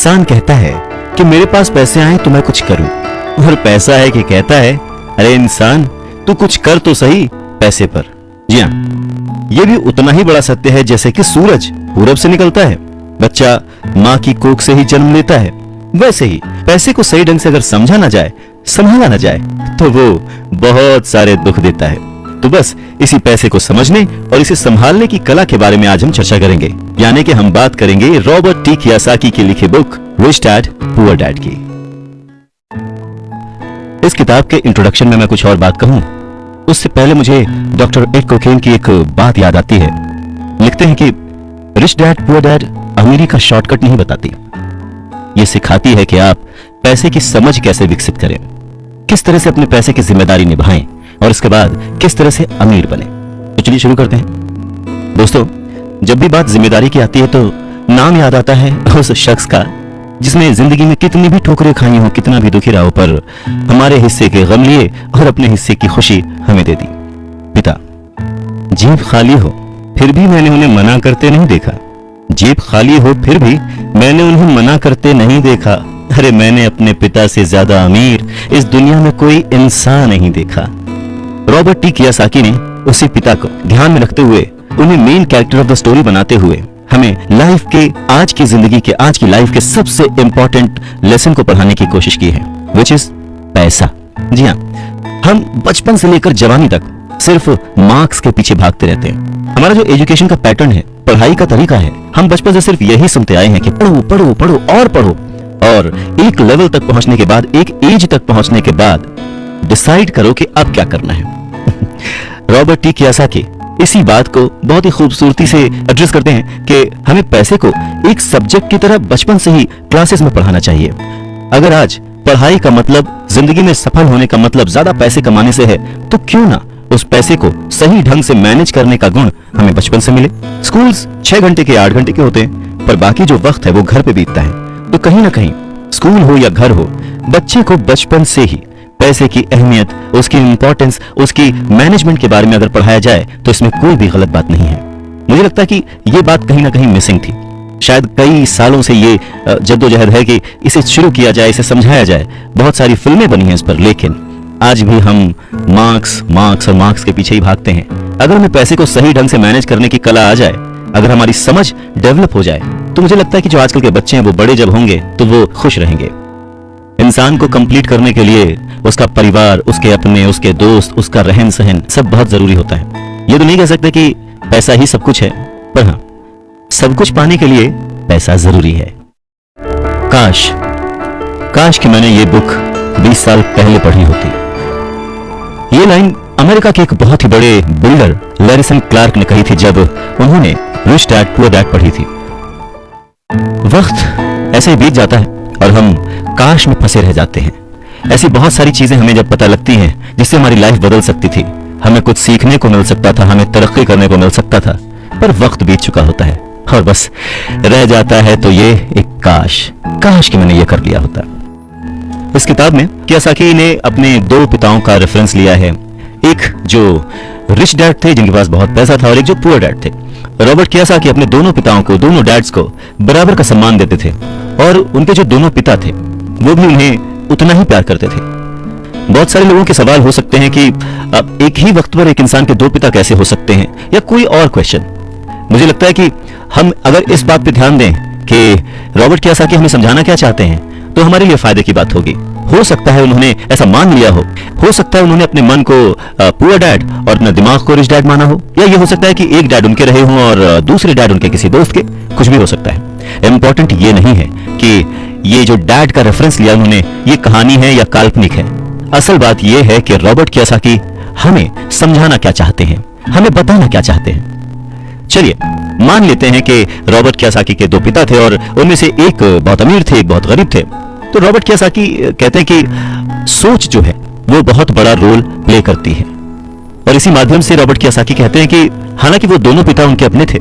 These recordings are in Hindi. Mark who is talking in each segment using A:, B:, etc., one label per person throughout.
A: इंसान कहता है कि मेरे पास पैसे आए तो मैं कुछ करूं, और पैसा है कि कहता है अरे इंसान तू कुछ कर तो सही पैसे पर। जी हाँ, यह भी उतना ही बड़ा सत्य है जैसे कि सूरज पूरब से निकलता है, बच्चा माँ की कोख से ही जन्म लेता है, वैसे ही पैसे को सही ढंग से अगर समझा ना जाए, संभाला ना जाए, तो वो बहुत सारे दुख देता है। तो बस इसी पैसे को समझने और इसे संभालने की कला के बारे में आज हम चर्चा करेंगे, यानी कि हम बात करेंगे रॉबर्ट टी कियोसाकी की लिखी book rich dad poor dad की। इस किताब के इंट्रोडक्शन में मैं कुछ और बात कहूं, उससे पहले मुझे डॉक्टर एड कोकेन की एक बात याद आती है। लिखते हैं कि रिच डैड पुअर डैड अमीरी का शॉर्टकट नहीं बताती, ये सिखाती है कि आप पैसे की समझ कैसे विकसित करें, किस तरह से अपने पैसे की जिम्मेदारी निभाएं और इसके बाद किस तरह से अमीर बने। तो चलिए शुरू करते हैं। दोस्तों, जब भी बात जिम्मेदारी की आती है तो नाम याद आता है उस शख्स का जिसने जिंदगी में कितनी भी ठोकरें खाई हो, कितना भी दुखी रहा हो, पर हमारे हिस्से के गम लिए और अपने हिस्से की खुशी हमें दे दी। पिता। जेब खाली हो फिर भी मैंने उन्हें मना करते नहीं देखा, जेब खाली हो फिर भी मैंने उन्हें मना करते नहीं देखा। अरे मैंने अपने पिता से ज्यादा अमीर इस दुनिया में कोई इंसान नहीं देखा। रॉबर्ट टी कियोसाकी ने उसी पिता को ध्यान में रखते हुए, उन्हें main character of the story बनाते हुए हमें लाइफ के, आज की जिंदगी के, आज की लाइफ के सबसे इंपॉर्टेंट लेसन को पढ़ाने की कोशिश की है, विच इज पैसा। जी हाँ, हम बचपन से लेकर जवानी तक सिर्फ मार्क्स के पीछे भागते रहते हैं। हमारा जो एजुकेशन का पैटर्न है, पढ़ाई का तरीका है, हम बचपन से सिर्फ यही सुनते आए हैं कि पढ़ो पढ़ो पढ़ो और पढ़ो, और एक लेवल तक पहुंचने के बाद, एक एज तक पहुंचने के बाद डिसाइड करो कि अब क्या करना है। रॉबर्ट टी कियोसाकी इसी बात को बहुत ही खूबसूरती से एड्रेस करते हैं कि हमें पैसे को एक सब्जेक्ट की तरह बचपन से ही क्लासेस में पढ़ाना चाहिए। अगर आज पढ़ाई का मतलब, जिंदगी में सफल होने का मतलब ज्यादा पैसे कमाने से है, तो क्यों ना उस पैसे को सही ढंग से मैनेज करने का गुण हमें बचपन से मिले। स्कूल्स 6 घंटे के 8 घंटे के होते हैं, पर बाकी जो वक्त है वो घर पे बीतता है। तो कहीं ना कहीं स्कूल हो या घर हो, बच्चे को बचपन से ही पैसे की अहमियत, उसकी इंपॉर्टेंस, उसकी मैनेजमेंट के बारे में अगर पढ़ाया जाए तो इसमें कोई भी गलत बात नहीं है। मुझे लगता है कि ये बात कहीं ना कहीं मिसिंग थी। शायद कई सालों से ये जद्दोजहद है कि इसे शुरू किया जाए, इसे समझाया जाए। बहुत सारी फिल्में बनी हैं इस पर, लेकिन आज भी हम मार्क्स मार्क्स और मार्क्स के पीछे ही भागते हैं। अगर हमें पैसे को सही ढंग से मैनेज करने की कला आ जाए, अगर हमारी समझ डेवलप हो जाए, तो मुझे लगता है कि जो आजकल के बच्चे हैं वो बड़े जब होंगे तो वो खुश रहेंगे। इंसान को कंप्लीट करने के लिए उसका परिवार, उसके अपने, उसके दोस्त, उसका रहन सहन सब बहुत जरूरी होता है। ये तो नहीं कह सकते कि पैसा ही सब कुछ है, पर हाँ, सब कुछ पाने के लिए पैसा जरूरी है। काश कि मैंने ये बुक 20 साल पहले पढ़ी होती। ये लाइन अमेरिका के एक बहुत ही बड़े बिल्डर लैरिसन क्लार्क ने कही थी जब उन्होंने रिच डैड पुअर डैड पढ़ी थी। वक्त ऐसे ही बीत जाता है और हम काश में फंसे रह जाते हैं। ऐसी बहुत सारी चीजें हमें जब पता लगती हैं जिससे हमारी लाइफ बदल सकती थी, हमें कुछ सीखने को मिल सकता था, हमें तरक्की करने को मिल सकता था, पर वक्त बीत चुका होता है और बस रह जाता है तो ये एक काश कि मैंने ये कर लिया होता। इस किताब में कियोसाकी ने अपने 2 पिताओं का रेफरेंस लिया है, एक जो रिच डैड थे जिनके पास बहुत पैसा था और एक जो पुअर डैड थे। रॉबर्ट कियोसाकी अपने दोनों पिताओं को, दोनों डैड्स को बराबर का सम्मान देते थे और उनके जो दोनों पिता थे वो भी उन्हें उतना ही प्यार करते थे। बहुत सारे लोगों के सवाल हो सकते हैं कि एक ही वक्त पर एक इंसान के 2 पिता कैसे हो सकते हैं, या कोई और क्वेश्चन। मुझे लगता है कि हम अगर इस बात पे ध्यान दें कि रॉबर्ट कियोसाकी हमें समझाना क्या चाहते हैं, तो हमारे लिए फायदे की बात होगी। हो सकता है उन्होंने ऐसा मान लिया हो सकता है उन्होंने अपने मन को पुअर डैड और अपना दिमाग को रिच डैड माना हो, या ये हो सकता है कि एक डैड उनके रहे हों और दूसरे डैड उनके किसी दोस्त के, कुछ भी हो सकता है। इंपॉर्टेंट ये नहीं है कि ये जो डैड का रेफरेंस लिया उन्होंने, ये कहानी है या काल्पनिक है। असल बात ये है कि रॉबर्ट कियोसाकी हमें समझाना क्या चाहते हैं, हमें बताना क्या चाहते हैं। चलिए मान लेते हैं कि रॉबर्ट कियोसाकी के 2 पिता थे और उनमें से एक बहुत अमीर थे, एक बहुत गरीब थे। तो रॉबर्ट कियोसाकी कहते हैं कि सोच जो है वो बहुत बड़ा रोल प्ले करती है, और इसी माध्यम से रॉबर्ट कियोसाकी कहते हैं कि हालांकि वो दोनों पिता उनके अपने थे,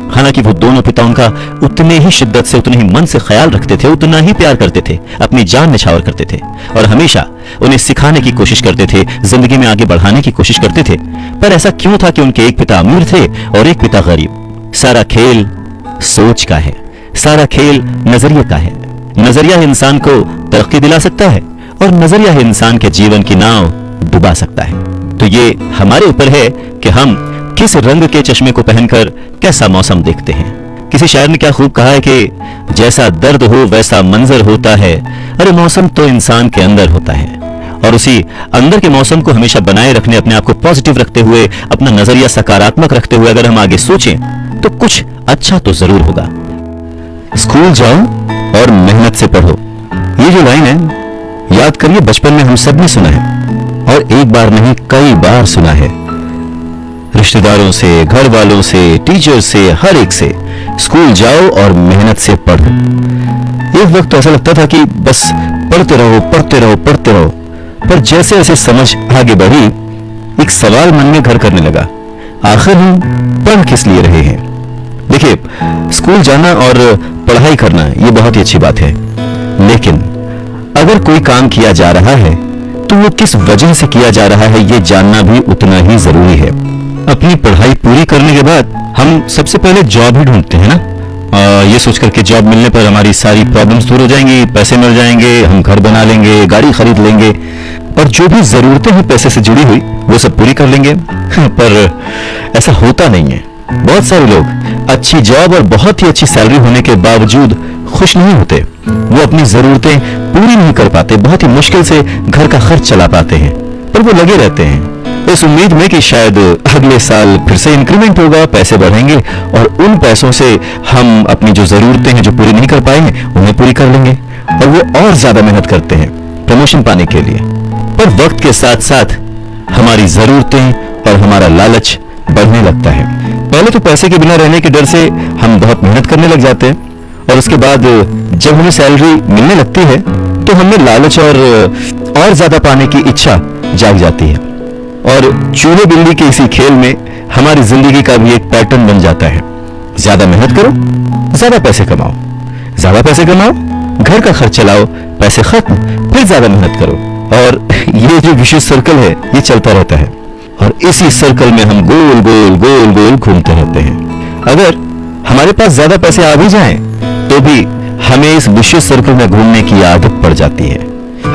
A: हालांकि वो दोनों पिता उनका उतने ही शिद्दत से, उतने ही मन से ख्याल रखते थे, उतना ही प्यार करते थे, अपनी जान निछावर करते थे और हमेशा उन्हें सिखाने की कोशिश करते थे, जिंदगी में आगे बढ़ाने की कोशिश करते थे। पर ऐसा क्यों था कि उनके एक पिता अमीर थे और एक पिता गरीब? सारा खेल सोच का है, सारा खेल नजरिए का है। नजरिया ही इंसान को तरक्की दिला सकता है और नजरिया ही इंसान के जीवन की नाव डुबा सकता है। तो ये हमारे ऊपर है कि हम किस रंग के चश्मे को पहनकर कैसा मौसम देखते हैं। किसी शायर ने क्या खूब कहा है कि जैसा दर्द हो वैसा मंजर होता है, अरे मौसम तो इंसान के अंदर होता है। और उसी अंदर के मौसम को हमेशा बनाए रखने, अपने आप को पॉजिटिव रखते हुए, अपना नजरिया सकारात्मक रखते हुए अगर हम आगे सोचें तो कुछ अच्छा तो जरूर होगा। स्कूल जाओ और मेहनत से पढ़ो, ये जो लाइन है याद करिए, बचपन में हम सब ने सुना है और एक बार नहीं कई बार सुना है। रिश्तेदारों से, घर वालों से, टीचर से, हर एक से, स्कूल जाओ और मेहनत से पढ़ो। एक वक्त तो ऐसा लगता था कि बस पढ़ते रहो पढ़ते रहो पढ़ते रहो, पर जैसे जैसे समझ आगे बढ़ी एक सवाल मन में घर करने लगा, आखिर हम पढ़ किस लिए रहे हैं। देखिए, स्कूल जाना और पढ़ाई करना ये बहुत ही अच्छी बात है, लेकिन अगर कोई काम किया जा रहा है तो वो किस वजह से किया जा रहा है ये जानना भी उतना ही जरूरी है। अपनी पढ़ाई पूरी करने के बाद हम सबसे पहले जॉब ही ढूंढते हैं ना, ये सोचकर के जॉब मिलने पर हमारी सारी प्रॉब्लम्स दूर हो जाएंगी, पैसे मिल जाएंगे, हम घर बना लेंगे, गाड़ी खरीद लेंगे और जो भी जरूरतें हैं पैसे से जुड़ी हुई वो सब पूरी कर लेंगे। पर ऐसा होता नहीं है। बहुत सारे लोग अच्छी जॉब और बहुत ही अच्छी सैलरी होने के बावजूद खुश नहीं होते, वो अपनी जरूरतें पूरी नहीं कर पाते, बहुत ही मुश्किल से घर का खर्च चला पाते हैं, पर वो लगे रहते हैं इस उम्मीद में कि शायद अगले साल फिर से इंक्रीमेंट होगा, पैसे बढ़ेंगे और उन पैसों से हम अपनी जो जरूरतें हैं जो पूरी नहीं कर पाए हैं उन्हें पूरी कर लेंगे। और वो और ज्यादा मेहनत करते हैं प्रमोशन पाने के लिए, पर वक्त के साथ साथ हमारी जरूरतें और हमारा लालच बढ़ने लगता है। पहले तो पैसे के बिना रहने के डर से हम बहुत मेहनत करने लग जाते हैं और उसके बाद जब हमें सैलरी मिलने लगती है तो हमें लालच और ज्यादा पाने की इच्छा जाग जाती है और चूहे बिल्ली के इसी खेल में हमारी जिंदगी का भी एक पैटर्न बन जाता है। ज्यादा मेहनत करो, ज्यादा पैसे कमाओ, ज्यादा पैसे कमाओ, घर का खर्च चलाओ, पैसे खत्म, फिर ज्यादा मेहनत करो और ये जो विशेष सर्कल है ये चलता रहता है और इसी सर्कल में हम गोल गोल गोल गोल घूमते रहते हैं। अगर हमारे पास ज्यादा पैसे आ भी जाएं तो भी हमें इस विशेष सर्कल में घूमने की आदत पड़ जाती है।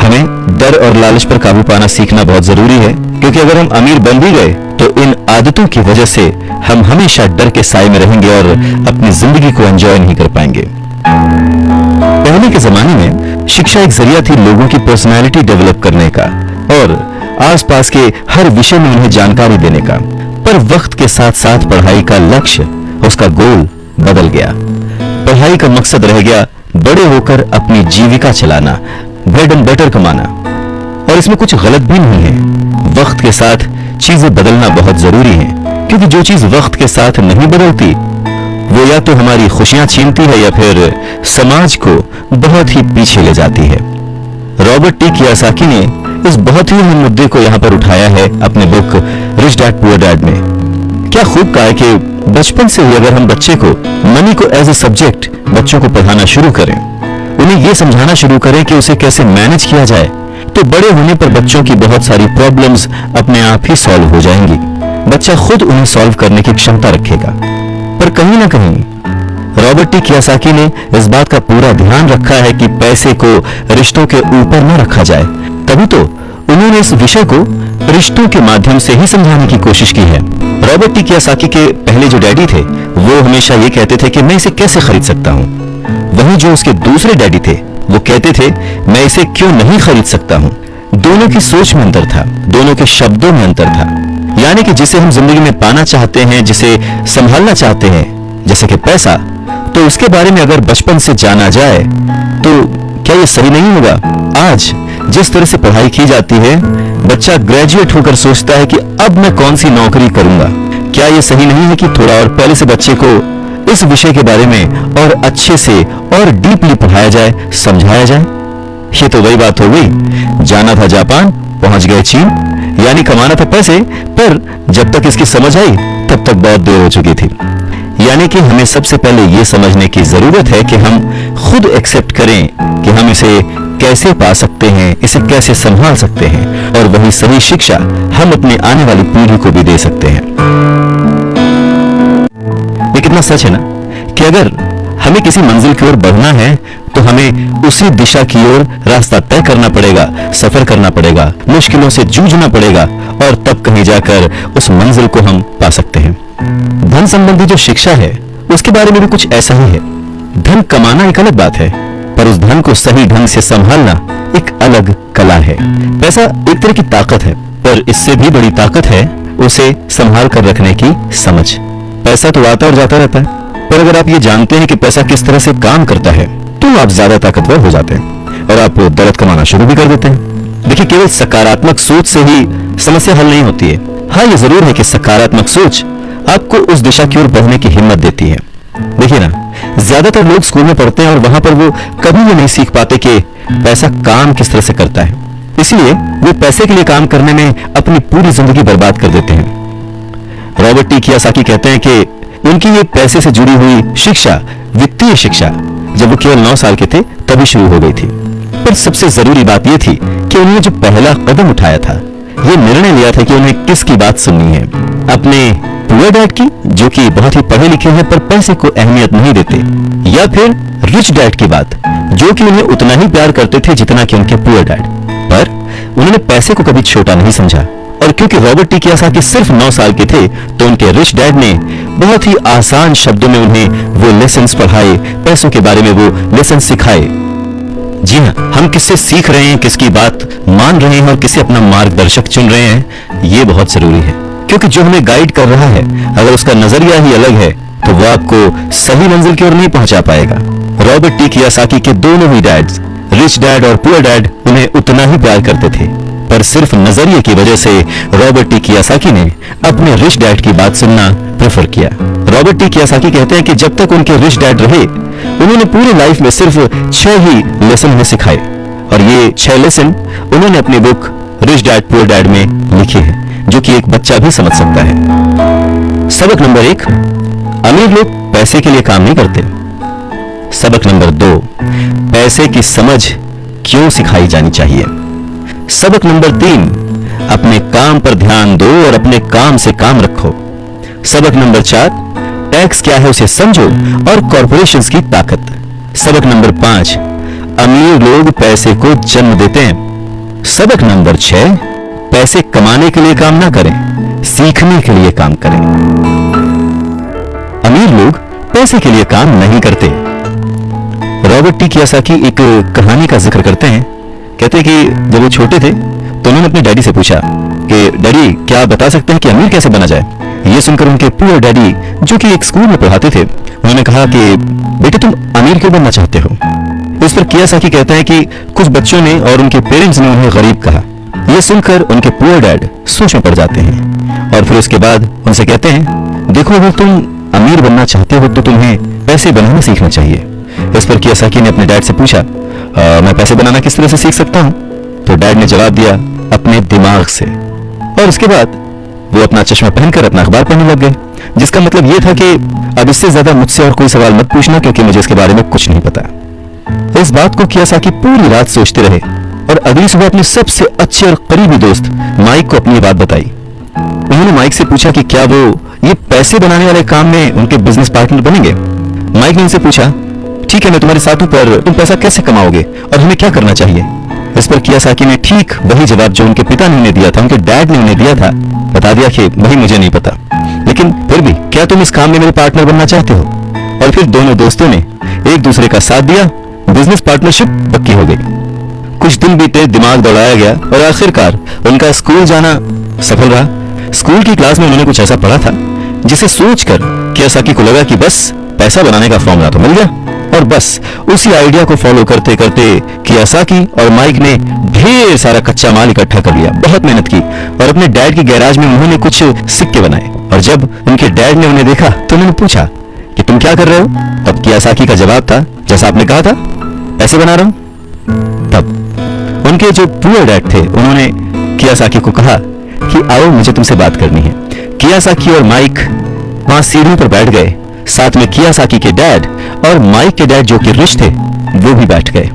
A: हमें डर और लालच पर काबू पाना सीखना बहुत जरूरी है, क्योंकि अगर हम अमीर बन भी गए तो इन आदतों की वजह से हम हमेशा डर के साए में रहेंगे और अपनी जिंदगी को एंजॉय नहीं कर पाएंगे। पहले के जमाने में शिक्षा एक जरिया थी लोगों की पर्सनालिटी डेवलप करने का और आसपास के हर विषय में उन्हें जानकारी देने का, पर वक्त के साथ साथ पढ़ाई का लक्ष्य, उसका गोल बदल गया। पढ़ाई का मकसद रह गया बड़े होकर अपनी जीविका चलाना, ब्रेड एंड बटर कमाना, और इसमें कुछ गलत भी नहीं है। वक्त के साथ चीजें बदलना बहुत जरूरी है, क्योंकि जो चीज वक्त के साथ नहीं बदलती वो या तो हमारी खुशियां छीनती है या फिर समाज को बहुत ही पीछे ले जाती है। रॉबर्ट टी कियोसाकी ने इस बहुत ही अहम मुद्दे को यहाँ पर उठाया है अपने book rich dad poor dad में। क्या खूब कहा है कि बचपन से ही अगर हम बच्चे को मनी को एज ए सब्जेक्ट बच्चों को पढ़ाना शुरू करें, उन्हें यह समझाना शुरू करें कि उसे कैसे मैनेज किया जाए, तो बड़े होने पर बच्चों की बहुत सारी प्रॉब्लम्स अपने आप ही सॉल्व हो जाएंगी। बच्चा खुद उन्हें सॉल्व करने की क्षमता रखेगा। पर कहीं ना कहीं रॉबर्ट टी कियोसाकी ने इस बात का पूरा ध्यान रखा है कि पैसे को रिश्तों के ऊपर न रखा जाए, तभी तो उन्होंने इस विषय को रिश्तों के माध्यम से ही समझाने की कोशिश की है। रॉबर्ट टी कियोसाकी के पहले जो डैडी थे वो हमेशा ये कहते थे कि मैं इसे कैसे खरीद सकता हूँ, वहीं जो उसके दूसरे डैडी थे वो कहते थे मैं इसे क्यों नहीं खरीद सकता हूँ। दोनों की सोच में अंतर था, दोनों के शब्दों में अंतर था। यानी कि जिसे हम जिंदगी में पाना चाहते हैं, जिसे संभालना चाहते हैं, जैसे कि पैसा, तो उसके बारे में अगर बचपन से जाना जाए तो क्या ये सही नहीं होगा? आज जिस तरह से पढ़ाई की जाती है, बच्चा ग्रेजुएट होकर सोचता है कि अब मैं कौन सी नौकरी करूंगा। क्या ये सही नहीं है कि थोड़ा और पहले से बच्चे को इस विषय के बारे में और अच्छे से और डीपली पढ़ाया जाए, समझाया जाए? ये तो वही बात हो गई, जाना था जापान, पहुंच गए चीन, यानी कमाना था पैसे, पर जब तक इसकी समझ आई तब तक बहुत देर हो चुकी थी। यानी कि हमें सबसे पहले यह समझने की जरूरत है कि हम खुद एक्सेप्ट करें कि हम इसे कैसे पा सकते हैं, इसे कैसे संभाल सकते हैं, और वही सही शिक्षा हम अपने आने वाली पीढ़ी को भी दे सकते हैं। ये कितना सच है ना कि अगर हमें किसी मंजिल की ओर बढ़ना है तो तो हमें उसी दिशा की ओर रास्ता तय करना पड़ेगा, सफर करना पड़ेगा, मुश्किलों से जूझना पड़ेगा और तब कहीं जाकर उस मंजिल को हम पा सकते हैं। धन संबंधी जो शिक्षा है उसके बारे में भी कुछ ऐसा ही है। धन कमाना एक अलग बात है, पर उस धन को सही ढंग से संभालना एक अलग कला है। पैसा एक तरह की ताकत है, पर इससे भी बड़ी ताकत है उसे संभाल कर रखने की समझ। पैसा तो आता और जाता रहता है, पर अगर आप ये जानते हैं कि पैसा किस तरह से काम करता है तो आप ज्यादा ताकतवर हो जाते हैं और आप दौलत कमाना शुरू भी कर देते हैं। देखिए, केवल सकारात्मक सोच से ही समस्या हल नहीं होती है। हाँ, ये जरूर है कि सकारात्मक सोच आपको उस दिशा की ओर बढ़ने की हिम्मत देती है। देखिए ना, ज्यादातर लोग स्कूल में पढ़ते हैं और वहां पर वो कभी ये नहीं सीख पाते कि पैसा काम किस तरह से करता है, इसलिए वो पैसे के लिए काम करने में अपनी पूरी जिंदगी बर्बाद कर देते हैं। रॉबर्ट टी कियोसाकी कहते हैं कि उनकी ये पैसे से जुड़ी हुई शिक्षा, वित्तीय शिक्षा, जब वो केवल 9 साल के थे तभी शुरू हो गई थी। पर सबसे जरूरी बात यह थी कि उन्होंने जो पहला कदम उठाया था, ये निर्णय लिया था कि उन्हें किसकी बात सुननी है, अपने पुअर डैड की, जो कि बहुत ही पढ़े लिखे हैं पर पैसे को अहमियत नहीं देते, या फिर रिच डैड की बात, जो कि उन्हें उतना ही प्यार करते थे जितना कि उनके पुअर डैड। पर उन्होंने पैसे को कभी छोटा नहीं समझा, और क्योंकि रॉबर्ट टी कियोसाकी सिर्फ 9 साल के थे तो उनके रिच डैड ने बहुत ही आसान शब्दों में उन्हें वो लेसन्स पढ़ाए, पैसों के बारे में वो लेसन्स सिखाए। जी हाँ, हम किससे सीख रहे हैं, किसकी बात मान रहे हैं और किसे अपना मार्गदर्शक चुन रहे हैं, ये बहुत जरूरी है। क्योंकि जो हमें गाइड कर रहा है, अगर उसका नजरिया ही अलग है तो वो आपको सही मंजिल की ओर नहीं पहुंचा पाएगा। रॉबर्ट टी कियोसाकी के दोनों ही डैड्स, रिच डैड और पुअर डैड, उन्हें उतना ही प्यार करते थे, पर सिर्फ नजरिए की वजह से रॉबर्ट टी कियोसाकी ने अपने रिच डैड की बात सुनना प्रेफर किया। रॉबर्ट टी कियोसाकी कहते हैं कि जब तक उनके रिच डैड रहे, उन्होंने पूरी लाइफ में सिर्फ 6 ही लेसन उन्हें सिखाए, और ये 6 लेसन उन्होंने अपनी book rich dad poor dad में लिखे हैं, जो कि एक बच्चा भी समझ सकता है। सबक नंबर 1, अमीर लोग पैसे के लिए काम नहीं करते। सबक नंबर 2, पैसे की समझ क्यों सिखाई जानी चाहिए। सबक नंबर 3, अपने काम पर ध्यान दो और अपने काम से काम रखो। सबक नंबर 4, टैक्स क्या है उसे समझो और कॉर्पोरेशंस की ताकत। सबक नंबर 5, अमीर लोग पैसे को जन्म देते हैं। सबक नंबर 6, पैसे कमाने के लिए काम ना करें, सीखने के लिए काम करें। अमीर लोग पैसे के लिए काम नहीं करते। रॉबर्ट टी कियोसाकी एक कहानी का जिक्र करते हैं। कहते हैं कि जब वो छोटे थे तो उन्होंने अपने डैडी से पूछा कि डैडी, क्या आप बता सकते हैं कि अमीर कैसे बना जाए। ये सुनकर उनके पुअर डैडी, जो कि एक स्कूल में पढ़ाते थे, उन्होंने कहा कि बेटे, तुम अमीर क्यों बनना चाहते हो। इस पर कियोसाकी कहता है कि कुछ बच्चों ने और उनके पेरेंट्स ने उन्हें गरीब कहा। ये सुनकर उनके पुअर डैड सोच में पड़ जाते हैं और फिर उसके बाद उनसे कहते हैं, देखो, अगर तुम अमीर बनना चाहते हो तो तुम्हें पैसे बनाना सीखना चाहिए। इस पर कियोसाकी ने अपने डैड से पूछा, मैं पैसे बनाना किस तरह से सीख सकता हूं। तो डैड ने जवाब दिया, अपने दिमाग से। और उसके बाद वो अपना चश्मा पहनकर अपना अखबार पढ़ने लग गए, जिसका मतलब ये था कि अब इससे ज्यादा मुझसे और कोई सवाल मत पूछना, क्योंकि मुझे इसके बारे में कुछ नहीं पता। इस बात को कियोसाकी पूरी रात सोचते रहे और अगली सुबह अपने सबसे अच्छे और करीबी दोस्त माइक को अपनी बात बताई। उन्होंने माइक से पूछा कि क्या वो ये पैसे बनाने वाले काम में उनके बिजनेस पार्टनर बनेंगे। माइक ने उनसे पूछा, ठीक है, मैं तुम्हारे साथ हूं, पर तुम पैसा कैसे कमाओगे और हमें क्या करना चाहिए। इस पर कियोसाकी ने ठीक वही जवाब जो उनके पिता ने उन्हें दिया था, उनके डैड ने उन्हें दिया था, बता दिया कि भाई, मुझे नहीं पता, लेकिन फिर भी क्या तुम इस काम में मेरे पार्टनर बनना चाहते हो। और फिर दोनों दोस्तों ने एक दूसरे का साथ दिया, बिजनेस पार्टनरशिप पक्की हो गई। कुछ दिन बीते, दिमाग दौड़ाया गया और आखिरकार उनका स्कूल जाना सफल रहा। स्कूल की क्लास में उन्होंने कुछ ऐसा पढ़ा था जिसे सोचकर कियोसाकी को लगा कि बस पैसा बनाने का फॉर्मूला तो मिल गया, और बस उसी आइडिया को फॉलो करते करते कियोसाकी और माइक ने ढेर सारा कच्चा माल इकट्ठा कर लिया, बहुत मेहनत की, और अपने डैड की गैराज में उन्होंने कुछ सिक्के बनाए। और जब उनके डैड ने उन्हें देखा तो उन्होंने पूछा कि तुम क्या कर रहे हो। तब कियोसाकी का जवाब था, जैसा आपने कहा था, पैसे बना रहा हूं। तब उनके जो पुअर डैड थे, उन्होंने कियोसाकी को कहा कि आओ, मुझे तुमसे बात करनी है। कियोसाकी और माइक वहां सीढ़ी पर बैठ गए। साथ में कियोसाकी के डैड और माइक के डैड, जो कि रिच थे, वो भी बैठ गए।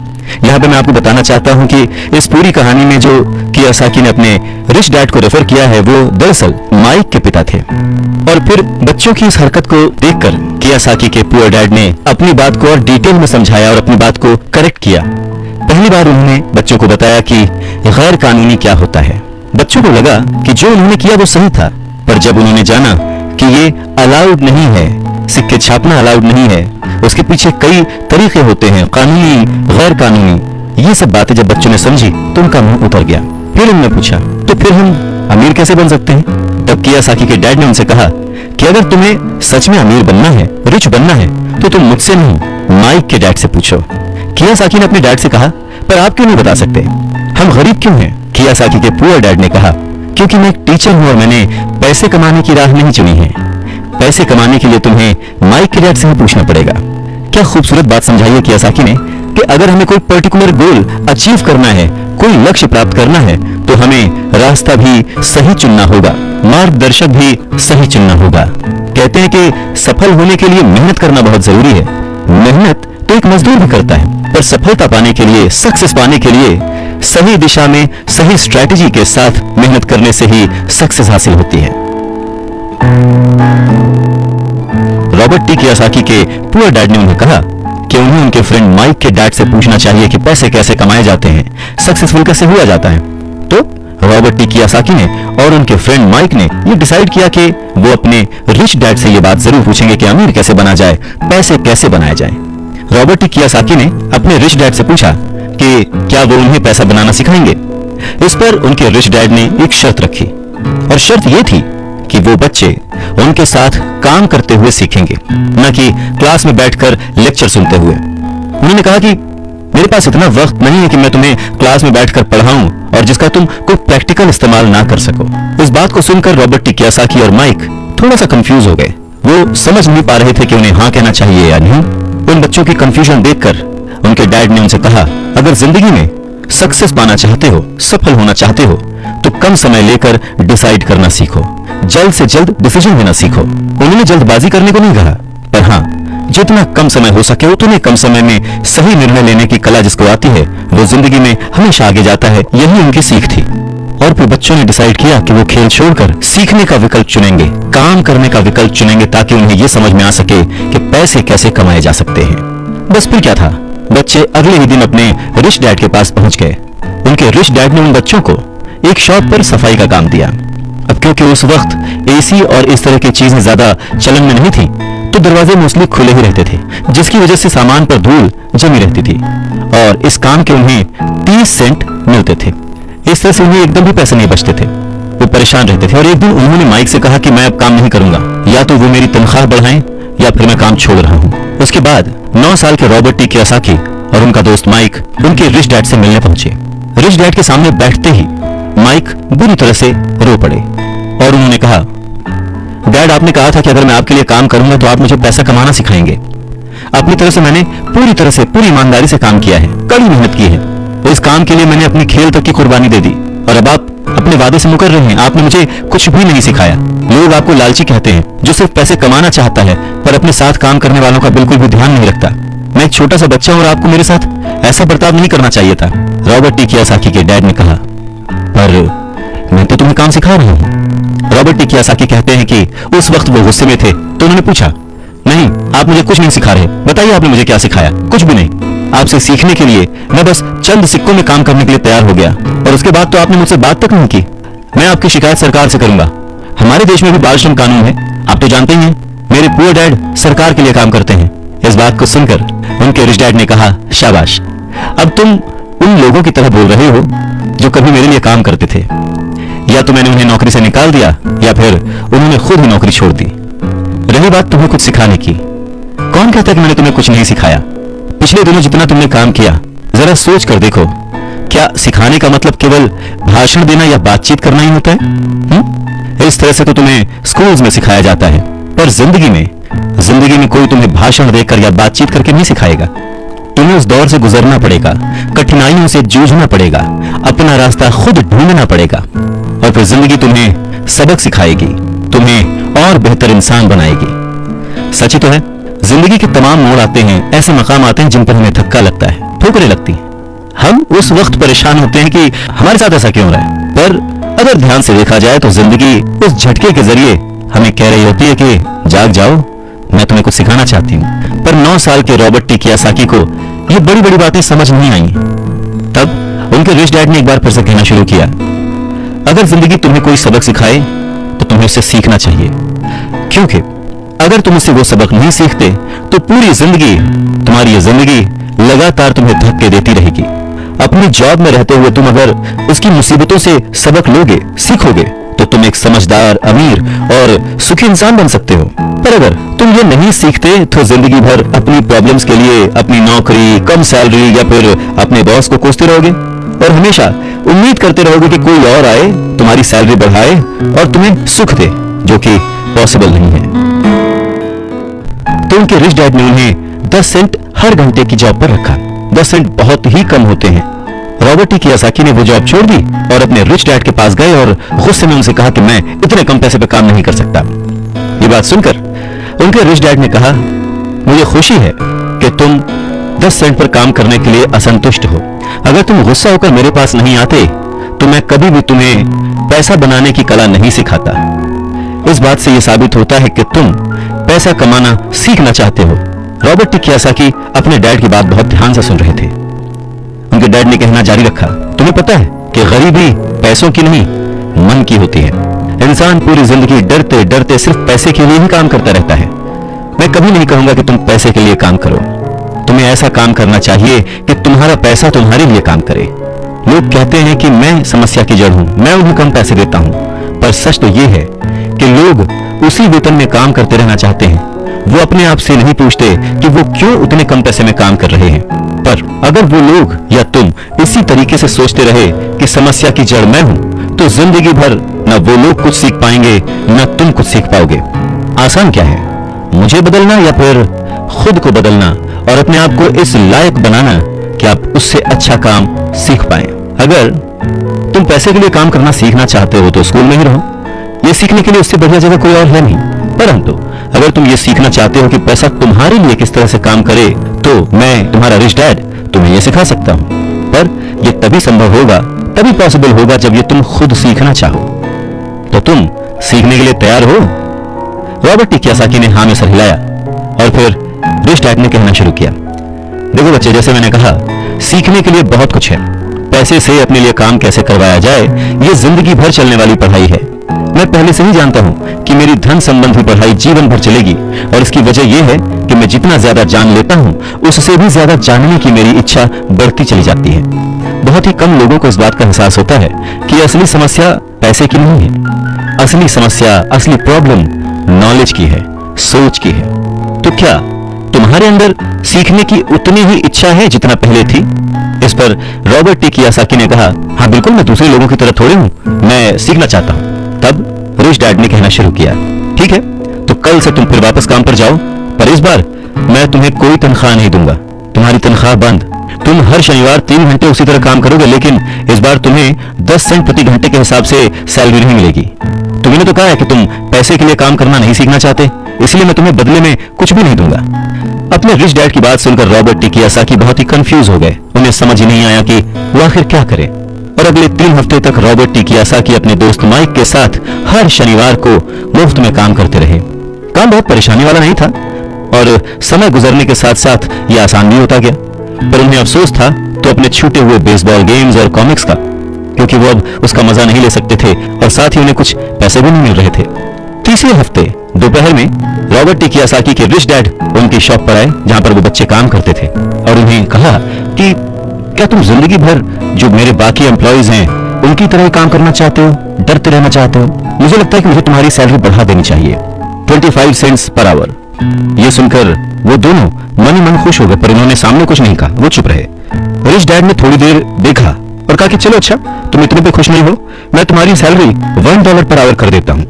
A: यहाँ पे मैं आपको बताना चाहता हूँ कि इस पूरी कहानी में जो कियोसाकी ने अपने रिच डैड को रेफर किया है वो दरअसल माइक के पिता थे। और फिर बच्चों की इस हरकत को देखकर कियोसाकी के पुअर डैड ने अपनी बात को और डिटेल में समझाया और अपनी बात को करेक्ट किया। पहली बार उन्होंने बच्चों को बताया कि गैर कानूनी क्या होता है। बच्चों को लगा कि जो उन्होंने किया वो सही था, पर जब उन्होंने जाना कि ये अलाउड नहीं है, सिक्के छापना अलाउड नहीं है, उसके पीछे कई तरीके होते हैं, कानूनी गैर कानूनी, ये सब बातें जब बच्चों ने समझी तो उनका मुंह उतर गया। फिर उन्होंने पूछा, तो फिर हम अमीर कैसे बन सकते हैं? तब कियोसाकी के डैड ने उनसे कहा कि अगर तुम्हें सच में अमीर बनना है, रिच बनना है, तो तुम मुझसे नहीं, माइक के डैड से पूछो। कियोसाकी ने अपने डैड से कहा, पर आप क्यों नहीं बता सकते, हम गरीब क्यों हैं? कियोसाकी के पुअर डैड ने कहा, क्योंकि मैं एक टीचर हूं और मैंने पैसे कमाने की राह नहीं चुनी है। पैसे कमाने के लिए तुम्हें माइक के डैड से ही पूछना पड़ेगा। क्या खूबसूरत बात समझाई है कियोसाकी ने कि अगर हमें कोई पर्टिकुलर गोल अचीव करना है, कोई लक्ष्य प्राप्त करना है, तो हमें रास्ता भी सही चुनना होगा, मार्गदर्शक भी सही चुनना होगा। कहते हैं कि सफल होने के लिए मेहनत करना बहुत जरूरी है। मेहनत तो एक मजदूर भी करता है, पर सफलता पाने के लिए, सक्सेस पाने के लिए सही दिशा में सही स्ट्रैटेजी के साथ मेहनत करने से ही सक्सेस हासिल होती है। रॉबर्ट टी कियोसाकी के पुअर डैड ने उन्हें कहा कि उन्हें उनके फ्रेंड माइक के डैड से पूछना चाहिए कि पैसे कैसे कमाए जाते हैं, सक्सेसफुल कैसे हुआ जाता है। तो रॉबर्ट टी कियोसाकी ने और उनके फ्रेंड माइक ने ये डिसाइड किया कि वो अपने रिच डैड से ये बात जरूर पूछेंगे कि अमीर कैसे बना जाए, पैसे कैसे बनाए जाए। रॉबर्ट टी कियोसाकी ने अपने रिच डैड से पूछा कि क्या वो उन्हें पैसा बनाना सिखाएंगे। इस पर उनके रिच डैड ने एक शर्त रखी, और शर्त ये थी कि वो बच्चे उनके साथ काम करते हुए सीखेंगे, न कि क्लास में बैठकर लेक्चर सुनते हुए। उन्होंने कहा कि मेरे पास इतना वक्त नहीं है कि मैं तुम्हें क्लास में बैठकर पढ़ाऊं और जिसका तुम कोई प्रैक्टिकल इस्तेमाल ना कर सको। इस बात को सुनकर रॉबर्ट टी कियोसाकी और माइक थोड़ा सा कंफ्यूज हो गए। वो समझ नहीं पा रहे थे कि उन्हें हाँ कहना चाहिए या नहीं। उन बच्चों की कंफ्यूजन देखकर उनके डैड ने उनसे कहा, अगर जिंदगी में सक्सेस पाना चाहते हो, सफल होना चाहते हो, तो कम समय लेकर डिसाइड करना सीखो, जल्द से जल्द डिसीजन लेना सीखो। उन्होंने जल्दबाजी करने को नहीं कहा, पर हाँ, जितना कम समय हो सके उतने कम समय में सही निर्णय लेने की कला जिसको आती है वो जिंदगी में हमेशा आगे जाता है। यही उनकी सीख थी। और फिर बच्चों ने डिसाइड किया कि वो खेल छोड़कर सीखने का विकल्प चुनेंगे, काम करने का विकल्प चुनेंगे, ताकि उन्हें यह समझ में आ सके कि पैसे कैसे कमाए जा सकते हैं। बस फिर क्या था, बच्चे अगले ही दिन अपने रिच डैड के पास पहुंच गए। उनके रिच डैड ने उन बच्चों को एक शॉप पर सफाई का काम दिया। अब क्योंकि उस वक्त एसी और इस तरह की चीजें ज्यादा चलन में नहीं थी, तो दरवाजे मोस्टली खुले ही रहते थे, जिसकी वजह से सामान पर धूल जमी रहती थी और इस काम के उन्हें 30 सेंट मिलते थे। इस तरह से उन्हें एकदम भी पैसे नहीं बचते थे। वो परेशान रहते थे और एक दिन उन्होंने माइक से कहा कि मैं अब काम नहीं करूंगा, या तो वो मेरी तनख्वाह बढ़ाएं या फिर मैं काम छोड़ रहा हूं। उसके बाद 9 साल के रॉबर्ट टी कियोसाकी और उनका दोस्त माइक उनके रिच डैड से मिलने पहुंचे। रिच डैड के सामने बैठते ही माइक बुरी तरह से रो पड़े और उन्होंने कहा, डैड, आपने कहा था कि अगर मैं आपके लिए काम करूंगा तो आप मुझे पैसा कमाना सिखाएंगे। अपनी तरह से मैंने पूरी तरह से, पूरी ईमानदारी से काम किया है, कड़ी मेहनत की है। इस काम के लिए मैंने अपनी खेल तक की कुर्बानी दे दी और अब आप अपने वादे से मुकर रहे हैं। आपने मुझे कुछ भी नहीं सिखाया। लोग आपको लालची कहते हैं, जो सिर्फ पैसे कमाना चाहता है पर अपने साथ काम करने वालों का बिल्कुल भी ध्यान नहीं रखता। मैं एक छोटा सा बच्चा हूं और आपको मेरे साथ ऐसा बर्ताव नहीं करना चाहिए था। रॉबर्ट टी कियोसाकी के डैड ने कहा, पर मैं तो तुम्हें काम सिखा रहा हूं। रॉबर्ट टी कियोसाकी कहते हैं कि उस वक्त वो गुस्से में थे, तो उन्होंने पूछा, नहीं, आप मुझे कुछ नहीं सिखा रहे, बताइए आपने मुझे क्या सिखाया। कुछ भी नहीं, आपसे सीखने के लिए मैं बस चंद सिक्कों में काम करने के लिए तैयार हो गया और उसके बाद तो आपने मुझसे बात तक नहीं की। मैं आपकी शिकायत सरकार से करूंगा। हमारे देश में भी बाल श्रम कानून है, आप तो जानते ही हैं। मेरे पुअर डैड सरकार के लिए काम करते हैं। इस बात को सुनकर उनके रिच डैड ने कहा, शाबाश, अब तुम उन लोगों की तरह बोल रहे हो जो कभी मेरे लिए काम करते थे। या तो मैंने उन्हें नौकरी से निकाल दिया या फिर उन्होंने खुद ही नौकरी छोड़ दी। रही बात तुम्हें कुछ सिखाने की, कौन कहता है कि मैंने तुम्हें कुछ नहीं सिखाया? पिछले दिनों जितना तुमने काम किया, जरा सोच कर देखो, क्या सिखाने का मतलब केवल भाषण देना या बातचीत करना ही होता है? इस तरह से तो तुम्हें स्कूल्स में सिखाया जाता है, पर जिंदगी में कोई तुम्हें भाषण देकर या बातचीत करके नहीं सिखाएगा। तुम्हें उस दौर से गुजरना पड़ेगा, कठिनाइयों से जूझना पड़ेगा, अपना रास्ता खुद ढूंढना पड़ेगा और फिर जिंदगी तुम्हें सबक सिखाएगी, तुम्हें और बेहतर इंसान बनाएगी। सच ही तो है, जिंदगी के तमाम मोड़ आते हैं, ऐसे मकाम आते हैं जिन पर हमें धक्का लगता है, ठोकरें लगती हैं, हम उस वक्त परेशान होते हैं कि हमारे साथ ऐसा क्यों हो रहा है, पर अगर ध्यान से देखा जाए तो जिंदगी उस झटके के जरिए हमें कह रही होती है कि जाग जाओ, मैं तुम्हें कुछ सिखाना चाहती हूँ। पर 9 साल के रॉबर्ट टी कियोसाकी को ये बड़ी बड़ी बातें समझ नहीं आई। तब उनके रिच डैड ने एक बार फिर से कहना शुरू किया, अगर जिंदगी तुम्हें कोई सबक सिखाए तो तुम्हें उससे सीखना चाहिए, क्योंकि अगर तुम उससे वो सबक नहीं सीखते तो पूरी जिंदगी, तुम्हारी ये जिंदगी लगातार तुम्हें धक्के देती रहेगी। अपनी जॉब में रहते हुए तुम अगर उसकी मुसीबतों से सबक लोगे, सीखोगे, तो तुम एक समझदार, अमीर और सुखी इंसान बन सकते हो। पर अगर तुम ये नहीं सीखते तो जिंदगी भर अपनी प्रॉब्लम्स के लिए अपनी नौकरी, कम सैलरी या फिर अपने बॉस को कोसते रहोगे और हमेशा उम्मीद करते रहोगे कि कोई और आए, तुम्हारी सैलरी बढ़ाए और तुम्हें सुख दे, जो कि पॉसिबल नहीं है। तो उनके रिच डैड ने उन्हें 10 सेंट हर घंटे की जॉब पर रखा। 10 सेंट बहुत ही कम होते हैं। रॉबर्ट टी कियोसाकी ने वो जॉब छोड़ दी और अपने रिच डैड के पास गए और गुस्से में उनसे कहा कि मैं इतने कम पैसे पे काम नहीं कर सकता। ये बात सुनकर उनके रिच डैड ने कहा, मुझे खुशी है कि तुम 10 सेंट पर काम करने के लिए असंतुष्ट हो। अगर तुम गुस्सा होकर मेरे पास नहीं आते तो मैं कभी भी तुम्हें पैसा बनाने की कला नहीं सिखाता। इस बात से यह साबित होता है कि तुम पैसा कमाना सीखना चाहते हो। रॉबर्ट टी कियोसाकी अपने डैड की बात बहुत ध्यान से सुन रहे थे। उनके डैड ने कहना जारी रखा, तुम्हें पता है कि गरीबी पैसों की नहीं, मन की होती है। इंसान पूरी जिंदगी डरते डरते सिर्फ पैसे के लिए ही काम करता रहता है। मैं कभी नहीं कहूंगा कि तुम पैसे के लिए काम करो। तुम्हें ऐसा काम करना चाहिए कि तुम्हारा पैसा तुम्हारे लिए काम करे। लोग कहते हैं कि मैं समस्या की जड़ हूं, मैं उन्हें कम पैसे देता हूं, पर सच तो यह है कि लोग उसी वेतन में काम करते रहना चाहते हैं। वो अपने आप से नहीं पूछते कि वो क्यों उतने कम पैसे में काम कर रहे हैं। पर अगर वो लोग या तुम इसी तरीके से सोचते रहे कि समस्या की जड़ मैं हूं, तो जिंदगी भर न वो लोग कुछ सीख पाएंगे न तुम कुछ सीख पाओगे। आसान क्या है, मुझे बदलना या फिर खुद को बदलना और अपने आप को इस लायक बनाना कि आप उससे अच्छा काम सीख पाएं। अगर तुम पैसे के लिए काम करना सीखना चाहते हो तो स्कूल में ही रहो। यह सीखने के लिए उससे बढ़िया जगह कोई और है नहीं। परंतु अगर तुम ये सीखना चाहते हो कि पैसा तुम्हारे लिए किस तरह से काम करे, तो मैं तुम्हारा रिच डैड तुम्हें यह सिखा सकता हूं। पर यह तभी संभव होगा, तभी पॉसिबल होगा जब ये तुम खुद सीखना चाहो। तो तुम सीखने के लिए तैयार हो? रॉबर्ट टी कियोसाकी ने हाँ में सर हिलाया और फिर रिच डैड ने कहना शुरू किया, देखो बच्चे, जैसे मैंने कहा, सीखने के लिए बहुत कुछ है। पैसे से अपने लिए काम कैसे करवाया जाए, यह जिंदगी भर चलने वाली पढ़ाई है। मैं पहले से ही जानता हूं कि मेरी धन संबंधी पढ़ाई जीवन भर चलेगी और इसकी वजह यह है कि मैं जितना ज्यादा जान लेता हूं, उससे भी ज्यादा जानने की मेरी इच्छा बढ़ती चली जाती है। बहुत ही कम लोगों को इस बात का एहसास होता है कि असली समस्या पैसे की नहीं है। असली समस्या, असली प्रॉब्लम नॉलेज की है, सोच की है। तो क्या तुम्हारे अंदर सीखने की उतनी ही इच्छा है जितना पहले थी? इस पर रॉबर्ट टी कियोसाकी ने कहा, हाँ बिल्कुल, मैं दूसरे लोगों की तरह थोड़ी हूं, मैं सीखना चाहता हूं। तब रिच डैड ने कहना शुरू किया, ठीक है, तो कल से तुम फिर वापस काम पर जाओ, पर इस बार मैं तुम्हें कोई तनख्वाह नहीं दूंगा। तुम्हारी तनख्वाह बंद। तुम हर शनिवार 3 घंटे उसी तरह काम करोगे, लेकिन इस बार तुम्हें 10 सेंट प्रति घंटे के हिसाब से सैलरी नहीं मिलेगी। तुमने तो कहा है कि तुम पैसे के लिए काम करना नहीं सीखना चाहते, इसलिए मैं तुम्हें बदले में कुछ भी नहीं दूंगा। अपने रिच डैड की बात सुनकर रॉबर्ट टी कियोसाकी बहुत ही कंफ्यूज हो गए। उन्हें समझ ही नहीं आया कि वो आखिर क्या करें। और अगले 3 हफ्ते तक रॉबर्ट टी कियोसाकी अपने दोस्त माइक के साथ हर शनिवार को मुफ्त में काम करते रहे। काम बहुत परेशानी वाला नहीं था और समय गुजरने के साथ साथ यह आसान भी होता गया। पर उन्हें अफसोस था तो अपने छूटे हुए बेसबॉल गेम्स और कॉमिक्स का, क्योंकि वो अब उसका मजा नहीं ले सकते थे और साथ ही उन्हें कुछ पैसे भी नहीं मिल रहे थे। तीसरे हफ्ते दोपहर में रॉबर्ट टी कियोसाकी के रिच डैड उनकी शॉप पर आए, जहां पर वो बच्चे काम करते थे, और उन्हें कहा कि क्या तुम जिंदगी भर जो मेरे बाकी एम्प्लॉइज हैं उनकी तरह काम करना चाहते हो, डरते रहना चाहते हो? मुझे लगता है कि मुझे तुम्हारी सैलरी बढ़ा देनी चाहिए, 25 सेंट्स पर आवर। यह सुनकर वो दोनों मन ही मन खुश हो गए, पर इन्होंने सामने कुछ नहीं कहा, वो चुप रहे। रिच डैड ने थोड़ी देर देखा और कहा कि चलो अच्छा, तुम इतने पे खुश नहीं हो, मैं तुम्हारी सैलरी $1 पर आवर कर देता हूं।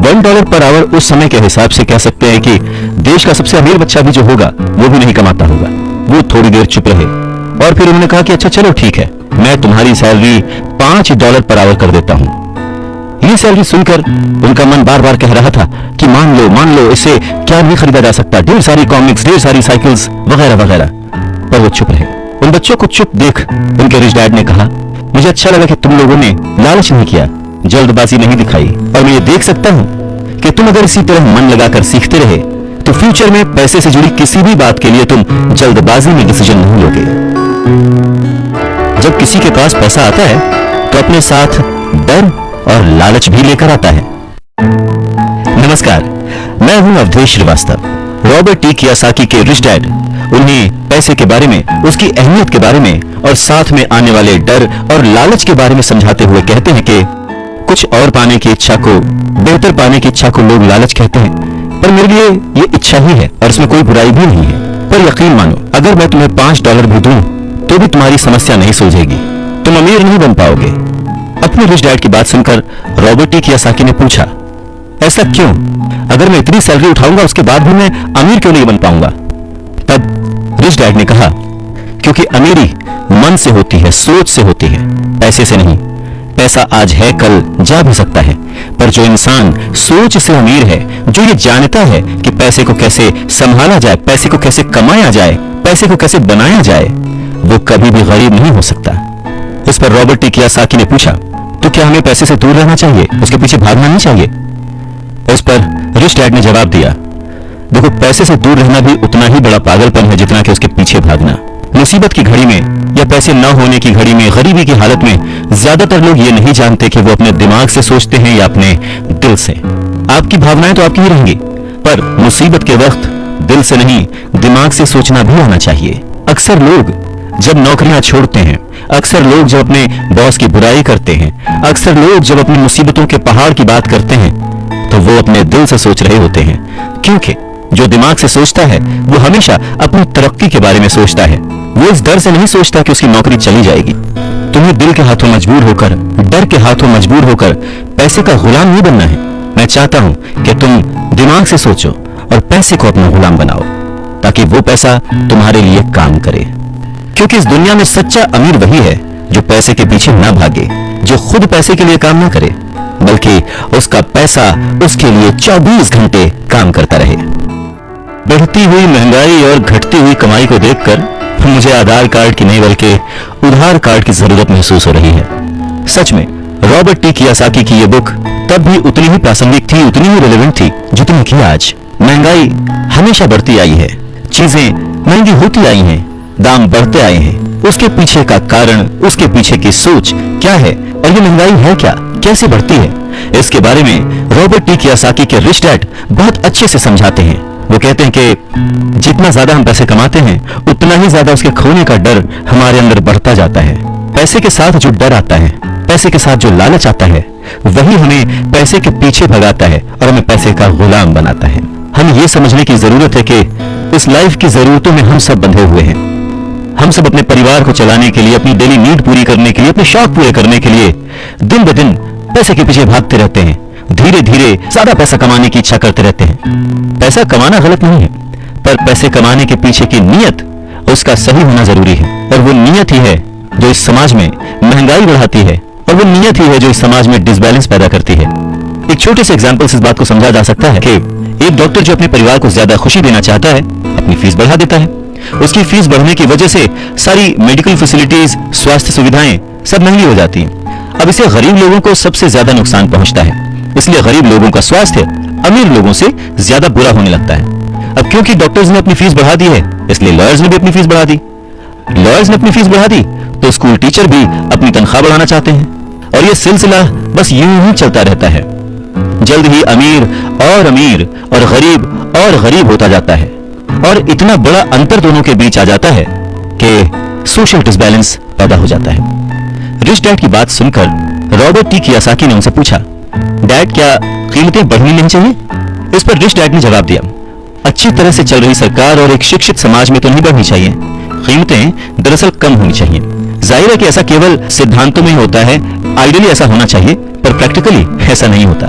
A: $1 पर आवर उस समय के हिसाब से कह सकते हैं कि देश का सबसे अमीर बच्चा भी जो होगा वो भी नहीं कमाता होगा। वो थोड़ी देर चुप रहे और फिर उन्होंने कहा कि अच्छा चलो ठीक है, मैं तुम्हारी सैलरी $5 पर आवर कर देता हूं। ये सैलरी सुनकर उनका मन बार बार कह रहा था कि मान लो, इससे क्या नहीं खरीदा जा सकता, ढेर सारी कॉमिक्स, ढेर सारी साइकिल्स वगैरह वगैरह, पर वो चुप रहे। उन बच्चों को चुप देख उनके रिच डैड ने कहा, मुझे अच्छा लगा कि तुम लोगों ने लालच नहीं किया, जल्दबाजी नहीं दिखाई, और मैं ये देख सकता हूं कि तुम अगर इसी तरह मन लगाकर सीखते रहे तो फ्यूचर में पैसे से जुड़ी किसी भी बात के लिए तुम जल्दबाजी में डिसीजन नहीं लोगे। जब किसी के पास पैसा आता है तो अपने साथ डर और लालच भी लेकर आता है। नमस्कार, मैं हूं Awadhesh Shrivastava. Robert T Kiyosaki के रिच डैड उन्हें पैसे के बारे में, उसकी अहमियत के बारे में और साथ में आने वाले डर और लालच के बारे में समझाते हुए कहते हैं कि कुछ और पाने की इच्छा को, बेहतर पाने की इच्छा को लोग लालच कहते हैं, पर मेरे लिए ये इच्छा ही है और इसमें कोई बुराई भी नहीं है। पर यकीन मानो, अगर मैं तुम्हें $5 भी दूं तो भी तुम्हारी समस्या नहीं सुलझेगी, तुम अमीर नहीं बन पाओगे। अपने रिच डैड की बात सुनकर रॉबर्ट टी कियोसाकी ने पूछा, ऐसा क्यों? अगर मैं इतनी सैलरी उठाऊंगा उसके बाद भी मैं अमीर क्यों नहीं बन पाऊंगा? तब रिच डैड ने कहा, क्योंकि अमीरी मन से होती है, सोच से होती है, पैसे से नहीं। पैसा आज है, कल जा भी सकता है, पर जो इंसान सोच से अमीर है, जो ये जानता है कि पैसे को कैसे संभाला जाए, पैसे को कैसे कमाया जाए, पैसे को कैसे बनाया जाए, वो कभी भी गरीब नहीं हो सकता। इस पर रॉबर्ट टी कियोसाकी ने पूछा, तो क्या हमें पैसे से दूर रहना चाहिए, उसके पीछे भागना नहीं चाहिए? इस पर रिच डैड ने जवाब दिया, देखो, पैसे से दूर रहना भी उतना ही बड़ा पागलपन है जितना कि उसके पीछे भागना। मुसीबत की घड़ी में या पैसे न होने की घड़ी में, गरीबी की हालत में ज्यादातर लोग ये नहीं जानते कि वो अपने दिमाग से सोचते हैं या अपने दिल से। आपकी भावनाएं तो आपकी ही रहेंगी, पर मुसीबत के वक्त दिल से नहीं, दिमाग से सोचना भी आना चाहिए। अक्सर लोग जब नौकरियां छोड़ते हैं, अक्सर लोग जब अपने बॉस की बुराई करते हैं, अक्सर लोग जब अपनी मुसीबतों के पहाड़ की बात करते हैं, तो वो अपने दिल से सोच रहे होते हैं, क्योंकि जो दिमाग से सोचता है वो हमेशा अपनी तरक्की के बारे में सोचता है। वो इस डर से नहीं सोचता कि उसकी नौकरी चली जाएगी। तुम्हें दिल के हाथों मजबूर होकर, डर के हाथों मजबूर होकर पैसे का गुलाम नहीं बनना है। मैं चाहता हूं कि तुम दिमाग से सोचो और पैसे को अपना गुलाम बनाओ, ताकि वो पैसा तुम्हारे लिए काम करे। क्योंकि इस दुनिया में सच्चा अमीर वही है जो पैसे के पीछे ना भागे, जो खुद पैसे के लिए काम ना करे, बल्कि उसका पैसा उसके लिए 24 घंटे काम करता रहे। बढ़ती हुई महंगाई और घटती हुई कमाई को देखकर मुझे आधार कार्ड की नहीं बल्कि उधार कार्ड की जरूरत महसूस हो रही है। सच में रॉबर्ट टी कियोसाकी की यह बुक तब भी उतनी ही प्रासंगिक थी, उतनी ही रेलेवेंट थी जितनी कि आज। महंगाई हमेशा बढ़ती आई है, चीजें महंगी होती आई हैं, दाम बढ़ते आए हैं। उसके पीछे का कारण, उसके पीछे की सोच क्या है और ये महंगाई है क्या, कैसे बढ़ती है, इसके बारे में रॉबर्ट टी कियोसाकी के रिच डैड बहुत अच्छे से समझाते हैं। वो कहते हैं कि जितना ज्यादा हम पैसे कमाते हैं उतना ही ज्यादा उसके खोने का डर हमारे अंदर बढ़ता जाता है। पैसे के साथ जो डर आता है, पैसे के साथ जो लालच आता है, वही हमें पैसे के पीछे भगाता है और हमें पैसे का गुलाम बनाता है। हमें यह समझने की जरूरत है कि इस लाइफ की जरूरतों में हम सब बंधे हुए हैं। हम सब अपने परिवार को चलाने के लिए, अपनी डेली नीड पूरी करने के लिए, अपने शौक पूरे करने के लिए दिन ब दिन पैसे के पीछे भागते रहते हैं। धीरे धीरे ज्यादा पैसा कमाने की इच्छा करते रहते हैं। पैसा कमाना गलत नहीं है, पर पैसे कमाने के पीछे की नीयत, उसका सही होना जरूरी है। और वो नीयत ही है जो इस समाज में महंगाई बढ़ाती है, और वो नीयत ही है जो इस समाज में डिसबैलेंस पैदा करती है। एक छोटे से एग्जाम्पल से इस बात को समझा जा सकता है कि एक डॉक्टर जो अपने परिवार को ज्यादा खुशी देना चाहता है, अपनी फीस बढ़ा देता है। उसकी फीस बढ़ने की वजह से सारी मेडिकल फैसिलिटीज, स्वास्थ्य सुविधाएं सब महंगी हो जाती हैं। अब इससे गरीब लोगों को सबसे ज्यादा नुकसान पहुंचता है, इसलिए गरीब लोगों का स्वास्थ्य अमीर लोगों से ज्यादा बुरा होने लगता है। अब क्योंकि डॉक्टर्स ने अपनी फीस बढ़ा दी है, इसलिए लॉयर्स ने भी अपनी फीस बढ़ा दी। लॉयर्स ने अपनी फीस बढ़ा दी तो स्कूल टीचर भी अपनी तनख्वाह बढ़ाना चाहते हैं, और यह सिलसिला बस यूं ही चलता रहता है। जल्द ही अमीर और गरीब होता जाता है, और इतना बड़ा अंतर दोनों के बीच आ जाता है कि सोशल डिसबैलेंस पैदा हो जाता है। रिच डैड की बात सुनकर रॉबर्ट टी कियोसाकी ने उनसे पूछा, डैड, क्या कीमतें बढ़नी नहीं चाहिए? इस पर रिच डैड ने जवाब दिया, अच्छी तरह से चल रही सरकार और एक शिक्षित समाज में तो नहीं बढ़नी चाहिए, कीमतें दरअसल कम होनी चाहिए। जाहिर है कि ऐसा केवल सिद्धांतों में ही होता है, आइडियली ऐसा होना चाहिए, पर प्रैक्टिकली ऐसा नहीं होता।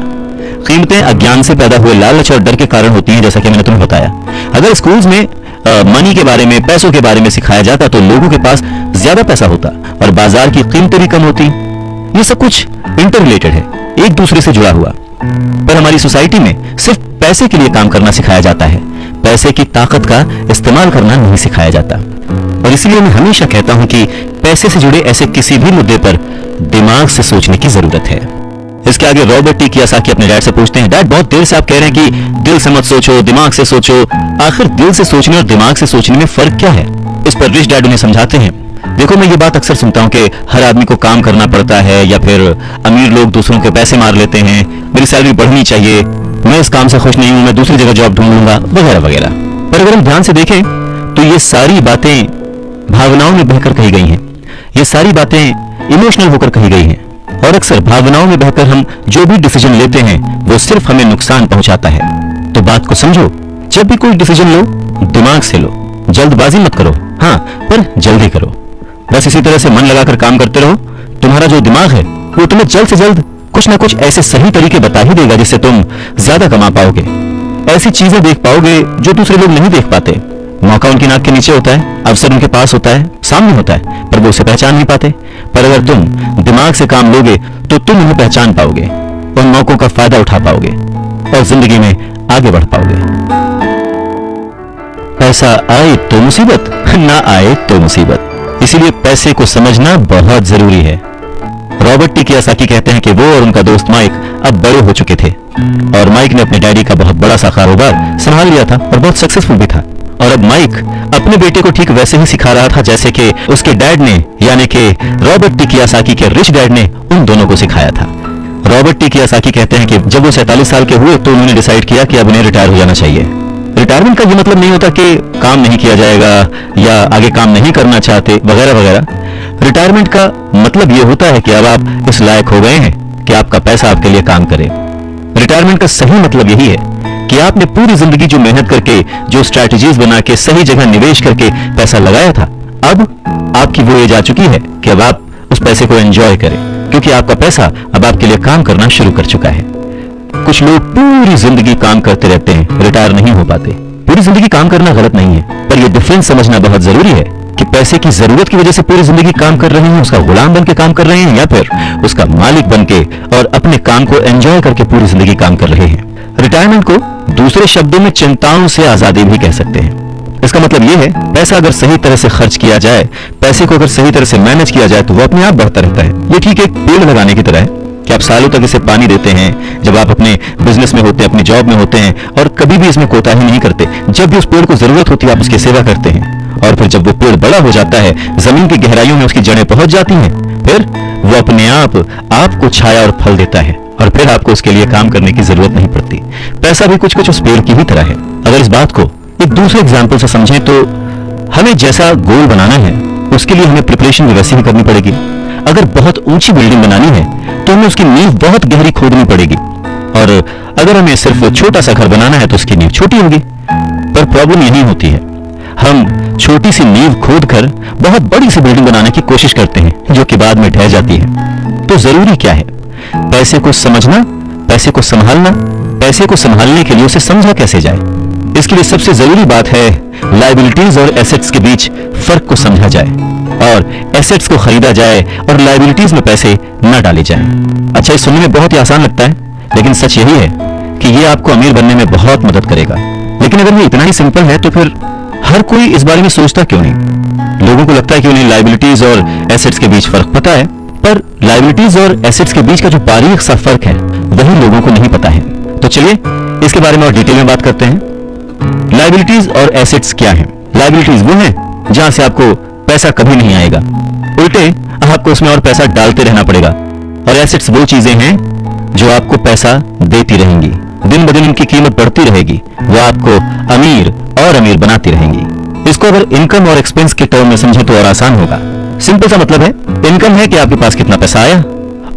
A: कीमतें अज्ञान से पैदा हुए लालच और डर के कारण होती हैं, जैसा कि मैंने तुम्हें बताया। अगर स्कूल्स में मनी के बारे में, पैसों के बारे में सिखाया जाता तो लोगों के पास ज्यादा पैसा होता और बाजार की कीमतें भी कम होती। ये सब कुछ इंटर रिलेटेड है, एक दूसरे से जुड़ा हुआ। पर हमारी सोसाइटी में सिर्फ पैसे के लिए काम करना सिखाया जाता है, पैसे की ताकत का इस्तेमाल करना नहीं सिखाया जाता। और इसलिए मैं हमेशा कहता हूं कि पैसे से जुड़े ऐसे किसी भी मुद्दे पर दिमाग से सोचने की जरूरत है। इसके आगे रॉबर्ट टी कियोसाकी अपने डैड से पूछते हैं, डैड बहुत देर से आप कह रहे हैं कि दिल से मत सोचो, दिमाग से सोचो, आखिर दिल से सोचने और दिमाग से सोचने में फर्क क्या है? इस पर रिच डैड उन्हें समझाते हैं, देखो मैं ये बात अक्सर सुनता हूं कि हर आदमी को काम करना पड़ता है, या फिर अमीर लोग दूसरों के पैसे मार लेते हैं, मेरी सैलरी बढ़नी चाहिए, मैं इस काम से खुश नहीं हूं, मैं दूसरी जगह जॉब ढूंढ लूंगा, वगैरह वगैरह। पर अगर हम ध्यान से देखें तो ये सारी बातें भावनाओं में बहकर कही गई हैं, ये सारी बातें इमोशनल होकर कही गई हैं, और अक्सर भावनाओं में बहकर हम जो भी डिसीजन लेते हैं वो सिर्फ हमें नुकसान पहुंचाता है। तो बात को समझो, जब भी कोई डिसीजन लो दिमाग से लो, जल्दबाजी मत करो, हाँ पर जल्दी करो। बस इसी तरह से मन लगाकर काम करते रहो, तुम्हारा जो दिमाग है वो तुम्हें जल्द से जल्द कुछ ना कुछ ऐसे सही तरीके बता ही देगा जिससे तुम ज्यादा कमा पाओगे, ऐसी चीजें देख पाओगे जो दूसरे लोग नहीं देख पाते। मौका उनकी नाक के नीचे होता है, अवसर उनके पास होता है, सामने होता है, पर वो उसे पहचान नहीं पाते। पर अगर तुम दिमाग से काम लोगे तो तुम उन्हें पहचान पाओगे, उन मौकों का फायदा उठा पाओगे और जिंदगी में आगे बढ़ पाओगे। पैसा आए तो मुसीबत, ना आए तो मुसीबत, इसीलिए पैसे को समझना बहुत जरूरी है। रॉबर्ट टी कियोसाकी कहते हैं कि वो और उनका दोस्त माइक अब बड़े हो चुके थे और माइक ने अपने डैडी का बहुत बड़ा सा कारोबार संभाल लिया था और बहुत सक्सेसफुल भी था। और अब माइक अपने बेटे को ठीक वैसे ही सिखा रहा था जैसे कि उसके डैड ने, यानी कि रॉबर्ट टी कियोसाकी के रिच डैड ने उन दोनों को सिखाया था। रॉबर्ट टी कियोसाकी कहते हैं कि जब वो 47 साल के हुए तो उन्होंने डिसाइड किया कि अब उन्हें रिटायर हो जाना चाहिए। रिटायरमेंट का ये मतलब नहीं होता कि काम नहीं किया जाएगा या आगे काम नहीं करना चाहते वगैरह वगैरह। रिटायरमेंट का मतलब ये होता है कि अब आप इस लायक हो गए हैं कि आपका पैसा आपके लिए काम करे। रिटायरमेंट का सही मतलब यही है कि आपने पूरी जिंदगी जो मेहनत करके, जो स्ट्रैटेजीज बना के, सही जगह निवेश करके पैसा लगाया था, अब आपकी वो एज आ चुकी है कि अब आप उस पैसे को एंजॉय करें, क्योंकि आपका पैसा अब आपके लिए काम करना शुरू कर चुका है। कुछ लोग पूरी जिंदगी काम करते रहते हैं, रिटायर नहीं हो पाते। पूरी जिंदगी काम करना गलत नहीं है, पर यह डिफरेंस समझना बहुत जरूरी है कि पैसे की जरूरत की वजह से पूरी जिंदगी काम कर रहे हैं, उसका गुलाम बन के काम कर रहे हैं, या फिर उसका मालिक बन के और अपने काम को एंजॉय करके पूरी जिंदगी काम कर रहे हैं। रिटायरमेंट को दूसरे शब्दों में चिंताओं से आजादी भी कह सकते हैं। इसका मतलब यह है, पैसा अगर सही तरह से खर्च किया जाए, पैसे को अगर सही तरह से मैनेज किया जाए तो वो अपने आप बढ़ता रहता है। ये ठीक एक पेड़ लगाने की तरह है कि आप सालों तक इसे पानी देते हैं, जब आप अपने बिजनेस में होते हैं, अपनी जॉब में होते हैं, और कभी भी इसमें कोताही नहीं करते। जब भी उस पेड़ को जरूरत होती है आप उसकी सेवा करते हैं, और फिर जब वो पेड़ बड़ा हो जाता है, जमीन की गहराइयों में उसकी जड़ें पहुंच जाती हैं, फिर वो अपने आप आपको छाया और फल देता है, और फिर आपको उसके लिए काम करने की जरूरत नहीं पड़ती। पैसा भी कुछ कुछ उस पेड़ की ही तरह है। अगर इस बात को एक दूसरे एग्जाम्पल से समझें तो हमें जैसा गोल बनाना है उसके लिए हमें प्रिपरेशन भी वैसी ही करनी पड़ेगी। अगर बहुत ऊंची बिल्डिंग बनानी है तो हमें उसकी नींव बहुत गहरी खोदनी पड़ेगी, और अगर हमें सिर्फ छोटा सा घर बनाना है तो उसकी नींव छोटी होगी। पर प्रॉब्लम यही होती है, हम छोटी सी नींव खोदकर बहुत बड़ी सी बिल्डिंग बनाने की कोशिश करते हैं जो कि बाद में ढह जाती है। तो जरूरी क्या है? पैसे को समझना, पैसे को संभालना, पैसे को संभालने के लिए उसे समझा कैसे जाए। इसके लिए सबसे जरूरी बात है लायबिलिटीज और एसेट्स के बीच फर्क को समझा जाए, और एसेट्स को खरीदा जाए और लायबिलिटीज में पैसे न डाले जाए। अच्छा, ये सुनने में बहुत ही आसान लगता है, लेकिन सच यही है कि ये आपको अमीर बनने में बहुत मदद करेगा। लेकिन अगर ये इतना ही सिंपल है तो फिर हर कोई इस बारे में सोचता क्यों नहीं? लोगों को लगता है कि उन्हें लायबिलिटीज और एसेट्स के बीच फर्क पता है, पर लायबिलिटीज और एसेट्स के बीच का जो बारीक सा फर्क है वही लोगों को नहीं पता है। तो चलिए इसके बारे में और डिटेल में बात करते हैं। लायबिलिटीज और एसेट्स क्या है? लायबिलिटीज वो है जहां से आपको पैसा कभी नहीं आएगा, उल्टे आपको उसमें और पैसा डालते रहना पड़ेगा। और एसेट्स वो चीजें हैं जो आपको पैसा देती रहेंगी, दिन ब दिन उनकी कीमत बढ़ती रहेगी, वो आपको अमीर और अमीर बनाती रहेंगी। इसको अगर इनकम और एक्सपेंस के टर्म में समझे तो और आसान होगा। सिंपल सा मतलब है, इनकम है कि आपके पास कितना पैसा आया,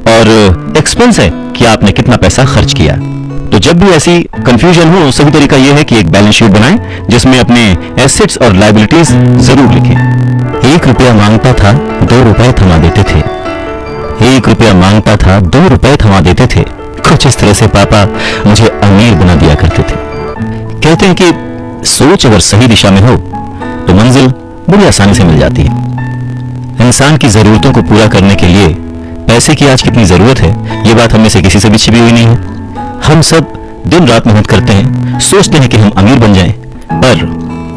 A: और एक्सपेंस है कि आपने कितना पैसा खर्च किया। तो जब भी ऐसी कंफ्यूजन हो, सही तरीका यह है कि एक बैलेंस शीट बनाएं जिसमें अपने एसेट्स और लायबिलिटीज जरूर लिखें। 1 रुपया मांगता था 2 रुपए थमा देते थे, 1 रुपया मांगता था 2 रुपए थमा देते थे। कुछ इस तरह से पापा मुझे अमीर बना दिया करते थे। कहते हैं कि सोच अगर सही दिशा में हो तो मंजिल बड़ी आसानी से मिल जाती है। इंसान की जरूरतों को पूरा करने के लिए पैसे की आज कितनी जरूरत है, ये बात हमें से किसी से भी छिपी हुई नहीं है। हम सब दिन रात मेहनत करते हैं, सोचते हैं कि हम अमीर बन जाएं, पर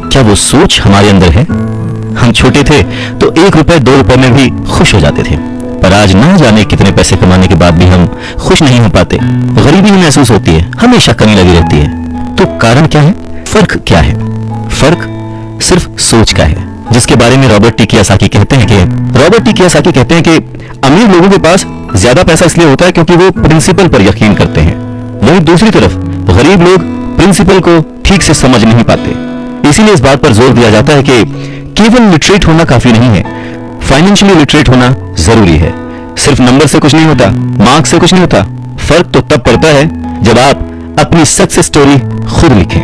A: क्या वो सोच हमारे अंदर है? हम छोटे थे तो 1 रुपए 2 रुपए में भी खुश हो जाते थे, पर आज ना जाने कितने पैसे कमाने के बाद भी हम खुश नहीं हो पाते। गरीबी ही महसूस होती है, हमेशा कमी लगी रहती है। तो कारण क्या है? फर्क क्या है? फर्क सिर्फ सोच का है, जिसके बारे में रॉबर्ट टी कियोसाकी कहते हैं कि अमीर लोगों के पास ज्यादा पैसा इसलिए होता है क्योंकि वो प्रिंसिपल पर यकीन करते हैं, वहीं दूसरी तरफ गरीब लोग प्रिंसिपल को ठीक से समझ नहीं पाते। इसीलिए इस बात पर जोर दिया जाता है कि केवल लिटरेट होना काफी नहीं है, फाइनेंशियली लिटरेट होना जरूरी है। सिर्फ नंबर से कुछ नहीं होता, मार्क्स से कुछ नहीं होता। फर्क तो तब पड़ता है जब आप अपनी सक्सेस स्टोरी खुद लिखें।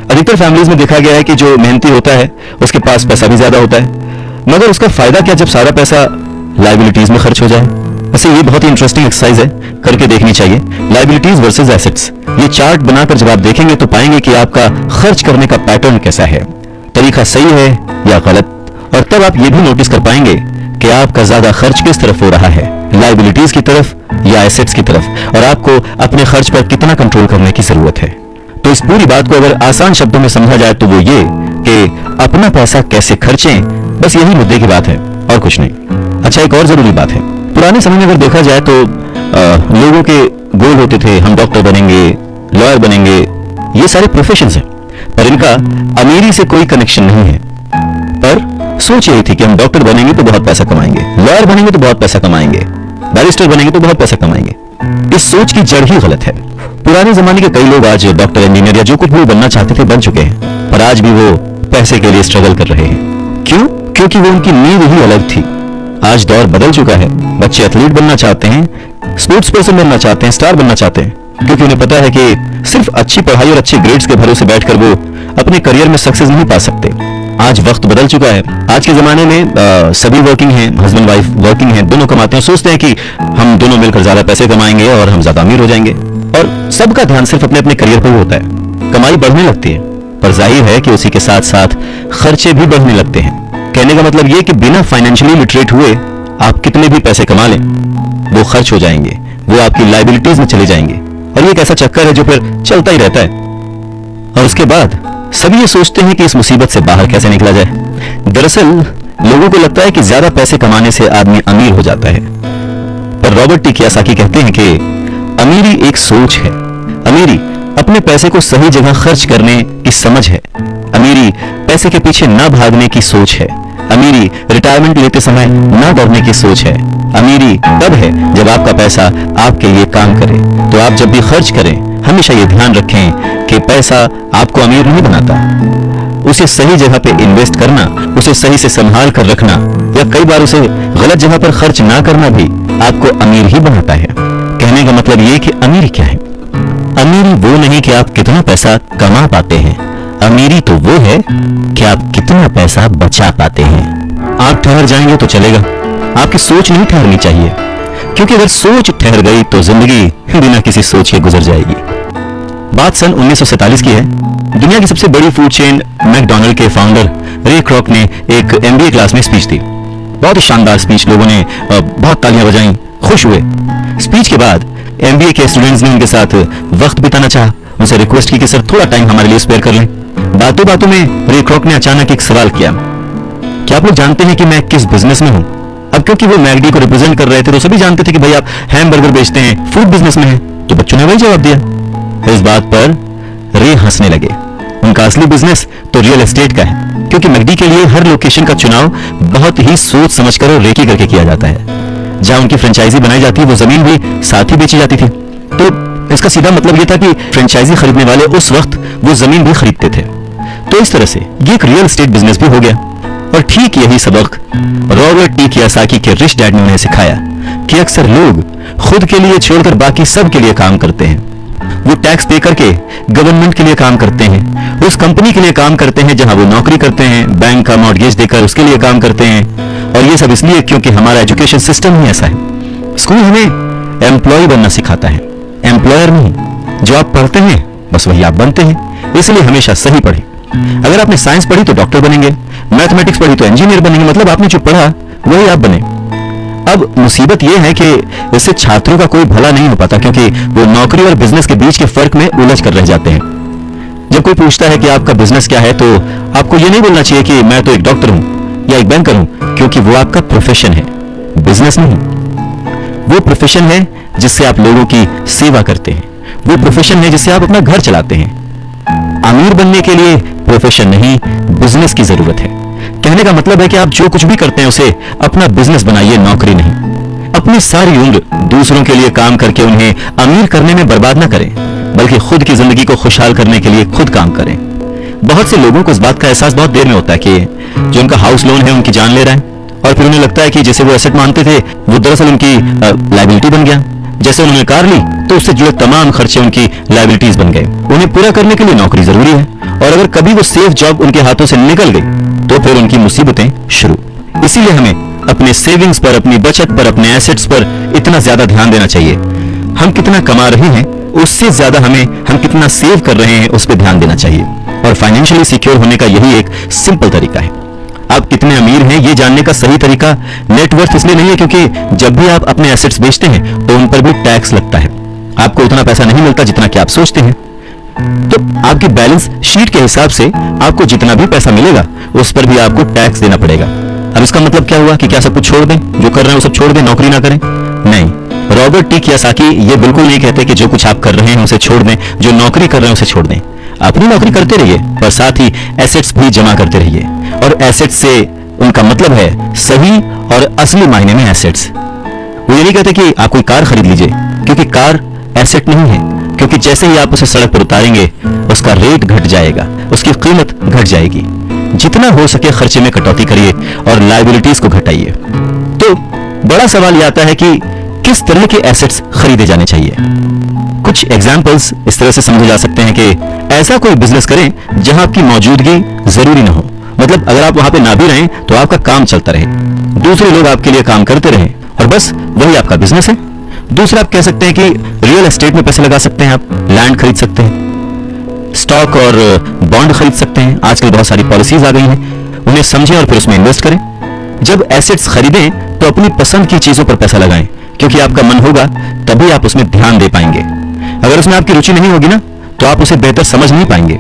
A: अधिकतर फैमिलीज में देखा गया है कि जो मेहनती होता है उसके पास पैसा भी ज्यादा होता है, मगर उसका फायदा क्या जब सारा पैसा लायबिलिटीज में खर्च हो जाए। वैसे ये बहुत ही इंटरेस्टिंग एक्सरसाइज है, करके देखनी चाहिए। लायबिलिटीज वर्सेस एसेट्स, ये चार्ट बनाकर जब आप देखेंगे तो पाएंगे कि आपका खर्च करने का पैटर्न कैसा है, तरीका सही है या गलत, और तब आप ये भी नोटिस कर पाएंगे कि आपका ज्यादा खर्च किस तरफ हो रहा है, लायबिलिटीज की तरफ या एसेट्स की तरफ, और आपको अपने खर्च पर कितना कंट्रोल करने की जरूरत है। तो इस पूरी बात को अगर आसान शब्दों में समझा जाए तो वो ये कि अपना पैसा कैसे खर्चें, बस यही मुद्दे की बात है और कुछ नहीं। अच्छा, एक और जरूरी बात है, पुराने समय में अगर देखा जाए तो लोगों के गोल होते थे, हम डॉक्टर बनेंगे, लॉयर बनेंगे, ये सारे प्रोफेशंस हैं, पर इनका अमीरी से कोई कनेक्शन नहीं है। पर सोच यही थी कि हम डॉक्टर बनेंगे तो बहुत पैसा कमाएंगे, लॉयर बनेंगे तो बहुत पैसा कमाएंगे, बैरिस्टर बनेंगे तो बहुत पैसा कमाएंगे। इस सोच की जड़ ही गलत है। पुराने जमाने के कई लोग आज डॉक्टर, इंजीनियर या जो कुछ भी बनना चाहते थे बन चुके हैं, पर आज भी वो पैसे के लिए स्ट्रगल कर रहे हैं। क्यों? क्योंकि वो उनकी नींव ही अलग थी। आज दौर बदल चुका है, बच्चे एथलीट बनना चाहते हैं, स्पोर्ट्स पर्सन बनना चाहते हैं, स्टार बनना चाहते हैं, क्योंकि उन्हें पता है कि सिर्फ अच्छी पढ़ाई और अच्छे ग्रेड्स के भरोसे बैठकर वो अपने करियर में सक्सेस नहीं पा सकते। आज वक्त बदल चुका है। आज के जमाने में सभी वर्किंग हैं, हस्बैंड वाइफ वर्किंग हैं, दोनों कमाते हैं, सोचते हैं कि हम दोनों मिलकर ज्यादा पैसे कमाएंगे और हम ज्यादा अमीर हो जाएंगे, और सबका ध्यान सिर्फ अपने अपने करियर पर होता है। कमाई बढ़ने लगती है, पर जाहिर है कि उसी के साथ साथ खर्चे भी बढ़ने लगते हैं। कहने का मतलब ये कि बिना फाइनेंशियली लिटरेट हुए आप कितने भी पैसे कमा लें, वो खर्च हो जाएंगे, वो आपकी लायबिलिटीज में चले जाएंगे, और ये एक ऐसा चक्कर है जो फिर चलता ही रहता है। और उसके बाद सभी ये सोचते हैं कि इस मुसीबत से बाहर कैसे निकला जाए। दरअसल लोगों को लगता है कि ज्यादा पैसे कमाने से आदमी अमीर हो जाता है, पर रॉबर्ट टी कियोसाकी कहते हैं कि अमीरी एक सोच है। अमीरी अपने पैसे को सही जगह खर्च करने की समझ है। अमीरी पैसे के पीछे ना भागने की सोच है। अमीरी रिटायरमेंट लेते समय ना डरने की सोच है। अमीरी तब है जब आपका पैसा आपके लिए काम करे। तो आप जब भी खर्च करें हमेशा ये ध्यान रखें कि पैसा आपको अमीर नहीं बनाता। उसे सही जगह पे इन्वेस्ट करना, उसे सही से संभाल कर रखना, या कई बार उसे गलत जगह पर खर्च ना करना भी आपको अमीर ही बनाता है। कहने का मतलब ये कि अमीरी क्या है? अमीरी वो नहीं कि आप कितना पैसा कमा पाते हैं, अमीरी तो वो है कि आप कितना पैसा बचा पाते हैं। आप ठहर जाएंगे तो चलेगा, आपकी सोच नहीं ठहरनी चाहिए, क्योंकि अगर सोच ठहर गई तो जिंदगी बिना किसी सोच के गुजर जाएगी। बात सन 1947 की है। दुनिया की सबसे बड़ी फूड चेन मैकडॉनल्ड के फाउंडर रे क्रॉक ने एक MBA क्लास में स्पीच दी। बहुत ही शानदार स्पीच, लोगों ने बहुत तालियां बजाई, खुश हुए। स्पीच के बाद MBA के स्टूडेंट्स ने उनके साथ वक्त बिताना चाहा, उनसे रिक्वेस्ट की कि सर थोड़ा टाइम हमारे लिए स्पेयर कर लें। बातों बातों में रे क्रॉक ने अचानक एक सवाल किया, क्या आप लोग जानते हैं कि मैं किस बिजनेस में हूं? अब क्योंकि वो मैकडी को रिप्रेजेंट कर रहे थे तो सभी जानते थे कि भाई आप हैमबर्गर बेचते हैं, फूड बिजनेस में हैं, तो बच्चों ने वही जवाब दिया। इस बात पर रे हंसने लगे। उनका असली बिजनेस तो रियल एस्टेट का है, क्योंकि मैकडी के लिए हर लोकेशन का चुनाव बहुत ही सोच समझकर और रेकी करके किया जाता है। जहां उनकी फ्रेंचाइजी बनाई जाती है वो जमीन भी साथ ही बेची जाती थी। तो इसका सीधा मतलब ये था कि फ्रेंचाइजी खरीदने वाले उस वक्त वो जमीन भी खरीदते थे। तो इस तरह से ये एक रियल एस्टेट बिजनेस भी हो गया। और ठीक यही सबक रॉबर्ट टी कियोसाकी के रिच डैड ने उन्हें सिखाया कि अक्सर लोग खुद के लिए छोड़कर बाकी सब के लिए काम करते हैं। वो टैक्स पे करके गवर्नमेंट के लिए काम करते हैं, उस कंपनी के लिए काम करते हैं जहां वो नौकरी करते हैं, बैंक का मॉर्गेज देकर उसके लिए काम करते हैं। और ये सब इसलिए क्योंकि हमारा एजुकेशन सिस्टम ही ऐसा है। स्कूल हमें एम्प्लॉय बनना सिखाता है, एम्प्लॉयर नहीं। जो आप पढ़ते हैं बस वही आप बनते हैं, इसलिए हमेशा सही पढ़ें। अगर आपने साइंस पढ़ी तो डॉक्टर बनेंगे, मैथमेटिक्स पढ़ी तो इंजीनियर बनेंगे, मतलब आपने जो पढ़ा वही आप बने। अब मुसीबत यह है कि इससे छात्रों का कोई भला नहीं हो पाता, क्योंकि वो नौकरी और बिजनेस के बीच के फर्क में उलझ कर रह जाते हैं। जब कोई पूछता है कि आपका बिजनेस क्या है, तो आपको यह नहीं बोलना चाहिए कि मैं तो एक डॉक्टर हूं या एक बैंकर हूं, क्योंकि वो आपका प्रोफेशन है, बिजनेस नहीं। वो प्रोफेशन है जिससे आप लोगों की सेवा करते हैं, वो प्रोफेशन है जिससे आप अपना घर चलाते हैं। अमीर बनने के लिए प्रोफेशन नहीं, बिजनेस की जरूरत है। कहने का मतलब है कि आप जो कुछ भी करते हैं उसे अपना बिजनेस बनाइए, नौकरी नहीं। अपनी सारी उम्र दूसरों के लिए काम करके उन्हें अमीर करने में बर्बाद ना करें, बल्कि खुद की जिंदगी को खुशहाल करने के लिए खुद काम करें। बहुत से लोगों को इस बात का एहसास बहुत देर में होता है कि जो उनका हाउस लोन है उनकी जान ले रहा है, और फिर उन्हें लगता है कि जैसे वो एसेट मानते थे वो दरअसल उनकी लायबिलिटी बन गया। जैसे उन्होंने कार ली तो उससे जुड़े तमाम खर्चे उनकी लायबिलिटीज बन गए। उन्हें पूरा करने के लिए नौकरी जरूरी है, और अगर कभी वो सेफ जॉब उनके हाथों से निकल गई तो फिर उनकी मुसीबतें शुरू। इसीलिए हमें अपने सेविंग्स पर, अपनी बचत पर, अपने एसेट्स पर इतना ज्यादा ध्यान देना चाहिए। हम कितना कमा रहे हैं उससे ज्यादा हम कितना सेव कर रहे हैं उस पर ध्यान देना चाहिए। और फाइनेंशियली सिक्योर होने का यही एक सिंपल तरीका है। आप कितने अमीर हैं ये जानने का सही तरीका नेटवर्थ इसलिए नहीं है क्योंकि जब भी आप अपने एसेट्स बेचते हैं तो उन पर भी टैक्स लगता है। आपको उतना पैसा नहीं मिलता जितना कि आप सोचते हैं, तो आपकी बैलेंस शीट के हिसाब से आपको जितना भी पैसा मिलेगा उस पर भी आपको टैक्स देना पड़ेगा। अब इसका मतलब क्या हुआ कि क्या सब कुछ छोड़ दें, जो कर रहे हैं वो सब छोड़ दें, नौकरी ना करें? नहीं, रॉबर्ट टी कियोसाकी ये बिल्कुल नहीं कहते कि जो कुछ आप कर रहे हैं उसे छोड़ दें, जो नौकरी कर रहे हैं उसे छोड़ दें। अपनी नौकरी करते रहिए, पर साथ ही एसेट्स भी जमा करते रहिए। और एसेट्स से उनका मतलब है सही और असली मायने में एसेट्स। वो ये नहीं कहते कि आप कोई कार खरीद लीजिए, क्योंकि कार एसेट नहीं है, क्योंकि जैसे ही आप उसे सड़क पर उतारेंगे उसका रेट घट जाएगा, उसकी कीमत घट जाएगी। जितना हो सके खर्चे में कटौती करिए और लायबिलिटीज को घटाइए। तो बड़ा सवाल यह आता है कि किस तरह के एसेट्स खरीदे जाने चाहिए। कुछ एग्जाम्पल्स इस तरह से समझे जा सकते हैं कि ऐसा कोई बिजनेस करें जहां आपकी मौजूदगी जरूरी ना हो। मतलब अगर आप वहां पे ना भी रहें तो आपका काम चलता रहे, दूसरे लोग आपके लिए काम करते रहें, और बस वही आपका बिजनेस है। दूसरा आप कह सकते हैं कि रियल एस्टेट में पैसे लगा सकते हैं, आप लैंड खरीद सकते हैं, स्टॉक और बॉन्ड खरीद सकते हैं। आजकल बहुत सारी पॉलिसीज आ गई हैं, उन्हें समझें और फिर उसमें इन्वेस्ट करें। जब एसेट्स खरीदें तो अपनी पसंद की चीजों पर पैसा लगाएं, क्योंकि आपका मन होगा तभी आप उसमें ध्यान दे पाएंगे। अगर उसमें आपकी रुचि नहीं होगी ना तो आप उसे बेहतर समझ नहीं पाएंगे।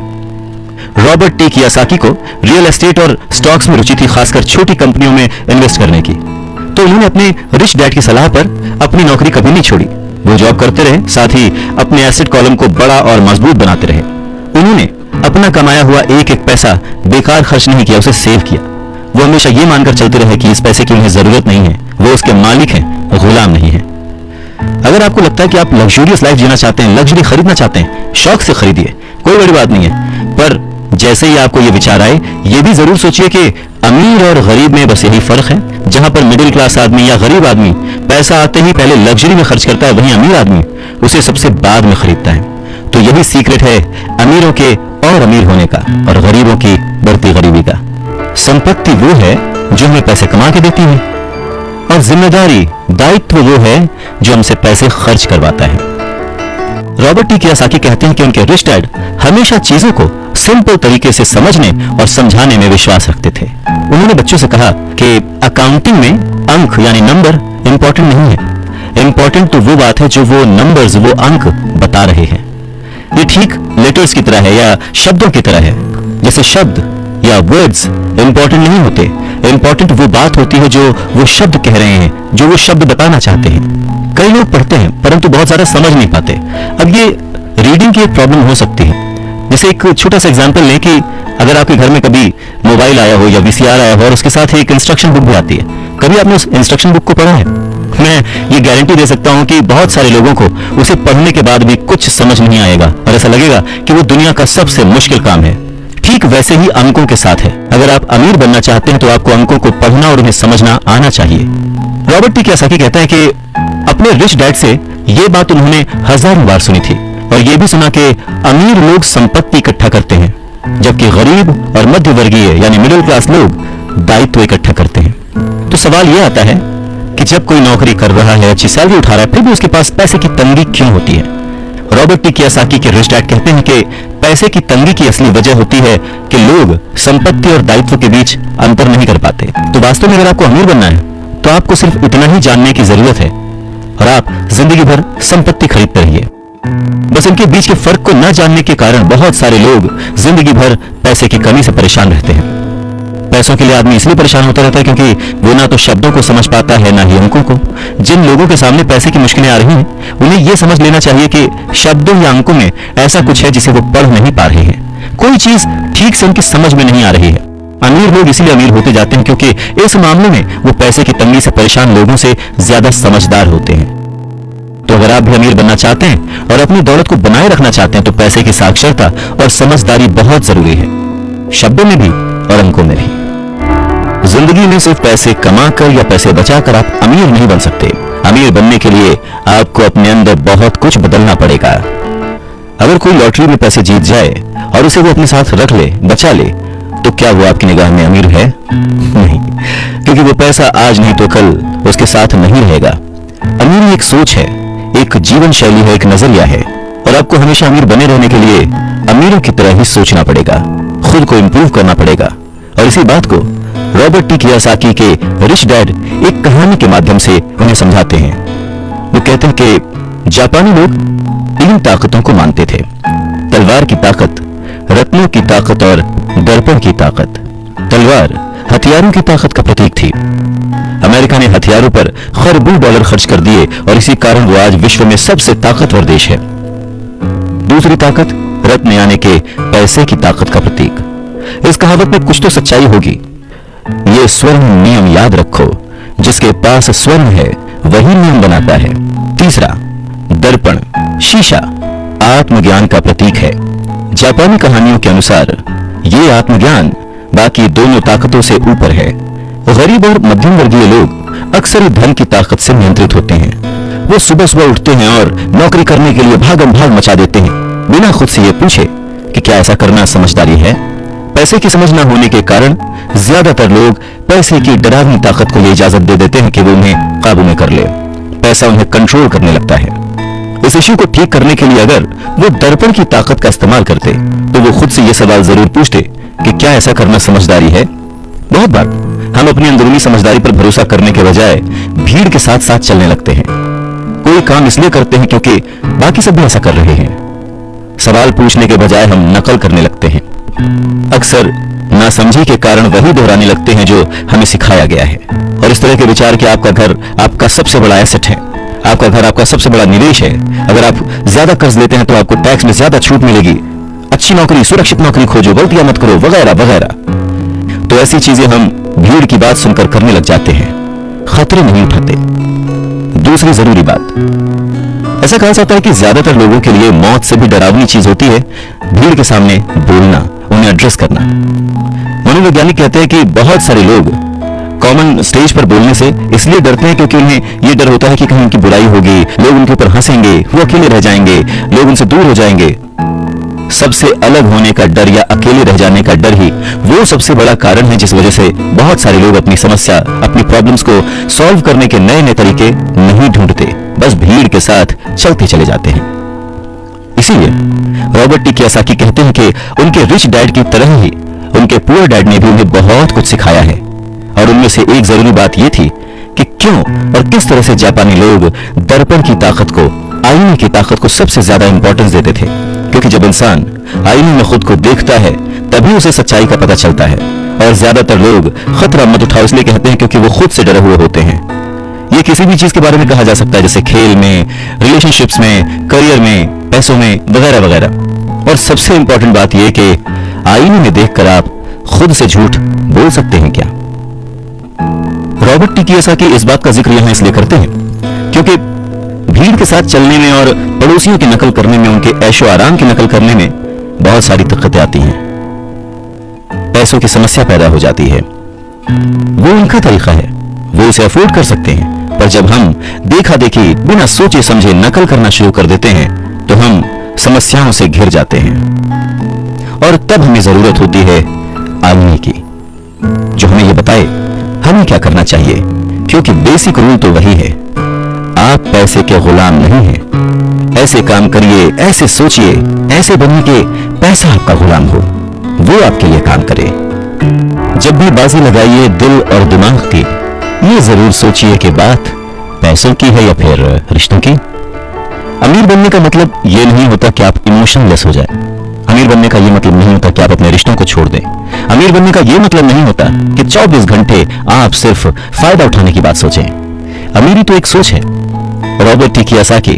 A: रॉबर्ट टी कियोसाकी को रियल एस्टेट और स्टॉक्स में रुचि थी, खासकर छोटी कंपनियों में इन्वेस्ट करने की। तो उन्होंने अपने रिच डैड की सलाह पर अपनी नौकरी कभी नहीं छोड़ी। वो जॉब करते रहे, साथ ही अपने एसेट कॉलम को बड़ा और मजबूत बनाते रहे। उन्होंने अपना कमाया हुआ एक एक पैसा बेकार खर्च नहीं किया, उसे सेव किया। वो हमेशा ये मानकर चलते रहे कि इस पैसे की उन्हें जरूरत नहीं है, वो उसके मालिक हैं, गुलाम नहीं है। अगर आपको लगता है कि आप लग्जूरियस लाइफ जीना चाहते हैं, लग्जरी खरीदना चाहते हैं, शौक से खरीदिए, कोई बड़ी बात नहीं है। पर जैसे ही आपको ये विचार आए, ये भी जरूर सोचिए कि अमीर और गरीब में बस यही फर्क है। जहां पर मिडिल क्लास आदमी या गरीब आदमी पैसा आते ही पहले लग्जरी में खर्च करता है, वहीं अमीर आदमी उसे सबसे बाद में खरीदता है। तो यही सीक्रेट है अमीरों के और अमीर होने का और गरीबों की बढ़ती गरीबी का। संपत्ति वो है जो हमें पैसे कमा के देती है, और जिम्मेदारी, दायित्व वो है जो हमसे पैसे खर्च करवाता है। रॉबर्ट टी कियोसाकी कहते हैं कि उनके रिच डैड हमेशा चीजों को सिंपल तरीके से समझने और समझाने में विश्वास रखते थे। उन्होंने बच्चों से कहा कि अकाउंटिंग में अंक यानी नंबर इंपॉर्टेंट नहीं है, इंपॉर्टेंट तो वो बात है जो वो नंबर्स, वो अंक बता रहे हैं। ये ठीक लेटर्स की तरह है या शब्दों की तरह है। जैसे शब्द या वर्ड्स इंपॉर्टेंट नहीं होते, इंपॉर्टेंट वो बात होती है जो वो शब्द कह रहे हैं, जो वो शब्द बताना चाहते हैं। कई लोग पढ़ते हैं परंतु बहुत ज्यादा समझ नहीं पाते। अब ये रीडिंग की एक प्रॉब्लम हो सकती है। जैसे एक छोटा सा एग्जांपल लें कि अगर आपके घर में कभी मोबाइल आया हो या वीसीआर आया हो और उसके साथ एक इंस्ट्रक्शन बुक भी आती है, कभी आपने उस इंस्ट्रक्शन बुक को पढ़ा है? मैं ये गारंटी दे सकता हूं कि बहुत सारे लोगों को उसे पढ़ने के बाद भी कुछ समझ नहीं आएगा और ऐसा लगेगा कि वो दुनिया का सबसे मुश्किल काम है। ठीक वैसे ही अंकों के साथ है। अगर आप अमीर बनना चाहते हैं तो आपको अंकों को पढ़ना और उन्हें समझना आना चाहिए। रॉबर्ट टी कियोसाकी कहता है कि अपने रिच डैड से ये बात उन्होंने हजारों बार सुनी थी, और ये भी सुना कि अमीर लोग संपत्ति इकट्ठा करते हैं, जबकि गरीब और मध्य वर्गीय यानी मिडिल क्लास लोग दायित्व इकट्ठा करते हैं। तो सवाल यह आता है कि जब कोई नौकरी कर रहा है, अच्छी सैलरी उठा रहा है, फिर भी उसके पास पैसे की तंगी क्यों होती है? रॉबर्ट टी कियोसाकी के रिच डैड कहते हैं कि पैसे की तंगी की असली वजह होती है कि लोग संपत्ति और दायित्व के बीच अंतर नहीं कर पाते। तो वास्तव में अगर आपको अमीर बनना है तो तो आपको सिर्फ इतना ही जानने की जरूरत है और आप जिंदगी भर संपत्ति खरीदते रहिए। बस इनके बीच के फर्क को न जानने के कारण बहुत सारे लोग जिंदगी भर पैसे की कमी से परेशान रहते हैं। पैसों के लिए आदमी इसलिए परेशान होता रहता है क्योंकि वो ना तो शब्दों को समझ पाता है ना ही अंकों को। जिन लोगों के सामने पैसे की मुश्किलें आ रही हैं, उन्हें यह समझ लेना चाहिए कि शब्दों या अंकों में ऐसा कुछ है जिसे वो पढ़ नहीं पा रहे हैं। कोई चीज ठीक से उनकी समझ में नहीं आ रही है। अमीर लोग इसलिए अमीर होते जाते हैं क्योंकि इस मामले में वो पैसे की तंगी से परेशान लोगों से ज्यादा समझदार होते हैं। तो अगर आप भी अमीर बनना चाहते हैं और अपनी दौलत को बनाए रखना चाहते हैं तो पैसे की साक्षरता और समझदारी बहुत जरूरी है, शब्दों में भी और अंकों में भी। जिंदगी में सिर्फ पैसे कमाकर या पैसे बचाकर आप अमीर नहीं बन सकते। अमीर बनने के लिए आपको अपने अंदर बहुत कुछ बदलना पड़ेगा। अगर कोई लॉटरी में पैसे जीत जाए और उसे वो अपने साथ रख ले, बचा ले, तो क्या वो आपकी निगाह में अमीर है? नहीं, क्योंकि वो पैसा आज नहीं तो कल उसके साथ नहीं रहेगा। अमीरी एक सोच है, एक जीवन शैली है, एक नजरिया है और आपको हमेशा अमीर बने रहने के लिए अमीरों की तरह ही सोचना पड़ेगा, खुद को इंप्रूव करना पड़ेगा। और इसी बात को रॉबर्ट टी कियोसाकी के रिच डैड एक कहानी के माध्यम से उन्हें समझाते हैं। वो कहते हैं कि जापानी लोग 3 ताकतों को मानते थे: तलवार की ताकत, रत्नों की ताकत और दर्पण की ताकत। तलवार हथियारों की ताकत का प्रतीक थी। अमेरिका ने हथियारों पर खरबों डॉलर खर्च कर दिए और इसी कारण वो आज विश्व में सबसे ताकतवर देश है। दूसरी ताकत रत्न यानी के पैसे की ताकत का प्रतीक। इस कहावत में कुछ तो सच्चाई होगी। ये स्वर्ण नियम याद रखो, जिसके पास स्वर्ण है वही नियम बनाता है। तीसरा दर्पण, शीशा, आत्मज्ञान का प्रतीक है। जापानी कहानियों के अनुसार ये आत्मज्ञान बाकी दोनों ताकतों से ऊपर है। गरीब और मध्यम वर्गीय लोग अक्सर धन की ताकत से नियंत्रित होते हैं। वो सुबह सुबह उठते हैं और नौकरी करने के लिए भागम भाग मचा देते हैं, बिना खुद से ये पूछे कि क्या ऐसा करना समझदारी है। पैसे की समझ न होने के कारण ज्यादातर लोग पैसे की डरावनी ताकत को ये इजाजत दे देते हैं कि वो उन्हें काबू में कर ले। पैसा उन्हें कंट्रोल करने लगता है। इस इश्यू को ठीक करने के लिए अगर वो दर्पण की ताकत का इस्तेमाल करते तो वो खुद से ये सवाल जरूर पूछते कि क्या ऐसा करना समझदारी है। बहुत बार हम अपनी अंदरूनी समझदारी पर भरोसा करने के बजाय भीड़ के साथ साथ चलने लगते हैं। कोई काम इसलिए करते हैं क्योंकि बाकी सब भी ऐसा कर रहे हैं। सवाल पूछने के बजाय हम नकल करने लगते हैं। अक्सर नासमझी के कारण वही दोहराने लगते हैं जो हमें सिखाया गया है। और इस तरह के विचार कि आपका घर आपका सबसे बड़ा एसेट है, आपका घर आपका सबसे बड़ा निवेश है, अगर आप ज्यादा कर्ज लेते हैं तो आपको टैक्स में ज्यादा छूट मिलेगी, अच्छी नौकरी, सुरक्षित नौकरी खोजो, गलतियां मत करो, वगैरह वगैरह। तो ऐसी चीजें हम भीड़ की बात सुनकर करने लग जाते हैं, खतरे नहीं उठाते। दूसरी जरूरी बात, ऐसा कहा जाता है कि ज्यादातर लोगों के लिए मौत से भी डरावनी चीज होती है भीड़ के सामने बोलना, उन्हें एड्रेस करना। मनोवैज्ञानिक कहते हैं कि बहुत सारे लोग कॉमन स्टेज पर बोलने से इसलिए डरते हैं क्योंकि उन्हें यह डर होता है कि कहीं उनकी बुराई होगी, लोग उनके ऊपर हंसेंगे, वो अकेले रह जाएंगे, लोग उनसे दूर हो जाएंगे। सबसे अलग होने का डर या अकेले रह जाने का डर ही वो सबसे बड़ा कारण है जिस वजह से बहुत सारे लोग अपनी समस्या, अपनी प्रॉब्लम्स को सॉल्व करने के नए नए तरीके नहीं ढूंढते, बस भीड़ के साथ चलते चले जाते हैं। इसीलिए रॉबर्ट टी कियोसाकी कहते हैं कि उनके रिच डैड की तरह ही उनके पुअर डैड ने भी उन्हें बहुत कुछ सिखाया है। और उनमें से एक जरूरी बात यह थी कि क्यों और किस तरह से जापानी लोग दर्पण की ताकत को, आईने की ताकत को सबसे ज्यादा इंपॉर्टेंस देते थे। क्योंकि जब इंसान आईने में खुद को देखता है तभी उसे सच्चाई का पता चलता है। और ज्यादातर लोग खतरा मत उठाओ इसलिए कहते हैं क्योंकि वो खुद से डरे हुए होते हैं। ये किसी भी चीज के बारे में कहा जा सकता है, जैसे खेल में, रिलेशनशिप्स में, करियर में, पैसों में, वगैरह वगैरह। और सबसे इंपॉर्टेंट बात यह कि आईने में देखकर आप खुद से झूठ बोल सकते हैं क्या? रॉबर्ट टी कियोसाकी इस बात का जिक्र यहां इसलिए करते हैं क्योंकि भीड़ के साथ चलने में और पड़ोसियों की नकल करने में, उनके ऐशो आराम की नकल करने में बहुत सारी दिक्कतें आती हैं। पैसों की समस्या पैदा हो जाती है। वो उनका तरीका है, वो उसे अफोर्ड कर सकते हैं, पर जब हम देखा देखी बिना सोचे समझे नकल करना शुरू कर देते हैं तो हम समस्याओं से घिर जाते हैं। और तब हमें जरूरत होती है आईने की, जो हमें यह बताए हमें क्या करना चाहिए। क्योंकि बेसिक रूल तो वही है, आप पैसे के गुलाम नहीं हैं। ऐसे काम करिए, ऐसे सोचिए, ऐसे बनिए कि पैसा आपका गुलाम हो, वो आपके लिए काम करे। जब भी बाजी लगाइए दिल और दिमाग की, ये जरूर सोचिए कि बात पैसों की है या फिर रिश्तों की। अमीर बनने का मतलब ये नहीं होता कि आप इमोशनलेस हो जाए। अमीर बनने का ये मतलब नहीं होता कि आप अपने रिश्तों को छोड़ दें। अमीर बनने का ये मतलब नहीं होता कि 24 घंटे आप सिर्फ फायदा उठाने की बात सोचें। अमीरी तो एक सोच है। रॉबर्ट टी कियोसाकी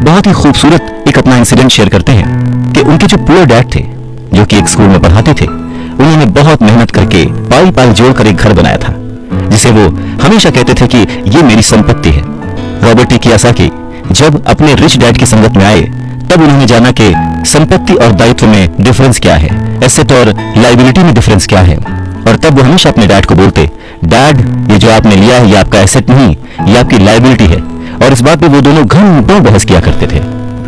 A: बहुत ही खूबसूरत एक अपना इंसिडेंट शेयर करते हैं कि उनके जो पुअर डैड थे, जो कि एक स्कूल में पढ़ाते थे, उन्होंने बहुत मेहनत करके पाई पाई जोड़कर एक घर बनाया था, जिसे वो हमेशा कहते थे कि ये मेरी संपत्ति है। रॉबर्ट टी कियोसाकी जब अपने रिच डैड की संगत में आए, तब उन्होंने जाना कि संपत्ति और दायित्व में डिफरेंस क्या है, एसेट और लायबिलिटी में डिफरेंस क्या है। और तब वो हमेशा अपने डैड को बोलते, डैड, ये जो आपने लिया है ये आपका एसेट नहीं, ये आपकी लायबिलिटी है। और इस बात पे वो दोनों घंटों बहस किया करते थे।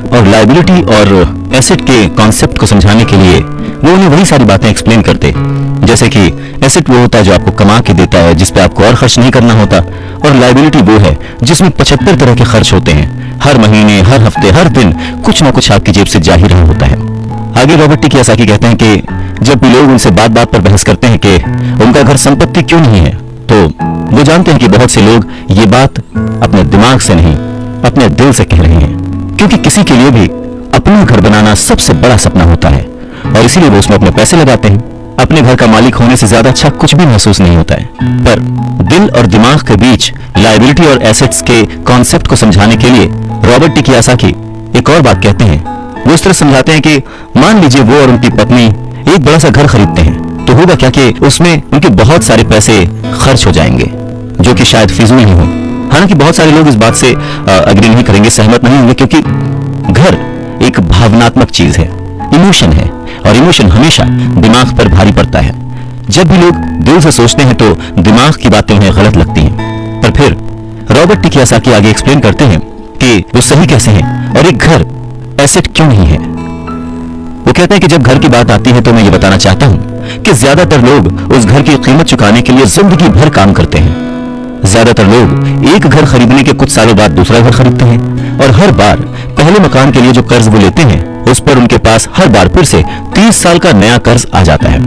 A: और लायबिलिटी और एसेट के कॉन्सेप्ट को समझाने के लिए वो उन्हें वही सारी बातें एक्सप्लेन करते, जैसे कि एसेट वो होता है जो आपको कमा के देता है, जिस पे आपको और खर्च नहीं करना होता, और लायबिलिटी वो है जिसमें 75 तरह के खर्च होते हैं। हर महीने, हर हफ्ते, हर दिन कुछ ना कुछ आपकी जेब से जा ही रहा होता है। आगे रॉबर्ट टी कियोसाकी कहते हैं कि जब भी लोग उनसे बात बात पर बहस करते हैं कि उनका घर संपत्ति क्यों नहीं है, तो वो जानते हैं कि बहुत से लोग ये बात अपने दिमाग से नहीं, अपने दिल से कह रहे हैं, क्योंकि किसी के लिए भी अपना घर बनाना सबसे बड़ा सपना होता है और इसीलिए वो उसमें अपने पैसे लगाते हैं। अपने घर का मालिक होने से ज्यादा अच्छा कुछ भी महसूस नहीं होता है। पर दिल और दिमाग के बीच लायबिलिटी और एसेट्स के कॉन्सेप्ट को समझाने के लिए रॉबर्ट टी कियोसाकी एक और बात कहते हैं। वो इस तरह समझाते हैं कि मान लीजिए वो और उनकी पत्नी एक बड़ा सा घर खरीदते हैं, तो होगा क्या कि उसमें उनके बहुत सारे पैसे खर्च हो जाएंगे, जो कि शायद फिजूल ही हो। हालांकि बहुत सारे लोग इस बात से अग्री नहीं करेंगे, सहमत नहीं होंगे, क्योंकि घर एक भावनात्मक चीज है, इमोशन है, और इमोशन हमेशा दिमाग पर भारी पड़ता है। जब भी लोग दिल से सोचते हैं तो दिमाग की बातें उन्हें गलत लगती हैं। पर फिर रॉबर्ट टी कियोसाकी आगे एक्सप्लेन करते हैं कि वो सही कैसे हैं और एक घर एसेट क्यों नहीं है। वो कहते हैं कि जब घर की बात आती है तो मैं ये बताना चाहता हूं कि ज्यादातर लोग उस घर की कीमत चुकाने के लिए जिंदगी भर काम करते हैं। ज्यादातर लोग एक घर खरीदने के कुछ सालों बाद दूसरा घर खरीदते हैं, और हर बार पहले मकान के लिए जो कर्ज वो लेते हैं उस पर उनके पास हर बार फिर से 30 साल का नया कर्ज आ जाता है।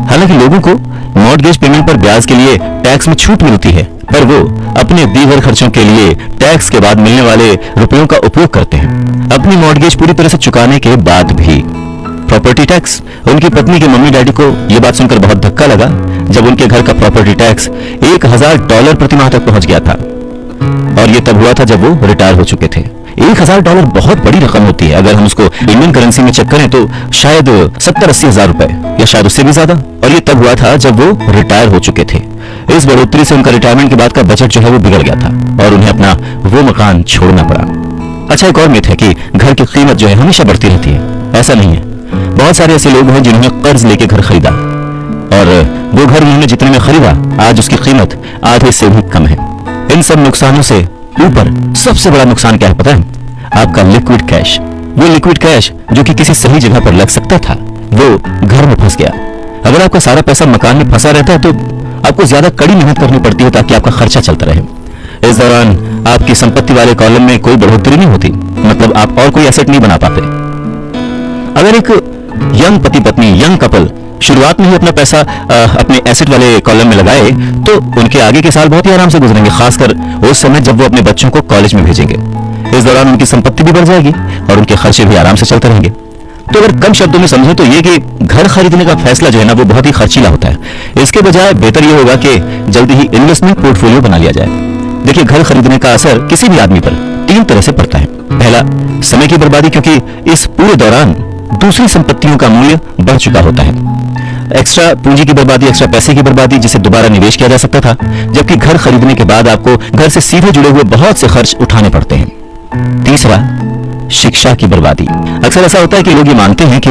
A: हालांकि लोगों को मॉर्गेज पेमेंट पर ब्याज के लिए टैक्स में छूट मिलती है, पर वो अपने दीगर खर्चों के लिए टैक्स के बाद मिलने वाले रुपयों का उपयोग करते हैं। अपनी मॉर्गेज पूरी तरह से चुकाने के बाद भी प्रॉपर्टी टैक्स। उनकी पत्नी के मम्मी डैडी को यह बात सुनकर बहुत धक्का लगा जब उनके घर का प्रॉपर्टी टैक्स $1000 प्रति माह तक पहुंच गया था, और ये तब हुआ था जब वो रिटायर हो चुके थे। $1000 बहुत बड़ी रकम होती है। अगर हम उसको इंडियन करेंसी में चेक करें तो शायद 70-80 हजार रुपए, या शायद उससे भी ज्यादा। और ये तब हुआ था जब वो रिटायर हो चुके थे। इस बढ़ोतरी से उनका रिटायरमेंट के बाद का बजट जो है वो बिगड़ गया था और उन्हें अपना वो मकान छोड़ना पड़ा। अच्छा, एक और मिथ है कि घर की कीमत जो है हमेशा बढ़ती रहती है। ऐसा नहीं है। बहुत सारे ऐसे लोग हैं जिन्होंने कर्ज लेके घर खरीदा, और वो घर उन्होंने जितने में खरीदा आज उसकी कीमत आधे से भी कम है। इन सब नुकसानों से ऊपर सबसे बड़ा नुकसान क्या है पता है? आपका लिक्विड कैश। वो लिक्विड कैश जो कि किसी सही जगह पर लग सकता था, वो घर में फंस गया। अगर आपका सारा पैसा मकान में फंसा रहता है तो आपको ज्यादा कड़ी मेहनत करनी पड़ती है ताकि आपका खर्चा चलता रहे। इस दौरान आपकी संपत्ति वाले कॉलम में कोई बढ़ोतरी नहीं होती, मतलब आप और कोई एसेट नहीं बना पाते। अगर एक यंग पति पत्नी, यंग कपल शुरुआत में ही अपना पैसा अपने एसेट वाले कॉलम में लगाए तो उनके आगे के साल बहुत ही आराम से गुजरेंगे, खासकर उस समय जब वो अपने बच्चों को कॉलेज में भेजेंगे। इस दौरान उनकी संपत्ति भी बढ़ जाएगी और उनके खर्चे भी आराम से चलते रहेंगे। तो अगर कम शब्दों में समझें तो ये कि घर खरीदने का फैसला जो है ना वो बहुत ही खर्चीला होता है। इसके बजाय बेहतर ये होगा कि जल्दी ही इन्वेस्टमेंट पोर्टफोलियो बना लिया जाए। देखिए, घर खरीदने का असर किसी भी आदमी पर 3 तरह से पड़ता है। पहला, समय की बर्बादी, क्योंकि इस पूरे दौरान दूसरी संपत्तियों का मूल्य बढ़ चुका होता है। एक्स्ट्रा पूंजी की बर्बादी, एक्स्ट्रा पैसे की बर्बादी जिसे दोबारा निवेश किया जा सकता था, जबकि घर खरीदने के बाद आपको घर से सीधे जुड़े हुए बहुत से खर्च उठाने पड़ते हैं। तीसरा, शिक्षा की बर्बादी। अक्सर ऐसा होता है कि लोग ये मानते हैं कि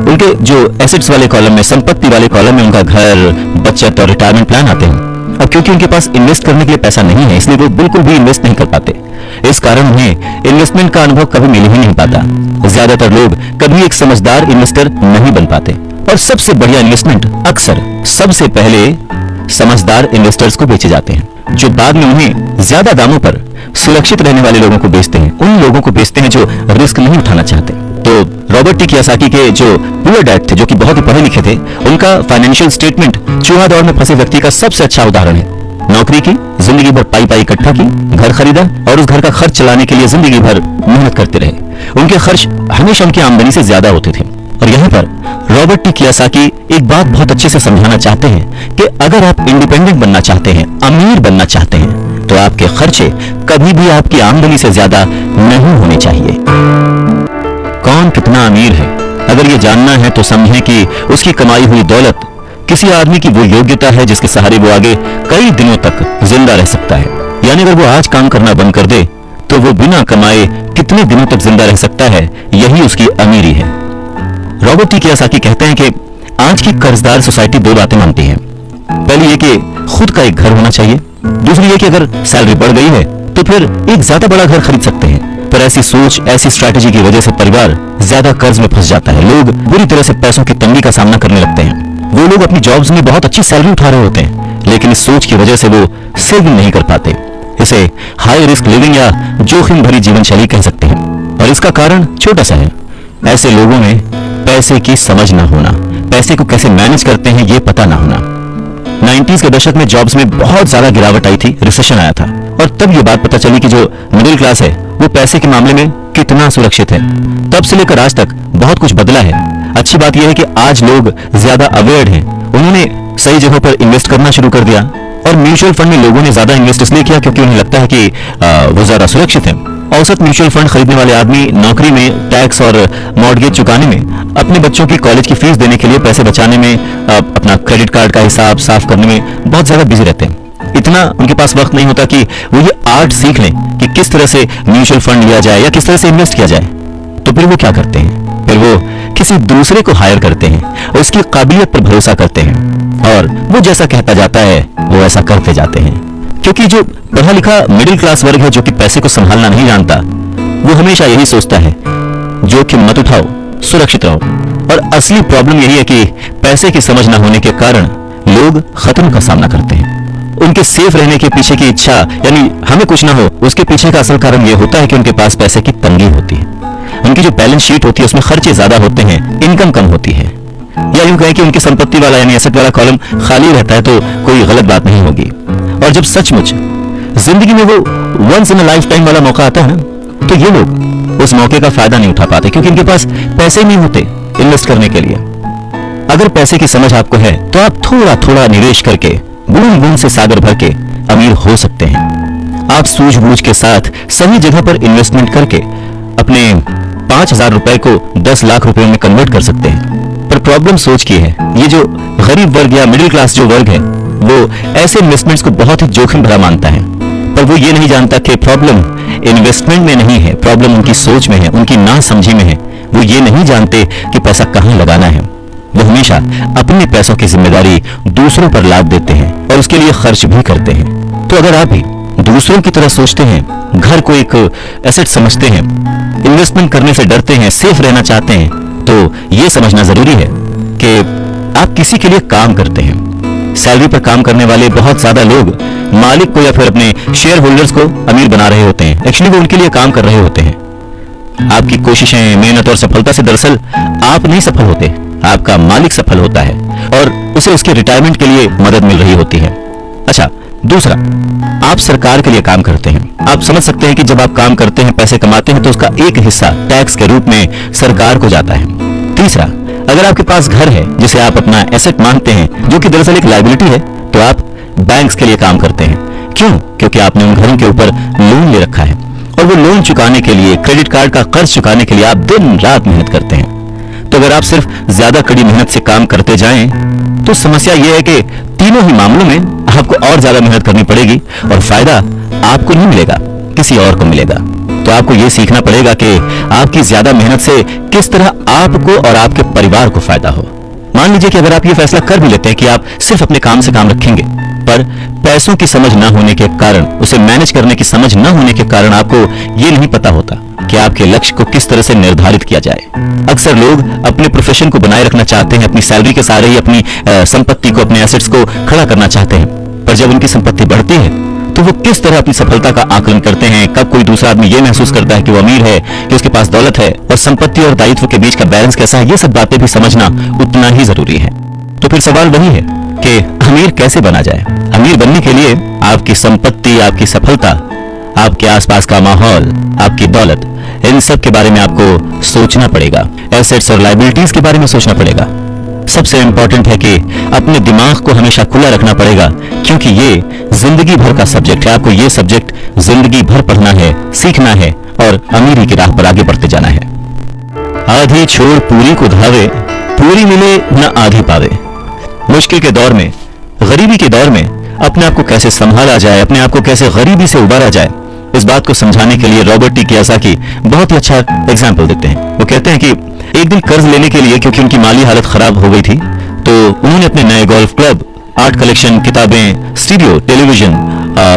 A: उनके जो एसेट्स वाले कॉलम में, संपत्ति वाले कॉलम में उनका घर, बचत और रिटायरमेंट प्लान आते हैं। अब क्योंकि उनके पास इन्वेस्ट करने के लिए पैसा नहीं है, इसलिए वो बिल्कुल भी इन्वेस्ट नहीं कर पाते। इस कारण उन्हें इन्वेस्टमेंट का अनुभव कभी मिल ही नहीं पाता। ज्यादातर लोग कभी एक समझदार इन्वेस्टर नहीं बन पाते, और सबसे बढ़िया इन्वेस्टमेंट अक्सर सबसे पहले समझदार इन्वेस्टर्स को बेचे जाते हैं, जो बाद में उन्हें ज्यादा दामों पर सुरक्षित रहने वाले लोगों को बेचते हैं। उन लोगों को बेचते हैं जो रिस्क नहीं उठाना चाहते। तो रॉबर्ट टी कियोसाकी के जो पुअर डैड थे, जो कि बहुत ही पढ़े लिखे थे, उनका फाइनेंशियल स्टेटमेंट चूहा दौड़ में फंसे व्यक्ति का सबसे अच्छा उदाहरण है। नौकरी की, जिंदगी भर पाई पाई इकट्ठा की, घर खरीदा और उस घर का खर्च चलाने के लिए जिंदगी भर मेहनत करते रहे। उनके खर्च हमेशा उनकी आमदनी से ज्यादा होते थे। और यहाँ पर रॉबर्ट टी कियोसाकी एक बात बहुत अच्छे से समझाना चाहते हैं कि अगर आप इंडिपेंडेंट बनना चाहते हैं, अमीर बनना चाहते हैं, तो आपके खर्चे कभी भी आपकी आमदनी से ज्यादा नहीं होने चाहिए। कौन कितना अमीर है, अगर ये जानना है तो समझें कि उसकी कमाई हुई दौलत किसी आदमी की वो योग्यता है जिसके सहारे वो आगे कई दिनों तक जिंदा रह सकता है। यानी अगर वो आज काम करना बंद कर दे तो वो बिना कमाए कितने दिनों तक जिंदा रह सकता है, यही उसकी अमीरी है। रॉबर्ट टी कियोसाकी कहते हैं कि आज की कर्जदार सोसाइटी दो बातें मानती है। पहली ये कि खुद का एक घर होना चाहिए, दूसरी ये कि अगर सैलरी बढ़ गई है तो फिर एक ज्यादा बड़ा घर खरीद सकते हैं। पर ऐसी सोच, ऐसी स्ट्रैटेजी की वजह से परिवार ज्यादा कर्ज में फंस जाता है। लोग बुरी तरह से पैसों की तंगी का सामना करने लगते हैं। वो लोग अपनी जॉब्स में बहुत अच्छी सैलरी उठा रहे होते हैं, लेकिन इस सोच की वजह से वो सेविंग नहीं कर पाते। इसे हाई रिस्क लिविंग या जोखिम भरी जीवन शैली कह सकते हैं। और इसका कारण छोटा सा है, ऐसे लोगों में पैसे की समझ ना होना, पैसे को कैसे मैनेज करते हैं ये पता ना होना। 90s के दशक में जॉब्स में बहुत ज्यादा गिरावट आई थी, रिसेशन आया था, और तब ये बात पता चली कि जो मिडिल क्लास है वो पैसे के मामले में कितना सुरक्षित है। तब से लेकर आज तक बहुत कुछ बदला है। अच्छी बात यह है कि आज लोग ज्यादा अवेयर हैं, उन्होंने सही जगहों पर इन्वेस्ट करना शुरू कर दिया। और म्यूचुअल फंड में लोगों ने ज्यादा इन्वेस्ट इसलिए किया क्योंकि उन्हें लगता है कि वो ज्यादा सुरक्षित है। औसत म्यूचुअल फंड खरीदने वाले आदमी नौकरी में, टैक्स और मॉर्गेज चुकाने में, अपने बच्चों की कॉलेज की फीस देने के लिए पैसे बचाने में, अपना क्रेडिट कार्ड का हिसाब साफ करने में बहुत ज्यादा बिजी रहते हैं। इतना उनके पास वक्त नहीं होता कि वो ये आर्ट सीख लें कि किस तरह से म्यूचुअल फंड लिया जाए या किस तरह से इन्वेस्ट किया जाए। तो फिर वो क्या करते हैं, फिर वो किसी दूसरे को हायर करते हैं और उसकी काबिलियत पर भरोसा करते हैं, और वो जैसा कहता जाता है वो ऐसा करते जाते हैं। क्योंकि जो पढ़ा लिखा मिडिल क्लास वर्ग है जो कि पैसे को संभालना नहीं जानता, वो हमेशा यही सोचता है जोखिम मत उठाओ, सुरक्षित रहो। और असली प्रॉब्लम यही है कि पैसे की समझ न होने के कारण लोग खतरों का सामना करते हैं। उनके सेफ रहने के पीछे की इच्छा, यानी हमें कुछ ना हो, उसके पीछे का असल कारण यह होता है कि उनके पास पैसे की तंगी होती है। उनकी जो बैलेंस शीट होती है उसमें खर्चे ज्यादा होते हैं, इनकम कम होती है। या यूं कहें कि उनकी संपत्ति वाला यानी एसेट वाला कॉलम खाली रहता है तो कोई गलत बात नहीं होगी। और जब सचमुच जिंदगी में वो once in a lifetime वाला मौका आता है ना, तो ये लोग उस मौके का फायदा नहीं उठा पाते क्योंकि इनके पास पैसे नहीं होते इन्वेस्ट करने के लिए। अगर पैसे की समझ आपको है तो आप थोड़ा थोड़ा निवेश करके बूंद बूंद से सागर भर के अमीर हो सकते हैं। आप सूझबूझ के साथ सही जगह पर इन्वेस्टमेंट करके अपने 5,000 रुपए को 10 लाख रुपए में कन्वर्ट कर सकते हैं। पर प्रॉब्लम सोच की है, ये जो गरीब वर्ग या मिडिल क्लास जो वर्ग है वो ऐसे इन्वेस्टमेंट्स को बहुत ही जोखिम भरा मानता है। पर वो ये नहीं जानता कि प्रॉब्लम इन्वेस्टमेंट में नहीं है, प्रॉब्लम उनकी सोच में है, उनकी नासमझी में है। वो ये नहीं जानते कि पैसा कहां लगाना है। वो हमेशा अपने पैसों की जिम्मेदारी दूसरों पर लाद देते हैं और उसके लिए खर्च भी करते हैं। तो अगर आप भी दूसरों की तरह सोचते हैं, घर को एक एसेट समझते हैं, इन्वेस्टमेंट करने से डरते हैं, सेफ रहना चाहते हैं, तो ये समझना जरूरी है कि आप किसी के लिए काम करते हैं। सैलरी पर काम करने वाले बहुत ज्यादा लोग मालिक को या फिर अपने शेयर होल्डर्स को अमीर बना रहे होते हैं। एक्चुअली वो उनके लिए काम कर रहे होते हैं। आपकी कोशिशें, मेहनत और सफलता से दरअसल आप नहीं सफल होते, आपका मालिक सफल होता है और उसे उसके रिटायरमेंट के लिए मदद मिल रही होती है। अच्छा, दूसरा, आप सरकार के लिए काम करते हैं। आप समझ सकते हैं कि जब आप काम करते हैं, पैसे कमाते हैं, तो उसका एक हिस्सा टैक्स के रूप में सरकार को जाता है। तीसरा, अगर आपके पास घर है जिसे आप अपना एसेट मानते हैं, जो कि दरअसल एक लायबिलिटी है, तो आप बैंक्स के लिए काम करते हैं। क्यों? क्योंकि आपने उन घरों के ऊपर लोन ले रखा है और वो लोन चुकाने के लिए, क्रेडिट कार्ड का कर्ज चुकाने के लिए आप दिन रात मेहनत करते हैं। तो अगर आप सिर्फ ज्यादा कड़ी मेहनत से काम करते जाएं, तो समस्या यह है कि तीनों ही मामलों में आपको और ज्यादा मेहनत करनी पड़ेगी और फायदा आपको नहीं मिलेगा, किसी और को मिलेगा। तो आपको यह सीखना पड़ेगा कि आपकी ज्यादा मेहनत से किस तरह आपको और आपके परिवार को फायदा हो। मान लीजिए कि अगर आप ये फैसला कर भी लेते हैं कि आप सिर्फ अपने काम से काम रखेंगे, पर पैसों की समझ न होने के कारण, उसे मैनेज करने की समझ न होने के कारण आपको ये नहीं पता होता कि आपके लक्ष्य को किस तरह से निर्धारित किया जाए। अक्सर लोग अपने प्रोफेशन को बनाए रखना चाहते हैं, अपनी सैलरी के सहारे ही अपनी संपत्ति को, अपने एसेट्स को खड़ा करना चाहते हैं, पर जब उनकी संपत्ति बढ़ती है तो वो किस तरह अपनी सफलता का आकलन करते हैं, कब कोई दूसरा आदमी ये महसूस करता है कि वो अमीर है, कि उसके पास दौलत है, और संपत्ति और दायित्व के बीच का बैलेंस कैसा है, ये सब बातें भी समझना उतना ही जरूरी है। तो फिर सवाल वही है कि अमीर कैसे बना जाए। अमीर बनने के लिए आपकी संपत्ति, आपकी सफलता, आपके आसपास का माहौल, आपकी दौलत, इन सब के बारे में आपको सोचना पड़ेगा। एसेट्स और लायबिलिटीज के बारे में सोचना पड़ेगा। सबसे इंपॉर्टेंट है कि अपने दिमाग को हमेशा खुला रखना पड़ेगा, क्योंकि ये जिंदगी भर का सब्जेक्ट है। आपको ये सब्जेक्ट जिंदगी भर पढ़ना है, सीखना है और अमीरी की राह पर आगे बढ़ते जाना है। आधी छोड़ पूरी को धावे, पूरी मिले न आधी पावे। मुश्किल के दौर में, गरीबी के दौर में अपने आप को कैसे संभाला जाए, अपने आप को कैसे गरीबी से उबारा जाए, इस बात को समझाने के लिए रॉबर्ट टी कियोसाकी बहुत ही अच्छा एग्जाम्पल देते हैं। वो कहते हैं कि एक दिन कर्ज लेने के लिए, क्योंकि उनकी माली हालत खराब हो गई थी, तो उन्होंने अपने नए गोल्फ क्लब, आर्ट कलेक्शन, किताबें, स्टूडियो, टेलीविजन,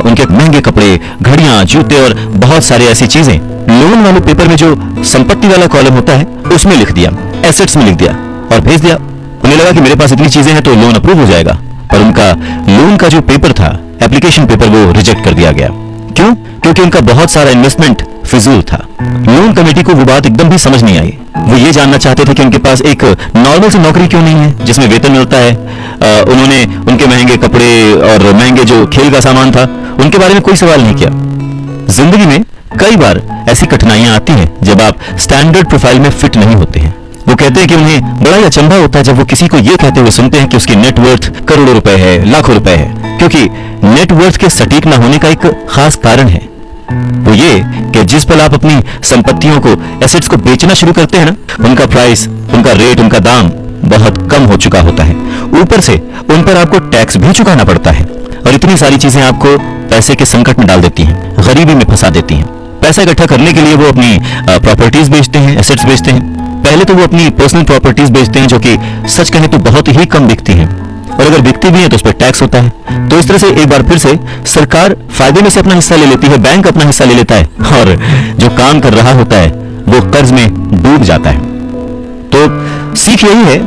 A: उनके महंगे कपड़े, घड़ियां, जूते और बहुत सारी ऐसी चीजें लोन वाले पेपर में जो संपत्ति वाला कॉलम होता है उसमें लिख दिया, एसेट्स में लिख दिया और भेज दिया। उन्हें लगा कि मेरे पास इतनी चीजें हैं तो लोन अप्रूव हो जाएगा, पर उनका लोन का जो पेपर था, एप्लीकेशन पेपर, वो रिजेक्ट कर दिया गया। क्यों? क्योंकि उनका बहुत सारा इन्वेस्टमेंट फिजूल था। लोन कमेटी को वो बात एकदम भी समझ नहीं आई। वो ये जानना चाहते थे कि उनके पास एक नॉर्मल सी नौकरी क्यों नहीं है जिसमें वेतन मिलता है। उन्होंने उनके महंगे कपड़े और महंगे जो खेल का सामान था उनके बारे में कोई सवाल नहीं किया। जिंदगी में कई बार ऐसी कठिनाइयां आती हैं जब आप स्टैंडर्ड प्रोफाइल में फिट नहीं होते हैं। वो कहते हैं कि उन्हें बड़ा ही अचंभा होता है जब वो किसी को ये कहते हुए सुनते हैं कि उसकी नेटवर्थ करोड़ों रुपए है, लाखों रुपए है, क्योंकि नेटवर्थ के सटीक ना होने का एक खास कारण है। वो ये कि जिस पल आप अपनी संपत्तियों को, एसेट्स को बेचना शुरू करते हैं ना, उनका प्राइस, उनका रेट, उनका दाम बहुत कम हो चुका होता है। ऊपर से उन पर आपको टैक्स भी चुकाना पड़ता है और इतनी सारी चीजें आपको पैसे के संकट में डाल देती हैं, गरीबी में फंसा देती हैं। पैसा इकट्ठा करने के लिए वो अपनी प्रॉपर्टीज बेचते हैं, एसेट्स बेचते हैं। पहले तो वो अपनी पर्सनल प्रॉपर्टीज बेचते हैं जो कि सच कहें तो बहुत ही कम बिकती हैं, और अगर बिकती भी है तो उस पर टैक्स होता है। तो इस तरह से एक बार फिर से सरकार फायदे में से अपना हिस्सा ले लेती है, बैंक अपना हिस्सा ले लेता है और जो काम कर रहा होता है वो कर्ज में डूब जाता है। तो सीख यही है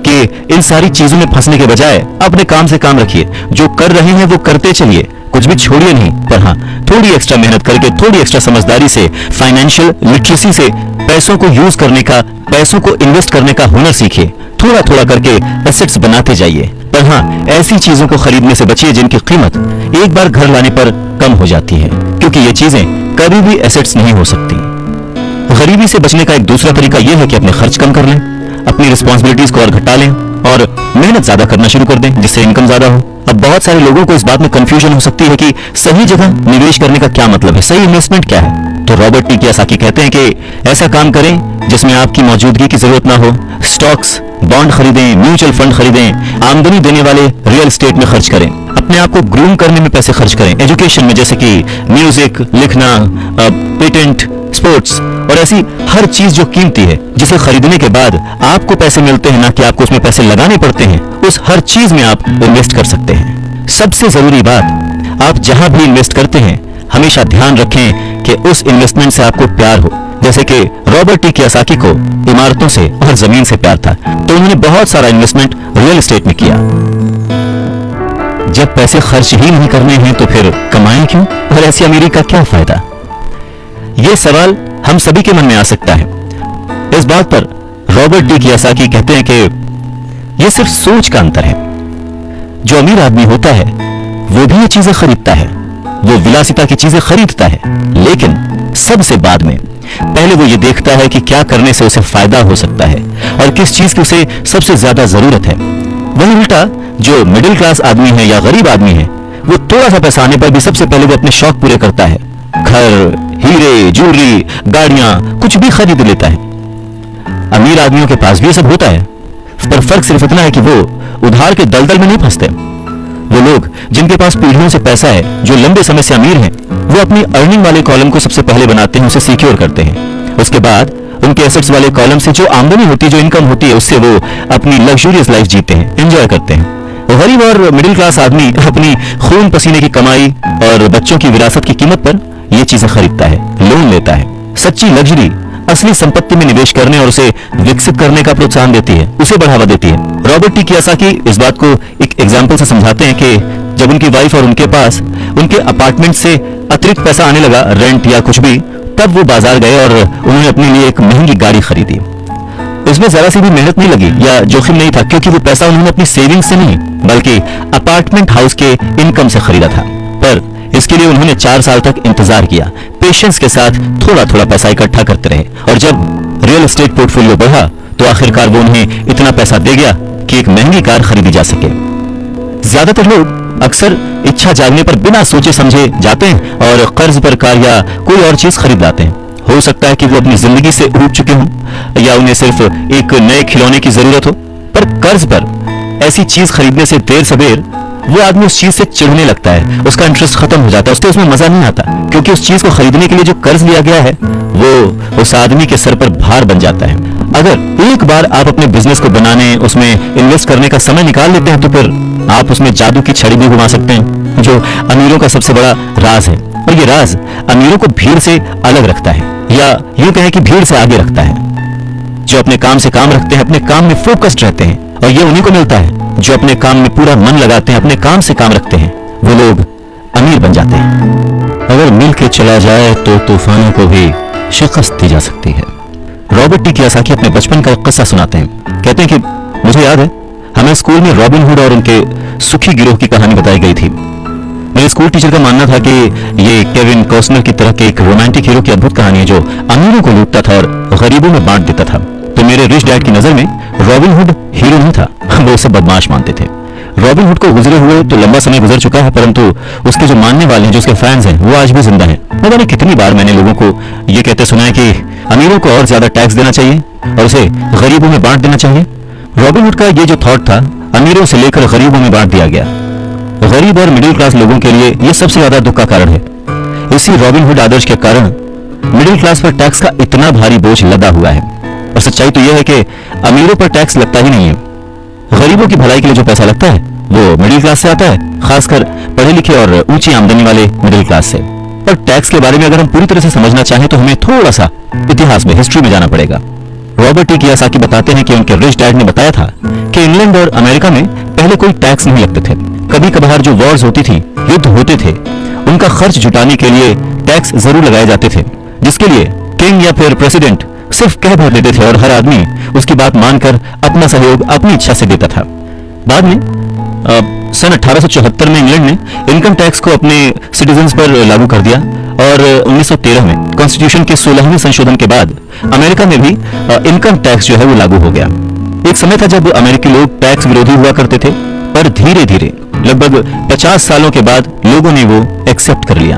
A: कि इन सारी चीजों में फंसने के बजाय अपने काम से काम रखिए। जो कर रहे हैं वो करते चलिए, कुछ भी छोड़िए नहीं, पर हाँ थोड़ी एक्स्ट्रा मेहनत करके, थोड़ी एक्स्ट्रा समझदारी से, फाइनेंशियल लिटरेसी से पैसों को यूज करने का, पैसों को इन्वेस्ट करने का हुनर सीखिए। थोड़ा थोड़ा करके एसेट्स बनाते जाइए, पर हाँ ऐसी चीजों को खरीदने से बचिए जिनकी कीमत एक बार घर लाने पर कम हो जाती है, क्योंकि ये चीजें कभी भी एसेट्स नहीं हो सकती। गरीबी से बचने का एक दूसरा तरीका यह है कि अपने खर्च कम कर लें, अपनी रिस्पॉन्सिबिलिटीज को और घटा लें और मेहनत ज्यादा करना शुरू कर दें, जिससे इनकम ज्यादा हो। अब बहुत सारे लोगों को इस बात में कंफ्यूजन हो सकती है कि सही जगह निवेश करने का क्या मतलब है, सही इन्वेस्टमेंट क्या है। तो रॉबर्ट टी कियोसाकी कहते हैं कि ऐसा काम करें जिसमें आपकी मौजूदगी की जरूरत ना हो। स्टॉक्स, बॉन्ड खरीदें, म्यूचुअल फंड खरीदें, आमदनी देने वाले रियल एस्टेट में खर्च करें, अपने आप को ग्रूम करने में पैसे खर्च करें, एजुकेशन में जैसे कि म्यूजिक, लिखना, पेटेंट, स्पोर्ट्स और ऐसी हर चीज जो कीमती है, जिसे खरीदने के बाद आपको पैसे मिलते हैं, ना कि आपको उसमें पैसे लगाने पड़ते हैं, उस हर चीज में आप इन्वेस्ट कर सकते हैं। सबसे जरूरी बात, आप जहां भी इन्वेस्ट करते हैं हमेशा ध्यान रखें कि उस इन्वेस्टमेंट से आपको प्यार हो। जैसे कि रॉबर्ट टी कियोसाकी को इमारतों से और जमीन से प्यार था, तो उन्होंने बहुत सारा इन्वेस्टमेंट रियल एस्टेट में किया। जब पैसे खर्च ही नहीं करने हैं तो फिर कमाएं क्यों, और ऐसी अमीरी का क्या फायदा? यह सवाल हम सभी के मन में आ सकता है। इस बात पर रॉबर्ट टी कियोसाकी कहते हैं कि यह सिर्फ सोच का अंतर है। जो अमीर आदमी होता है वो भी ये चीजें खरीदता है, वो विलासिता की चीजें खरीदता है, लेकिन सबसे बाद में पहले वो ये देखता है कि क्या करने से उसे फायदा हो सकता है और किस चीज की उसे सबसे ज्यादा जरूरत है। वहीं उल्टा जो मिडिल क्लास आदमी है या गरीब आदमी है, वो थोड़ा सा पैसा आने पर भी सबसे पहले वो अपने शौक पूरे करता है, घर, हीरे, ज्वेलरी, गाड़ियां, कुछ भी खरीद लेता है। अमीर आदमियों के पास भी ये सब होता है, पर फर्क सिर्फ इतना है कि वो उधार के दलदल में नहीं फंसते। वो लोग जिनके पास पीढ़ियों से पैसा है, जो लंबे समय से अमीर हैं, वो अपनी अर्निंग वाले कॉलम को सबसे पहले बनाते हैं, उसे सिक्योर करते हैं। उसके बाद उनके एसेट्स वाले कॉलम से जो आमदनी होती है, जो इनकम होती है, उससे वो अपनी लग्जूरियस लाइफ जीते हैं, एंजॉय करते हैं। गरीब और मिडिल क्लास आदमी अपनी खून पसीने की कमाई और बच्चों की विरासत की कीमत पर ये चीजें खरीदता है, लोन लेता है। सच्ची लग्जरी असली संपत्ति में निवेश करने और उसे विकसित करने का प्रोत्साहन देती है, उसे बढ़ावा देती है। रॉबर्ट टी कियोसाकी इस बात को एक एग्जाम्पल से समझाते हैं कि जब उनकी वाइफ और उनके पास उनके अपार्टमेंट से अतिरिक्त पैसा आने लगा, रेंट या कुछ भी, तब वो बाजार गए और उन्होंने अपने लिए एक महंगी गाड़ी खरीदी। इसमें जरा सी भी मेहनत नहीं लगी या जोखिम नहीं था, क्योंकि वो पैसा उन्होंने अपनी सेविंग से नहीं बल्कि अपार्टमेंट हाउस के इनकम से खरीदा था। पर इसके लिए उन्होंने 4 साल तक इंतजार किया, पेशेंस के साथ थोड़ा थोड़ा पैसा इकट्ठा करते रहे, और जब रियल एस्टेट पोर्टफोलियो बढ़ा तो आखिरकार वो उन्हें इतना पैसा दे गया कि एक महंगी कार खरीदी जा सके। ज्यादातर लोग अक्सर इच्छा जागने पर बिना सोचे समझे जाते हैं और कर्ज पर कार या कोई और चीज खरीद लाते हैं। हो सकता है कि वो अपनी जिंदगी से ऊब चुके हों या उन्हें सिर्फ एक नए खिलौने की जरूरत हो, पर कर्ज पर ऐसी चीज खरीदने से देर सबेर वो आदमी उस चीज से चिढ़ने लगता है, उसका इंटरेस्ट खत्म हो जाता है, उसके उसमें मजा नहीं आता, क्योंकि उस चीज को खरीदने के लिए जो कर्ज लिया गया है वो उस आदमी के सर पर भार बन जाता है। अगर एक बार आप अपने बिजनेस को बनाने, उसमें इन्वेस्ट करने का समय निकाल लेते हैं तो फिर आप उसमें जादू की छड़ी भी घुमा सकते हैं, जो अमीरों का सबसे बड़ा राज है। और ये राज अमीरों को भीड़ से अलग रखता है, या यूं कहें कि भीड़ से आगे रखता है। जो अपने काम से काम रखते हैं, अपने काम में फोकस्ड रहते हैं, और ये उन्हीं को मिलता है जो अपने काम में पूरा मन लगाते हैं, अपने काम से काम रखते हैं, वो लोग अमीर बन जाते हैं। अगर मिल के चला जाए तो तूफानों को भी शिकस्त दी जा सकती है। रॉबर्ट टी कियोसाकी अपने बचपन का एक किस्सा सुनाते हैं। कहते हैं कि मुझे याद है, हमें स्कूल में रॉबिन हुड और उनके सुखी गिरोह की कहानी बताई गई थी। मेरे स्कूल टीचर का मानना था कि ये केविन कॉस्नर की तरह के एक रोमांटिक हीरो की अद्भुत कहानी है जो अमीरों को लूटता था और गरीबों में बांट देता था। तो मेरे रिच डैड की नजर में रॉबिन हुड हीरो नहीं था, वो उसे बदमाश मानते थे। रॉबिन हुड को गुजरे हुए तो लंबा समय गुजर चुका है, परंतु उसके जो मानने वाले हैं, जो उसके फैंस हैं, वो आज भी जिंदा हैं। पता नहीं कितनी बार मैंने लोगों को ये कहते सुना है कि अमीरों को और ज्यादा टैक्स देना चाहिए और उसे गरीबों में बांट देना चाहिए। रॉबिन हुड का ये जो थॉट था, अमीरों से लेकर गरीबों में बांट दिया गया। गरीब और मिडिल क्लास लोगों के लिए यह सबसे ज्यादा दुख का कारण है। इसी रॉबिन हुड आदर्श के कारण मिडिल क्लास पर टैक्स का इतना भारी बोझ लदा हुआ है। और सच्चाई तो यह है कि अमीरों पर टैक्स लगता ही नहीं है। गरीबों की भलाई के लिए जो पैसा लगता है वो मिडिल क्लास से आता है, खासकर पढ़े लिखे और ऊंची आमदनी वाले मिडिल क्लास से। पर टैक्स के बारे में अगर हम पूरी तरह से समझना चाहें तो हमें थोड़ा सा इतिहास में, हिस्ट्री में जाना पड़ेगा। रॉबर्ट टी कियोसाकी बताते हैं कि उनके रिच डैड ने बताया था कि इंग्लैंड और अमेरिका में पहले कोई टैक्स नहीं लगते थे। कभी कभार जो वॉर्स होती थी, युद्ध होते थे, उनका खर्च जुटाने के लिए टैक्स जरूर लगाए जाते थे, जिसके लिए किंग या फिर प्रेसिडेंट सिर्फ कह भर देते थे और हर आदमी उसकी बात मानकर अपना सहयोग अपनी इच्छा से देता था। बाद में सन 1874 में इंग्लैंड ने इनकम टैक्स को अपने सिटीजन्स पर लागू कर दिया और 1913 में कॉन्स्टिट्यूशन के 16वें संशोधन के बाद अमेरिका में भी इनकम टैक्स जो है वो लागू हो गया। एक समय था जब अमेरिकी लोग टैक्स विरोधी हुआ करते थे, पर धीरे धीरे लगभग 50 सालों के बाद लोगों ने वो एक्सेप्ट कर लिया।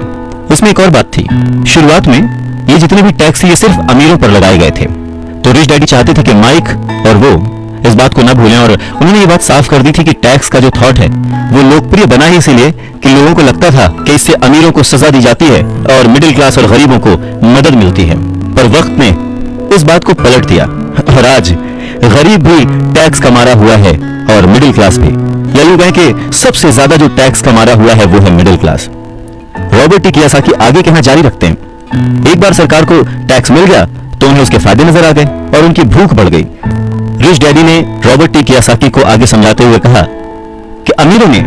A: उसमें एक और बात थी, शुरुआत में ये जितने भी टैक्स थे ये सिर्फ अमीरों पर लगाए गए थे। तो रिच डैडी चाहते थे कि माइक और वो इस बात को न भूलें, और उन्होंने ये बात साफ कर दी थी कि टैक्स का जो थॉट है वो लोकप्रिय बना ही इसीलिए कि लोगों को लगता था कि इससे अमीरों को सजा दी जाती है और मिडिल क्लास और गरीबों को मदद मिलती है। पर वक्त ने इस बात को पलट दिया और आज गरीब भी टैक्स कमा रहा हुआ है और मिडिल क्लास भी, या यूं कहें कि सबसे ज्यादा जो टैक्स कमा रहा हुआ है वो है middle class. Robert T Kiyosaki आगे कहना जारी रखते हैं, एक बार सरकार को टैक्स मिल गया तो उन्हें उसके फायदे नजर आ गए और उनकी भूख बढ़ गई। रिच डैडी ने रॉबर्ट टी कियोसाकी को आगे समझाते हुए कहा कि अमीरों ने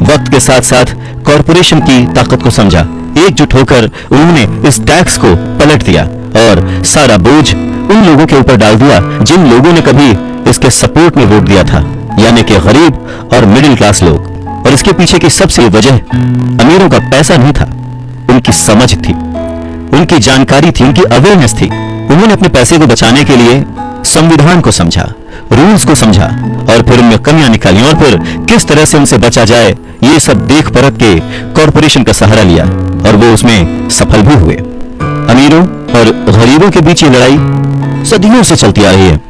A: वक्त के साथ साथ कॉरपोरेशन की ताकत को समझा, एकजुट होकर उन्होंने इस टैक्स को पलट दिया और सारा बोझ उन लोगों के ऊपर डाल दिया जिन लोगों ने कभी इसके सपोर्ट में वोट दिया था, यानी कि गरीब और मिडिल क्लास लोग। और इसके पीछे की सबसे वजह अमीरों का पैसा नहीं था, उनकी समझ थी, उनकी जानकारी थी, उनकी अवेयरनेस थी। उन्होंने अपने पैसे को बचाने के लिए संविधान को समझा, रूल्स को समझा और फिर उनमें कमियां निकाली और फिर किस तरह से उनसे बचा जाए ये सब देख परख के कॉरपोरेशन का सहारा लिया और वो उसमें सफल भी हुए। अमीरों और गरीबों के बीच ये लड़ाई सदियों से चलती आ रही है।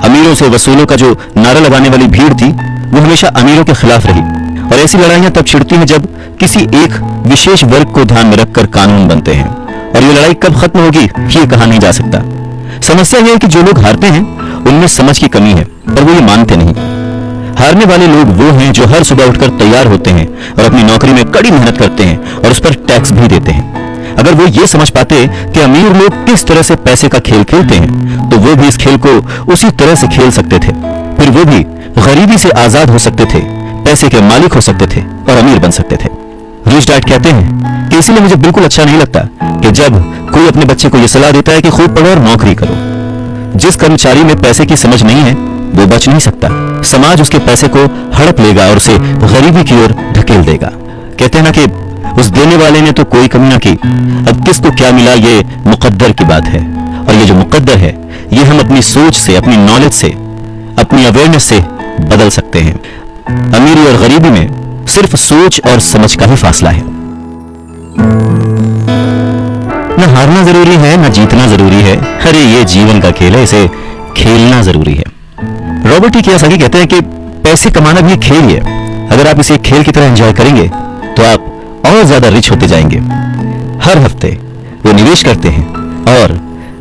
A: अमीरों से वसूलों का जो नारा लगाने वाली भीड़ थी वो हमेशा अमीरों के खिलाफ रही, और ऐसी लड़ाइयां तब छिड़ती हैं जब किसी एक विशेष वर्ग को ध्यान में रखकर कानून बनते हैं, और ये लड़ाई कब खत्म होगी ये कहा नहीं जा सकता। समस्या यह है कि जो लोग हारते हैं उनमें समझ की कमी है और वो ये मानते नहीं। हारने वाले लोग वो हैं जो हर सुबह उठकर तैयार होते हैं और अपनी नौकरी में कड़ी मेहनत करते हैं और उस पर टैक्स भी देते हैं। अगर वो ये समझ पाते कि अमीर लोग किस तरह से पैसे का खेल खेलते हैं तो वो भी इस खेल को उसी तरह से खेल सकते थे, फिर वो भी गरीबी से आजाद हो सकते थे, पैसे के मालिक हो सकते थे और अमीर बन सकते थे। रिच डैड कहते हैं कि इसीलिए मुझे बिल्कुल अच्छा नहीं लगता कि जब कोई अपने बच्चे को यह सलाह देता है कि खूब पढ़ो और नौकरी करो। जिस कर्मचारी में पैसे की समझ नहीं है वो बच नहीं सकता। समाज उसके पैसे को हड़प लेगा और उसे गरीबी की ओर धकेल देगा। कहते हैं ना कि उस देने वाले ने तो कोई कमी ना की, अब किसको क्या मिला ये मुकद्दर की बात है। और ये जो मुकद्दर है ये हम अपनी सोच से, अपनी नॉलेज से, अपनी अवेयरनेस से बदल सकते हैं। अमीरी और गरीबी में सिर्फ सोच और समझ का ही फासला है। न हारना जरूरी है न जीतना जरूरी है, अरे ये जीवन का खेल है, इसे खेलना जरूरी है। रॉबर्ट टी कियोसाकी कहते हैं कि पैसे कमाना भी एक खेल है। अगर आप इसे खेल की तरह एंजॉय करेंगे तो आप और ज्यादा रिच होते जाएंगे। हर हफ्ते वो निवेश करते हैं और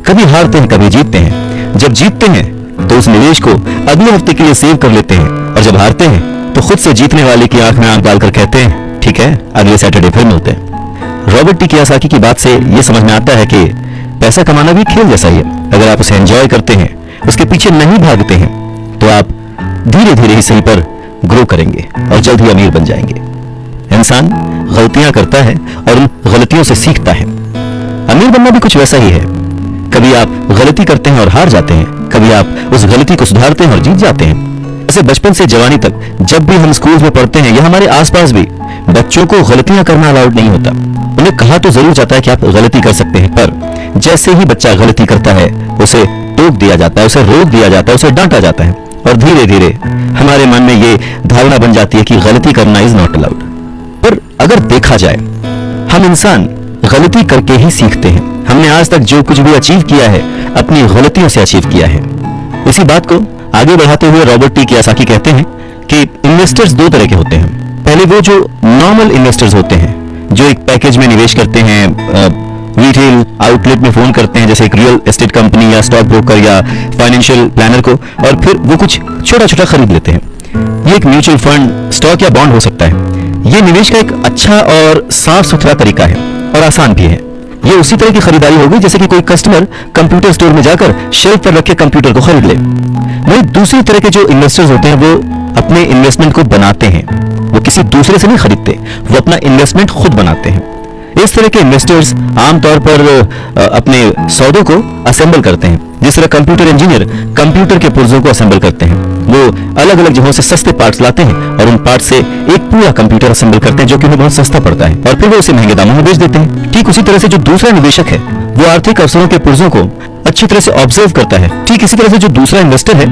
A: कभी हारते हैं कभी जीतते हैं। जब जीतते हैं तो उस निवेश को अगले हफ्ते के लिए सेव कर लेते हैं और जब हारते हैं तो खुद से जीतने वाले की आंख में आंख डालकर कहते हैं ठीक है अगले सैटरडे फिर मिलते हैं। रॉबर्ट टी कियोसाकी की बात से यह समझ में आता है कि पैसा कमाना भी खेल जैसा ही है। अगर आप उसे एंजॉय करते हैं, उसके पीछे नहीं भागते हैं, तो आप धीरे धीरे ही सही पर ग्रो करेंगे और जल्द ही अमीर बन जाएंगे। इंसान गलतियां करता है और उन गलतियों से सीखता है। अमीर बनना भी कुछ वैसा ही है। कभी आप गलती करते हैं और हार जाते हैं, कभी आप उस गलती को सुधारते हैं और जीत जाते हैं। ऐसे बचपन से जवानी तक जब भी हम स्कूल में पढ़ते हैं या हमारे आसपास भी बच्चों को गलतियां करना अलाउड नहीं होता। उन्हें कहा तो जरूर जाता है कि आप गलती कर सकते हैं, पर जैसे ही बच्चा गलती करता है उसे टोक दिया जाता है, उसे रोक दिया जाता है, उसे डांटा जाता है और धीरे धीरे हमारे मन में ये धारणा बन जाती है कि गलती करना इज नॉट अलाउड। पर अगर देखा जाए, हम इंसान गलती करके ही सीखते हैं। हमने आज तक जो कुछ भी अचीव किया है अपनी गलतियों से अचीव किया है। इसी बात को आगे बढ़ाते हुए रॉबर्ट टी कियोसाकी कहते हैं कि इन्वेस्टर्स दो तरह के होते हैं। पहले वो जो नॉर्मल इन्वेस्टर्स होते हैं जो एक पैकेज में निवेश करते हैं, रिटेल आउटलेट में फोन करते हैं जैसे एक रियल एस्टेट कंपनी या स्टॉक ब्रोकर या फाइनेंशियल प्लानर को, और फिर वो कुछ छोटा छोटा खरीद लेते हैं। ये एक म्यूचुअल फंड, स्टॉक या बॉन्ड हो सकता है। ये निवेश का एक अच्छा और साफ सुथरा तरीका है और आसान भी है। ये उसी तरह की खरीदारी होगी जैसे कि कोई कस्टमर कंप्यूटर स्टोर में जाकर शेल्फ पर रखे कंप्यूटर को खरीद ले। वही दूसरी तरह के जो इन्वेस्टर्स होते हैं वो अपने इन्वेस्टमेंट को बनाते हैं। वो किसी दूसरे से नहीं खरीदते, वो अपना इन्वेस्टमेंट खुद बनाते हैं। इस तरह के इन्वेस्टर्स आमतौर पर अपने सौदों को असेंबल करते हैं। जिस तरह कंप्यूटर इंजीनियर कंप्यूटर के पुर्जों को असेंबल करते हैं, वो अलग अलग जगहों से सस्ते पार्ट्स लाते हैं और उन पार्ट से एक पूरा कंप्यूटर असेंबल करते हैं जो कि उन्हें बहुत सस्ता पड़ता है और फिर वो उसे महंगे दामों में बेच देते हैं। ठीक उसी तरह से जो दूसरा निवेशक है वो आर्थिक अवसरों के पुर्जों को अच्छी तरह से ऑब्जर्व करता है। ठीक इसी तरह से जो दूसरा इन्वेस्टर है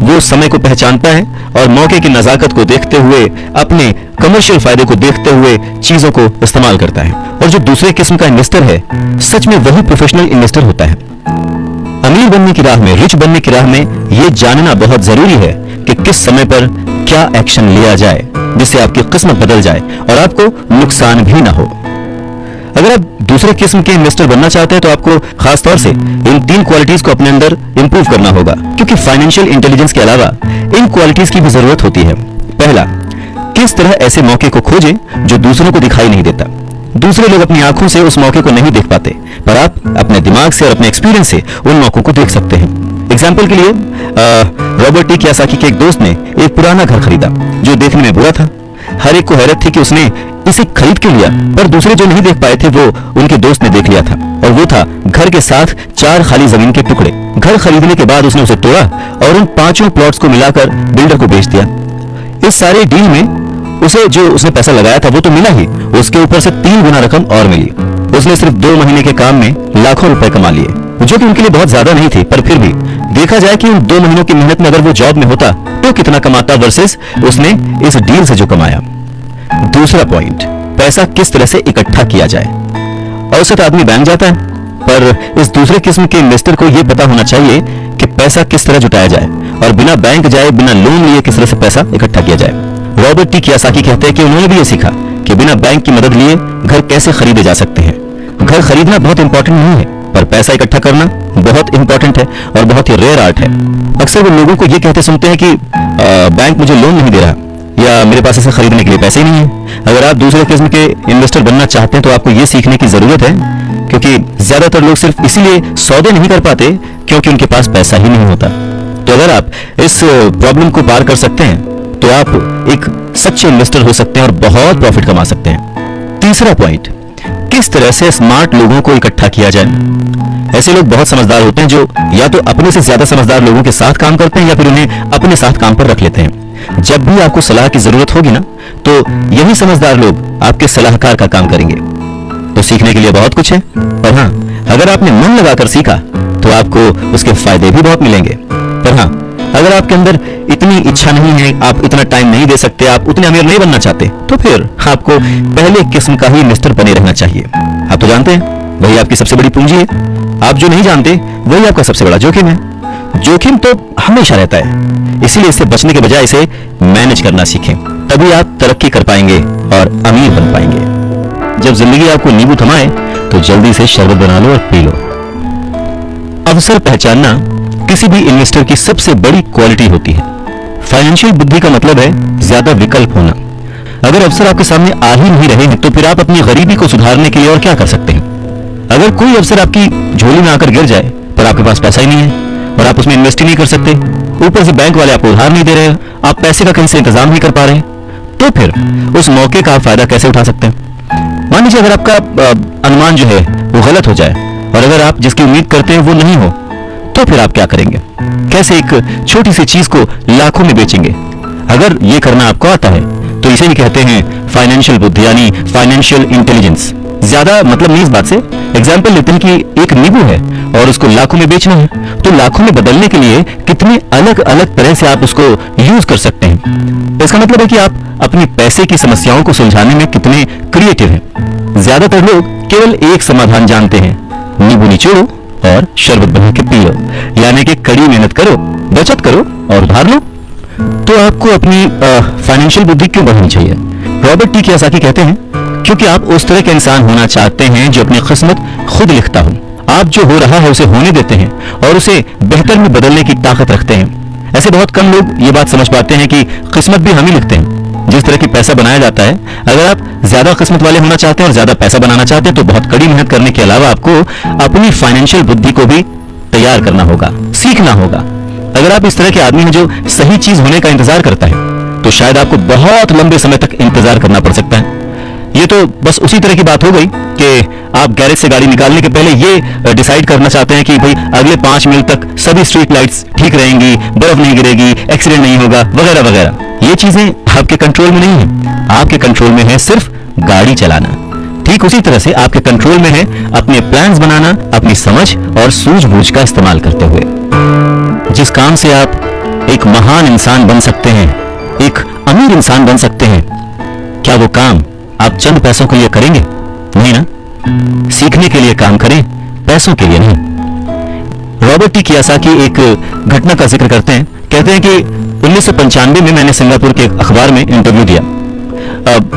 A: वो समय को पहचानता है और मौके की नजाकत को देखते हुए, अपने कमर्शियल फायदे को देखते हुए चीजों को इस्तेमाल करता है। और जो दूसरे किस्म का इन्वेस्टर है सच में वही प्रोफेशनल इन्वेस्टर होता है। अमीर बनने की राह में, रिच बनने की राह में यह जानना बहुत जरूरी है कि किस समय पर क्या एक्शन लिया जाए जिससे आपकी किस्मत बदल जाए और आपको नुकसान भी ना हो। अगर आप दूसरे किस्म के इन्वेस्टर बनना चाहते हैं तो आपको खास तौर से इन 3 क्वालिटीज को अपने अंदर इंप्रूव करना होगा, क्योंकि फाइनेंशियल इंटेलिजेंस के अलावा इन क्वालिटीज की भी जरूरत होती है। पहला, किस तरह ऐसे मौके को खोजें जो दूसरों को दिखाई नहीं देता। दूसरे लोग अपनी आंखों से उस मौके को नहीं देख पाते, पर आप अपने दिमाग से और अपने एक्सपीरियंस से उन मौकों को देख सकते हैं। एग्जाम्पल के लिए रॉबर्ट टी कियोसाकी के एक दोस्त ने एक पुराना घर खरीदा जो देखने में बुरा था। हर एक को हैरत थी कि उसने इसे खरीद क्यों लिया, पर दूसरे जो नहीं देख पाए थे वो उनके दोस्त ने देख लिया था, और वो था घर के साथ 4 खाली जमीन के टुकड़े। घर खरीदने के बाद उसने उसे तोड़ा और उन 5 प्लॉट्स को मिलाकर बिल्डर को बेच दिया। इस सारे डील में उसे जो उसने पैसा लगाया था वो तो मिला ही, उसके ऊपर से 3 गुना रकम और मिली। उसने सिर्फ 2 महीने के काम में लाखों रुपए कमा लिए, जो कि उनके लिए बहुत ज्यादा नहीं थे, पर फिर भी देखा जाए कि उन 2 महीनों की मेहनत में अगर वो जॉब में होता तो कितना कमाता वर्सेस उसने इस डील से जो कमाया। दूसरा पॉइंट, पैसा किस तरह से इकट्ठा किया जाए। औसत आदमी बैंक जाता है, पर इस दूसरे किस्म के इन्वेस्टर को यह पता होना चाहिए कि पैसा किस तरह जुटाया जाए और बिना बैंक जाए, बिना लोन लिए किस तरह से पैसा इकट्ठा किया जाए। रॉबर्ट टी कियोसाकी कहते हैं कि उन्होंने भी यह सीखा कि बिना बैंक की मदद लिए घर कैसे खरीदे जा सकते हैं। घर खरीदना बहुत इंपॉर्टेंट नहीं है, पर पैसा इकट्ठा करना बहुत इंपॉर्टेंट है और बहुत ही रेयर आर्ट है। अक्सर वो लोगों को ये कहते सुनते हैं कि बैंक मुझे लोन नहीं दे रहा या मेरे पास इसे खरीदने के लिए पैसे ही नहीं है। अगर आप दूसरे किस्म के इन्वेस्टर बनना चाहते हैं तो आपको ये सीखने की जरूरत है, क्योंकि ज्यादातर लोग सिर्फ इसीलिए सौदे नहीं कर पाते क्योंकि उनके पास पैसा ही नहीं होता। तो अगर आप इस प्रॉब्लम को पार कर सकते हैं तो आप एक सच्चे इन्वेस्टर हो सकते हैं और बहुत प्रॉफिट कमा सकते हैं। तीसरा पॉइंट, किस तरह से स्मार्ट लोगों को इकट्ठा किया जाए। ऐसे लोग बहुत समझदार होते हैं जो या तो अपने से ज्यादा समझदार लोगों के साथ काम करते हैं या फिर उन्हें अपने साथ काम पर रख लेते हैं। जब भी आपको सलाह की जरूरत होगी ना, तो यही समझदार लोग आपके सलाहकार का काम करेंगे। तो सीखने के लिए बहुत कुछ है, और हाँ, अगर आपने मन लगाकर सीखा तो आपको उसके फायदे भी बहुत मिलेंगे। पर हाँ, अगर आपके अंदर इतनी इच्छा नहीं है, आप इतना टाइम नहीं दे सकते, आप उतने अमीर नहीं बनना चाहते, तो फिर आपको पहले किस्म का ही इन्वेस्टर बने रहना चाहिए। आप तो जानते हैं वही आपकी सबसे बड़ी पूंजी है। आप जो नहीं जानते वही आपका सबसे बड़ा जोखिम है। जोखिम तो हमेशा रहता है, इसीलिए इससे बचने के बजाय इसे मैनेज करना सीखें, तभी आप तरक्की कर पाएंगे और अमीर बन पाएंगे। जब जिंदगी आपको नींबू थमाए तो जल्दी से शरबत बना लो और पी लो। अवसर पहचानना किसी भी इन्वेस्टर की सबसे बड़ी क्वालिटी होती है। फाइनेंशियल बुद्धि का मतलब है ज्यादा विकल्प होना। अगर अवसर आपके सामने आ ही नहीं रहे हैं तो फिर आप अपनी गरीबी को सुधारने के लिए और क्या कर सकते हैं। अगर कोई अवसर आपकी झोली में आकर गिर जाए पर आपके पास पैसा ही नहीं है और आप उसमें इन्वेस्ट ही नहीं कर सकते, ऊपर से बैंक वाले आपको उधार नहीं दे रहे, आप पैसे का कहीं से इंतजाम नहीं कर पा रहे, तो फिर उस मौके का आप फायदा कैसे उठा सकते हैं। मान लीजिए अगर आपका अनुमान जो है वो गलत हो जाए और अगर आप जिसकी उम्मीद करते हैं वो नहीं हो, तो फिर आप क्या करेंगे? कैसे एक छोटी सी चीज को लाखों में बेचेंगे? अगर ये करना आपको आता है तो इसे ही कहते हैं फाइनेंशियल बुद्धि, यानी फाइनेंशियल इंटेलिजेंस। ज्यादा मतलब नहीं इस बात से। एग्जाम्पल लेते हैं कि एक नींबू है और उसको लाखों में बेचना है, तो लाखों में बदलने के लिए कितने अलग अलग तरह से आप उसको यूज कर सकते हैं। इसका मतलब है कि आप अपनी पैसे की समस्याओं को सुलझाने में कितने क्रिएटिव हैं। ज्यादातर लोग केवल एक समाधान जानते हैं, नींबू निचोड़ो और शरबत बना के पी लो, यानी कि कड़ी मेहनत करो, बचत करो और उधार लो। तो आपको अपनी फाइनेंशियल बुद्धि क्यों बढ़ानी चाहिए? रॉबर्ट टी कियोसाकी कहते हैं, क्योंकि आप उस तरह के इंसान होना चाहते हैं जो अपनी किस्मत खुद लिखता हो। आप जो हो रहा है उसे होने देते हैं और उसे बेहतर में बदलने की ताकत रखते हैं। ऐसे बहुत कम लोग ये बात समझ पाते हैं कि किस्मत भी हम ही लिखते हैं। जिस तरह की पैसा बनाया जाता है, अगर आप ज्यादा किस्मत वाले होना चाहते हैं और ज्यादा पैसा बनाना चाहते हैं तो बहुत कड़ी मेहनत करने के अलावा आपको अपनी फाइनेंशियल बुद्धि को भी तैयार करना होगा, सीखना होगा। अगर आप इस तरह के आदमी हैं जो सही चीज होने का इंतजार करता है, तो शायद आपको बहुत लंबे समय तक इंतजार करना पड़ सकता है। ये तो बस उसी तरह की बात हो गई कि आप गैरेज से गाड़ी निकालने के पहले ये डिसाइड करना चाहते हैं कि भाई अगले 5 मिनट तक सभी स्ट्रीट लाइट्स ठीक रहेंगी, बर्फ नहीं गिरेगी, एक्सीडेंट नहीं होगा, वगैरह वगैरह। ये चीजें आपके कंट्रोल में नहीं है। आपके कंट्रोल में है सिर्फ गाड़ी चलाना। ठीक उसी तरह से आपके कंट्रोल में है अपने प्लान्स बनाना, अपनी समझ और सूझबूझ का इस्तेमाल करते हुए। जिस काम से आप एक महान इंसान बन सकते हैं, एक अमीर इंसान बन सकते हैं, क्या वो काम आप चंद पैसों के लिए करेंगे? नहीं ना। सीखने के लिए काम करें, पैसों के लिए नहीं। रॉबर्ट टी कियोसाकी एक घटना का जिक्र करते हैं। कहते हैं कि 1995 में मैंने सिंगापुर के अखबार में इंटरव्यू दिया।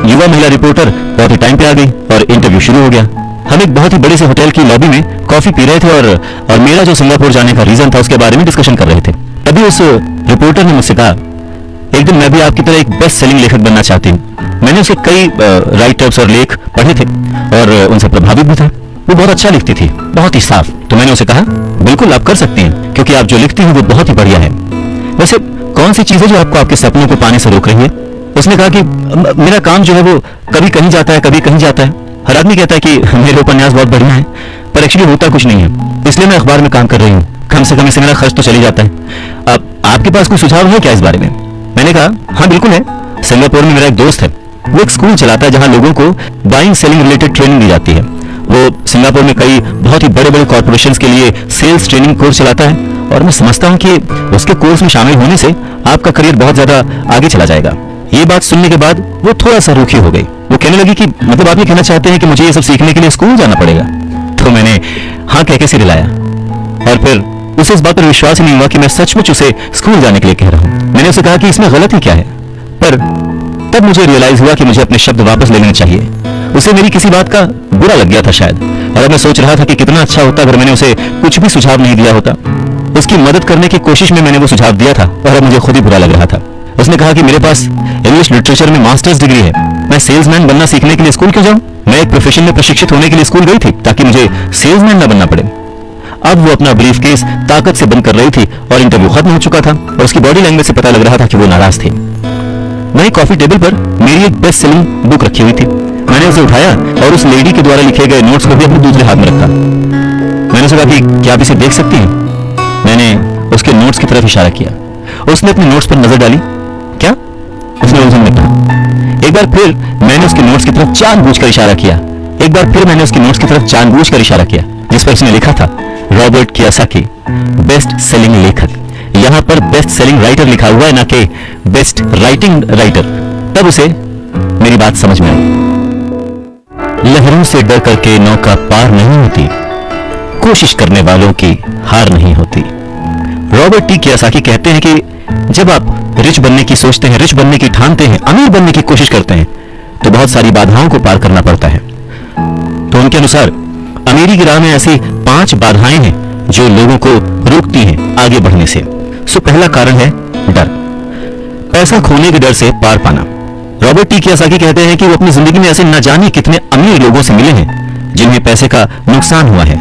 A: युवा महिला रिपोर्टर बहुत ही टाइम पे आ गई और इंटरव्यू शुरू हो गया। हम एक बहुत ही बड़े से होटल की लॉबी में कॉफी पी रहे थे और मेरा जो सिंगापुर जाने का रीजन था उसके बारे में डिस्कशन कर रहे थे। तभी उस रिपोर्टर ने मुझसे कहा, एक दिन मैं भी आपकी तरह एक बेस्ट सेलिंग लेखक बनना चाहती हूँ। मैंने उसके कई राइटर्स और लेख पढ़े थे और उनसे प्रभावित भी था। वो बहुत अच्छा लिखती थी, बहुत ही साफ। तो मैंने उसे कहा, बिल्कुल आप कर सकती हैं, क्योंकि आप जो लिखती हैं वो बहुत ही बढ़िया है। वैसे कौन सी चीजें जो आपको आपके सपनों को पाने से रोक रही है? उसने कहा कि मेरा काम जो है वो कभी कहीं जाता है, कभी कहीं जाता है। हर आदमी कहता है कि मेरे उपन्यास बहुत बढ़िया है, पर एक्चुअली होता कुछ नहीं है। इसलिए मैं अखबार में काम कर रही हूँ, कम से कम इससे मेरा खर्च तो चली जाता है। अब आपके पास कोई सुझाव है क्या इस बारे में? मैंने कहा, हाँ बिल्कुल है। सिंगापुर में मेरा एक दोस्त है, वो एक स्कूल चलाता है जहां लोगों को बाइंग सेलिंग रिलेटेड ट्रेनिंग दी जाती है। वो सिंगापुर में कई बहुत ही बड़े बड़े कॉर्पोरेशंस के लिए सेल्स ट्रेनिंग कोर्स चलाता है और मैं समझता हूं कि उसके कोर्स में शामिल होने से आपका करियर बहुत ज्यादा आगे चला जाएगा। ये बात सुनने के बाद वो थोड़ा सा रूखी हो गई। वो कहने लगी कि मतलब आप ये कहना चाहते हैं कि मुझे ये सब सीखने के लिए स्कूल जाना पड़ेगा? तो मैंने हाँ कह के सिर हिलाया और फिर उसे इस बात पर विश्वास ही नहीं हुआ कि मैं सचमुच उसे स्कूल जाने के लिए कह रहा हूं। मैंने उसे कहा कि इसमें गलत ही क्या है, पर तब मुझे रियलाइज हुआ कि मुझे अपने शब्द वापस ले लेने चाहिए। उसे मेरी किसी बात का बुरा लग गया था शायद, और अब मैं सोच रहा था कि कितना अच्छा होता अगर मैंने उसे कुछ भी सुझाव नहीं दिया होता। उसकी मदद करने की कोशिश में मैंने वो सुझाव दिया था और अब मुझे खुद ही बुरा लग रहा था। उसने कहा कि मेरे पास इंग्लिश लिटरेचर में मास्टर्स डिग्री है, मैं सेल्समैन बनना सीखने के लिए स्कूल क्यों जाऊं? मैं एक प्रोफेशन में प्रशिक्षित होने के लिए स्कूल गई थी ताकि मुझे सेल्समैन न बनना पड़े। अब वो अपना ब्रीफकेस ताकत से बंद कर रही थी और इंटरव्यू खत्म हो चुका था और उसकी बॉडी लैंग्वेज से पता लग रहा था कि वो नाराज थी। वहीं कॉफी टेबल पर मेरी एक बेस्ट सेलिंग बुक रखी हुई थी। मैंने उसे उठाया और उस लेडी के द्वारा लिखे गए नोट्स को भी अपने दूसरे हाथ में रखा। मैंने उसे कहा कि क्या आप इसे देख सकती हैं? मैंने उसके नोट्स की तरफ इशारा किया। उसने अपने नोट्स पर नजर डाली। क्या? उसने उलझन में कहा। एक बार फिर मैंने उसके नोट्स की तरफ जानबूझकर इशारा किया। एक बार फिर मैंने उसके नोट्स की तरफ जानबूझकर इशारा किया, जिस पर उसने लिखा था रॉबर्ट कियोसाकी, बेस्ट सेलिंग लेखक। यहां पर बेस्ट सेलिंग राइटर लिखा हुआ है, ना कि बेस्ट राइटिंग राइटर। तब उसे मेरी बात समझ में आई। लहरों से डर करके नौका पार नहीं होती, कोशिश करने वालों की हार नहीं होती। रॉबर्ट टी कियोसाकी कहते हैं कि जब आप रिच बनने की सोचते हैं, रिच बनने की ठानते हैं, अमीर बनने की कोशिश करते हैं, तो बहुत सारी बाधाओं को पार करना पड़ता है। तो उनके अनुसार अमीरी की राह में ऐसी 5 बाधाएं हैं जो लोगों को रोकती हैं आगे बढ़ने से। सो पहला कारण है डर, पैसा खोने के डर से पार पाना। रॉबर्ट टी कियोसाकी कहते हैं कि वो अपनी जिंदगी में ऐसे न जाने कितने अमीर लोगों से मिले हैं जिन्हें पैसे का नुकसान हुआ है,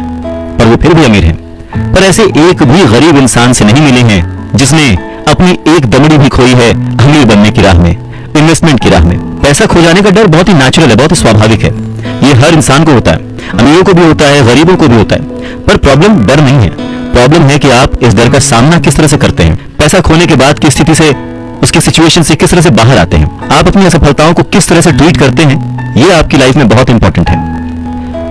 A: पर वो फिर भी अमीर हैं। पर ऐसे एक भी गरीब इंसान से नहीं मिले हैं जिसने अपनी एक दमड़ी भी खोई है अमीर बनने की राह में, इन्वेस्टमेंट की राह में। पैसा खो जाने का डर बहुत ही नेचुरल है, बहुत ही स्वाभाविक है। ये हर इंसान को होता है, अमीरों को भी होता है, गरीबों को भी होता है। पर प्रॉब्लम डर नहीं है, प्रॉब्लम है कि आप इस डर का सामना किस तरह से करते हैं। पैसा खोने के बाद की स्थिति से, उसकी सिचुएशन से किस तरह से बाहर आते हैं। आप अपनी असफलताओं को किस तरह से ट्रीट करते हैं, ये आपकी लाइफ में बहुत इंपॉर्टेंट है।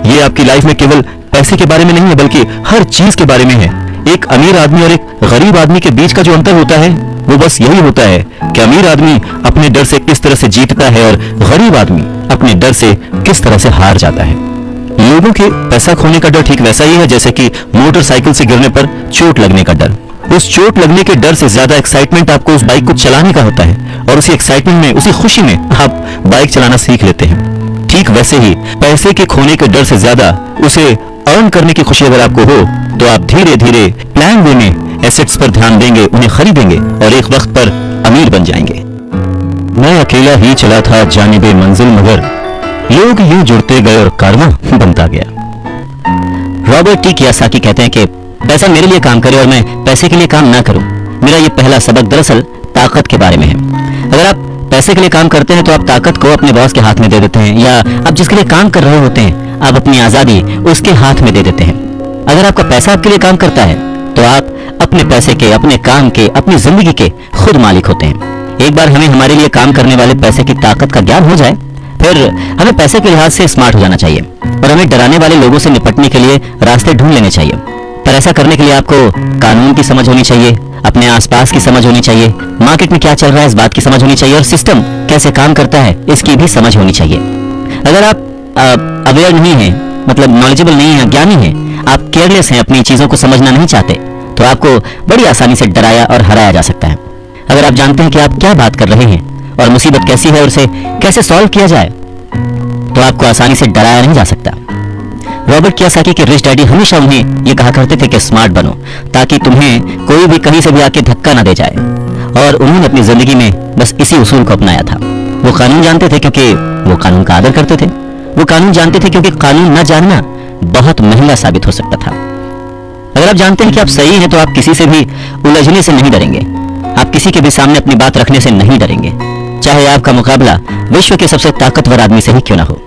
A: ये आपकी लाइफ में केवल पैसे के बारे में नहीं है, बल्कि हर चीज के बारे में है। एक अमीर आदमी और एक गरीब आदमी के बीच का जो अंतर होता है वो बस यही होता है कि अमीर आदमी अपने डर से किस तरह से जीतता है और गरीब आदमी अपने डर से किस तरह से हार जाता है। लोगों के पैसा खोने का डर ठीक वैसा ही है जैसे कि मोटरसाइकिल से गिरने पर चोट लगने का डर। उस चोट लगने के डर से ज्यादा एक्साइटमेंट आपको उस बाइक को चलाने का होता है, और उसी एक्साइटमेंट में, उसी खुशी में आप बाइक चलाना सीख लेते हैं। ठीक वैसे ही पैसे के खोने के डर से ज्यादा उसे अर्न करने की खुशी अगर आपको हो, तो आप धीरे धीरे प्लान वे में एसेट्स पर ध्यान देंगे, उन्हें खरीदेंगे और एक वक्त पर अमीर बन जाएंगे। मैं अकेला ही चला था जानिबे मंजिल, मगर लोग यूं जुड़ते गए और कारवां बनता गया। रॉबर्ट टी कियोसाकी कहते हैं कि पैसा मेरे लिए काम करे और मैं पैसे के लिए काम ना करूं। मेरा ये पहला सबक दरअसल ताकत के बारे में है। अगर आप पैसे के लिए काम करते हैं तो आप ताकत को अपने बॉस के हाथ में दे देते हैं, या आप जिसके लिए काम कर रहे होते हैं आप अपनी आजादी उसके हाथ में दे देते हैं। अगर आपका पैसा आपके लिए काम करता है तो आप अपने पैसे के, अपने काम के, अपनी जिंदगी के खुद मालिक होते हैं। एक बार हमें हमारे लिए काम करने वाले पैसे की ताकत का ज्ञान हो जाए, फिर हमें पैसे के लिहाज से स्मार्ट हो जाना चाहिए और हमें डराने वाले लोगों से निपटने के लिए रास्ते ढूंढ लेने चाहिए। पर ऐसा करने के लिए आपको कानून की समझ होनी चाहिए, अपने आसपास की समझ होनी चाहिए, मार्केट में क्या चल रहा है इस बात की समझ होनी चाहिए, और सिस्टम कैसे काम करता है इसकी भी समझ होनी चाहिए। अगर आप अवेयर नहीं है, मतलब नॉलेजेबल नहीं है, ज्ञानी है, आप केयरलेस हैं, अपनी चीजों को समझना नहीं चाहते, तो आपको बड़ी आसानी से डराया और हराया जा सकता है। अगर आप जानते हैं कि आप क्या बात कर रहे हैं और मुसीबत कैसी है और उसे कैसे सॉल्व किया जाए, तो आपको आसानी से डराया नहीं जा सकता। रॉबर्ट कियोसाकी के रिच डैडी हमेशा उन्हें यह कहा करते थे कि स्मार्ट बनो, ताकि तुम्हें कोई भी कहीं से भी आके धक्का ना दे जाए, और उन्होंने अपनी जिंदगी में बस इसी उसूल को अपनाया था। वो कानून जानते थे क्योंकि वो कानून का आदर करते थे, वो कानून जानते थे क्योंकि कानून न जानना बहुत महंगा साबित हो सकता था। अगर आप जानते हैं कि आप सही हैं तो आप किसी से भी उलझने से नहीं डरेंगे, आप किसी के भी सामने अपनी बात रखने से नहीं डरेंगे, चाहे आपका मुकाबला विश्व के सबसे ताकतवर आदमी से ही क्यों ना हो।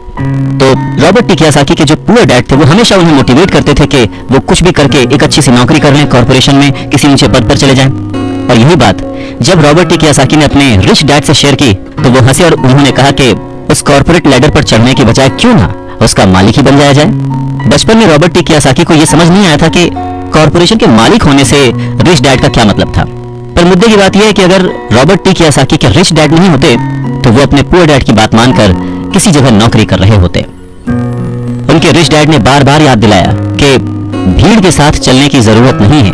A: तो रॉबर्ट टी कियोसाकी के जो पुअर डैड थे वो हमेशा उन्हें मोटिवेट करते थे कि वो कुछ भी करके एक अच्छी सी नौकरी कर लें, कॉर्पोरेशन में किसी ऊंचे पद पर चले जाएं। और यही बात जब रॉबर्ट टी कियोसाकी ने अपने रिच डैड से शेयर की तो वो हंसे और उन्होंने कहा कि उस कॉर्पोरेट लैडर पर चढ़ने की बजाय क्यों ना उसका मालिक ही बन जाया जाए। बचपन में रॉबर्ट टी कियोसाकी को यह समझ नहीं आया था कि कॉर्पोरेशन के मालिक होने से रिच डैड का क्या मतलब था। पर मुद्दे की बात यह है कि अगर रॉबर्ट टी कियोसाकी के रिच डैड नहीं होते तो वो अपने पुअर डैड की बात मानकर किसी जगह नौकरी कर रहे होते। उनके रिच डैड ने बार बार याद दिलाया कि भीड़ के साथ चलने की जरूरत नहीं है,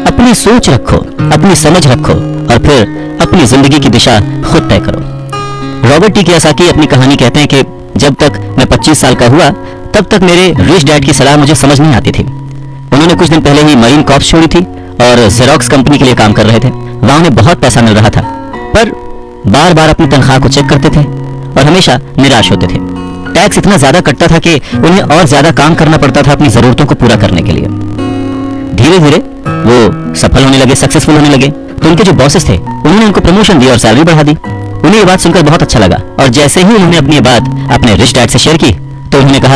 A: अपनी सोच रखो, अपनी समझ रखो और फिर अपनी जिंदगी की दिशा खुद तय करो। रॉबर्ट टी कियोसाकी अपनी कहानी कहते हैं कि जब तक मैं 25 साल का हुआ तब तक मेरे रिच डैड की सलाह मुझे समझ नहीं आती थी। उन्होंने कुछ दिन पहले ही मरीन कॉर्प्स छोड़ी थी और जेरोक्स कंपनी के लिए काम कर रहे थे। वहां उन्हें बहुत पैसा मिल रहा था, पर बार बार अपनी तनख्वाह को चेक करते थे और हमेशा निराश होते थे। टैक्स इतना ज्यादा कटता था कि उन्हें और ज्यादा काम करना पड़ता था अपनी जरूरतों को पूरा करने के लिए। धीरे धीरे वो सफल होने लगे, सक्सेसफुल होने लगे, तो उनके जो बॉसेस थे उन्होंने उनको प्रमोशन दी और सैलरी बढ़ा दी।
B: उन्हें ये बात सुनकर बहुत अच्छा लगा और जैसे ही उन्होंने अपनी बात अपने रिच डैड से शेयर की तो उन्होंने कहा,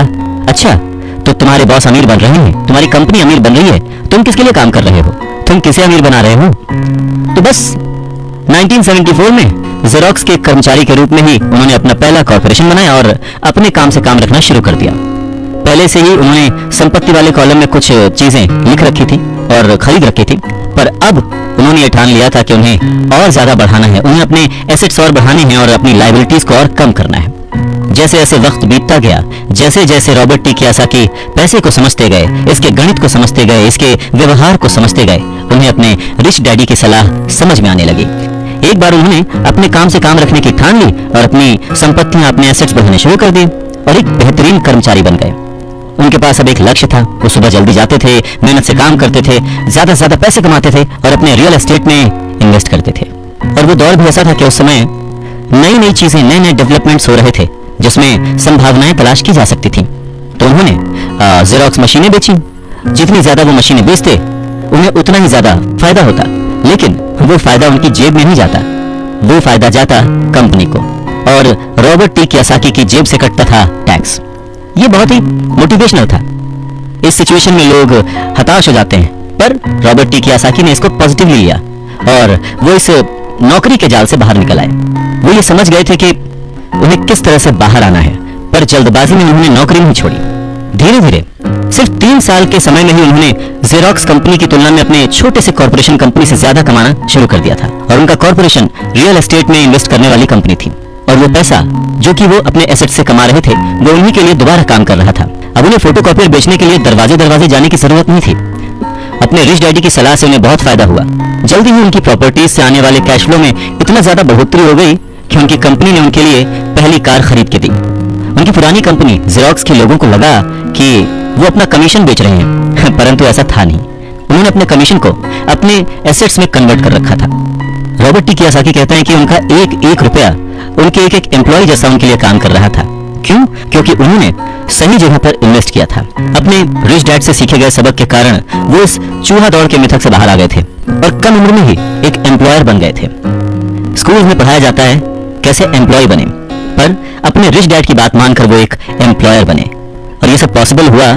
B: अच्छा तो तुम्हारे बॉस अमीर बन रहे हैं, तुम्हारी कंपनी अमीर बन रही है, तुम किसके लिए काम कर रहे हो, तुम किसे अमीर बना रहे हो? तो बस 1974 में जेरोक्स के कर्मचारी के रूप में ही उन्होंने अपना पहला कॉर्पोरेशन बनाया और अपने काम से काम रखना शुरू कर दिया। पहले से ही उन्होंने संपत्ति वाले कॉलम में कुछ चीजें लिख रखी थी और खरीद रखी थी, पर अब उन्होंने ये ठान लिया था कि उन्हें और ज्यादा बढ़ाना है, उन्हें अपने एसेट्स और बढ़ाने हैं और अपनी लायबिलिटीज को और कम करना है। जैसे जैसे वक्त बीतता गया, जैसे जैसे रॉबर्ट टी कियोसाकी पैसे को समझते गए, इसके गणित को समझते गए, इसके व्यवहार को समझते गए, उन्हें अपने रिच डैडी की सलाह समझ में आने लगी। एक बार उन्होंने अपने काम से काम रखने की ठान ली और अपनी संपत्तियां, अपने एसेट्स बढ़ाने शुरू कर दी और एक बेहतरीन कर्मचारी बन गए। उनके पास अब एक लक्ष्य था, वो सुबह जल्दी जाते थे, मेहनत से काम करते थे, ज्यादा से ज्यादा पैसे कमाते थे और अपने रियल एस्टेट में इन्वेस्ट करते थे। और वो दौर भी ऐसा था कि उस समय नई नई चीजें, नए नए डेवलपमेंट्स हो रहे थे जिसमें संभावनाएं तलाश की जा सकती थी। तो उन्होंने जेरोक्स मशीनें बेची। जितनी ज्यादा वो मशीनें बेचते उन्हें उतना ही ज्यादा फायदा होता, लेकिन वो फायदा उनकी जेब में नहीं जाता, वो फायदा जाता कंपनी को और रॉबर्ट टी कियोसाकी की जेब से कटता था टैक्स। ये बहुत ही मोटिवेशनल था। इस सिचुएशन में लोग हताश हो जाते हैं, पर रॉबर्ट टी कियोसाकी ने इसको पॉजिटिवली लिया और वो इस नौकरी के जाल से बाहर निकल आए। वो ये समझ गए थे कि उन्हें किस तरह से बाहर आना है, पर जल्दबाजी में उन्होंने नौकरी नहीं छोड़ी। धीरे धीरे सिर्फ 3 साल के समय में ही उन्होंने जेरोक्स कंपनी की तुलना में अपने छोटे से कॉर्पोरेशन कंपनी से ज्यादा कमाना शुरू कर दिया था और उनका कॉर्पोरेशन रियल एस्टेट में इन्वेस्ट करने वाली कंपनी थी और वो पैसा जो कि वो अपने एसेट से कमा रहे थे वो उन्हीं के लिए दोबारा काम कर रहा था। अब उन्हें फोटोकॉपियर बेचने के लिए दरवाजे दरवाजे जाने की जरूरत नहीं थी। अपने रिच डैडी की सलाह से उन्हें बहुत फायदा हुआ। जल्दी ही उनकी प्रॉपर्टीज से आने वाले कैश फ्लो में इतना ज्यादा बढ़ोतरी हो गई कि उनकी कंपनी ने उनके लिए पहली कार खरीद के दी। उनकी पुरानी कंपनी जेरोक्स के लोगों को लगा कि वो अपना कमीशन बेच रहे हैं, परंतु ऐसा था नहीं। उन्होंने अपने कमीशन को अपने एसेट्स में कन्वर्ट कर रखा था। रॉबर्ट टी कियोसाकी कहते हैं कि उनका एक एक रुपया उनके एक एक एम्प्लॉय जैसा उनके लिए काम कर रहा था। क्यों? क्योंकि उन्होंने सही जगह पर इन्वेस्ट किया था। अपने रिच डैड से सीखे गए सबक के कारण वो इस चूहा दौड़ के मिथक से बाहर आ गए थे और कम उम्र में ही एक एम्प्लॉयर बन गए थे। स्कूल में पढ़ाया जाता है कैसे एम्प्लॉय बने, पर अपने रिच डैड की बात मानकर वो एक एम्प्लॉयर बने और ये सब पॉसिबल हुआ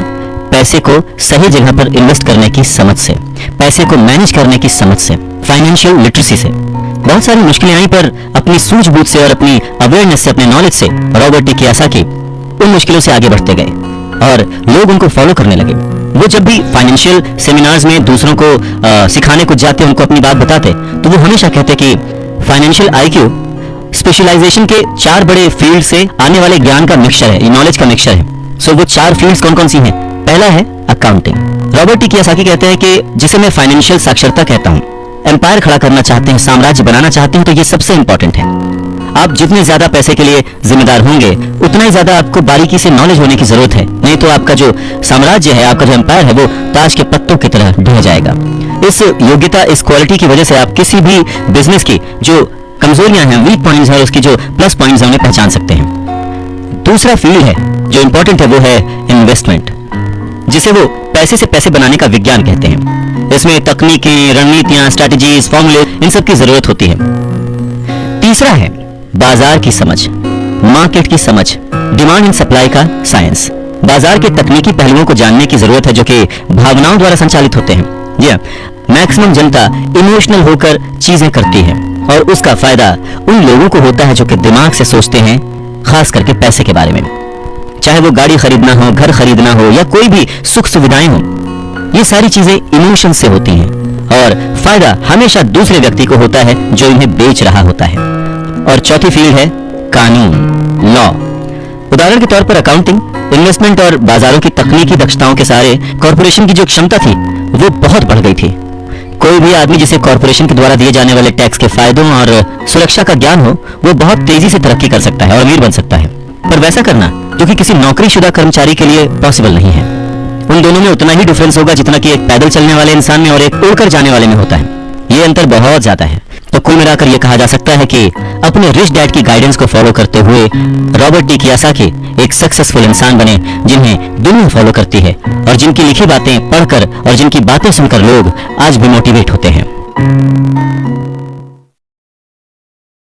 B: पैसे को सही जगह पर इन्वेस्ट करने की समझ से, पैसे को मैनेज करने की समझ से, फाइनेंशियल लिटरेसी से। बहुत सारी मुश्किलें आई, पर अपनी सूझबूझ से और अपनी अवेयरनेस से, अपने नॉलेज से रॉबर्ट टी कियोसाकी उन मुश्किलों से आगे बढ़ते गए और लोग उनको फॉलो करने लगे। वो जब भी फाइनेंशियल सेमिनार्स में दूसरों को सिखाने को जाते, उनको अपनी बात बताते, तो वो हमेशा कहते कि फाइनेंशियल आईक्यू स्पेशलाइजेशन के 4 बड़े फील्ड से आने वाले ज्ञान का मिक्सचर है, नॉलेज का मिक्सचर है। सो वो 4 फील्ड्स कौन कौन सी हैं? पहला है अकाउंटिंग। रॉबर्ट टी कियोसाकी कहते हैं कि जिसे मैं फाइनेंशियल साक्षरता कहता हूं, एम्पायर खड़ा करना चाहते हैं, साम्राज्य बनाना चाहते हैं, तो ये सबसे इंपॉर्टेंट है। आप जितने ज्यादा पैसे के लिए जिम्मेदार होंगे उतना ही ज्यादा आपको बारीकी से नॉलेज होने की जरूरत है, नहीं तो आपका जो साम्राज्य है, आपका जो एम्पायर है, वो ताश के पत्तों की तरह ढह जाएगा। इस योग्यता, इस क्वालिटी की वजह से आप किसी भी बिजनेस की जो कमजोरियां हैं, वीक पॉइंट्स हैं, उसकी जो प्लस पॉइंट्स हैं, उन्हें पहचान सकते हैं। दूसरा फील्ड है जो इंपॉर्टेंट है, वो है इन्वेस्टमेंट, जिसे वो पैसे से पैसे बनाने का विज्ञान कहते हैं। इसमें तकनीकें, रणनीतियां, स्ट्रैटेजीज, फॉर्मूले, इन सब की जरूरत होती है। तीसरा है बाजार की समझ, मार्केट की समझ, डिमांड एंड सप्लाई का साइंस। बाजार के तकनीकी पहलुओं को जानने की जरूरत है जो कि भावनाओं द्वारा संचालित होते हैं। मैक्सिमम जनता इमोशनल होकर चीजें करती है और उसका फायदा उन लोगों को होता है जो कि दिमाग से सोचते हैं, खास करके पैसे के बारे में। चाहे वो गाड़ी खरीदना हो, घर खरीदना हो या कोई भी सुख सुविधाएं हो, ये सारी चीजें इमोशन से होती हैं और फायदा हमेशा दूसरे व्यक्ति को होता है जो इन्हें बेच रहा होता है। और चौथी फील्ड है कानून, लॉ। उदाहरण के तौर पर अकाउंटिंग, इन्वेस्टमेंट और बाजारों की तकनीकी दक्षताओं के सारे कॉर्पोरेशन की जो क्षमता थी वो बहुत बढ़ गई थी। कोई भी आदमी जिसे कॉर्पोरेशन के द्वारा दिए जाने वाले टैक्स के फायदों और सुरक्षा का ज्ञान हो, वो बहुत तेजी से तरक्की कर सकता है और अमीर बन सकता है। पर वैसा करना जो कि किसी नौकरीशुदा कर्मचारी के लिए पॉसिबल नहीं है। उन दोनों में उतना ही डिफरेंस होगा जितना कि एक पैदल चलने वाले इंसान में और एक उड़कर जाने वाले में होता है। ये अंतर बहुत ज्यादा है। तो कुल मिलाकर ये कहा जा सकता है कि अपने रिच डैड की गाइडेंस को फॉलो करते हुए रॉबर्ट टी कियोसाकी एक सक्सेसफुल इंसान बने, जिन्हें दुनिया फॉलो करती है और जिनकी लिखी बातें पढ़कर और जिनकी बातें सुनकर लोग आज भी मोटिवेट होते हैं।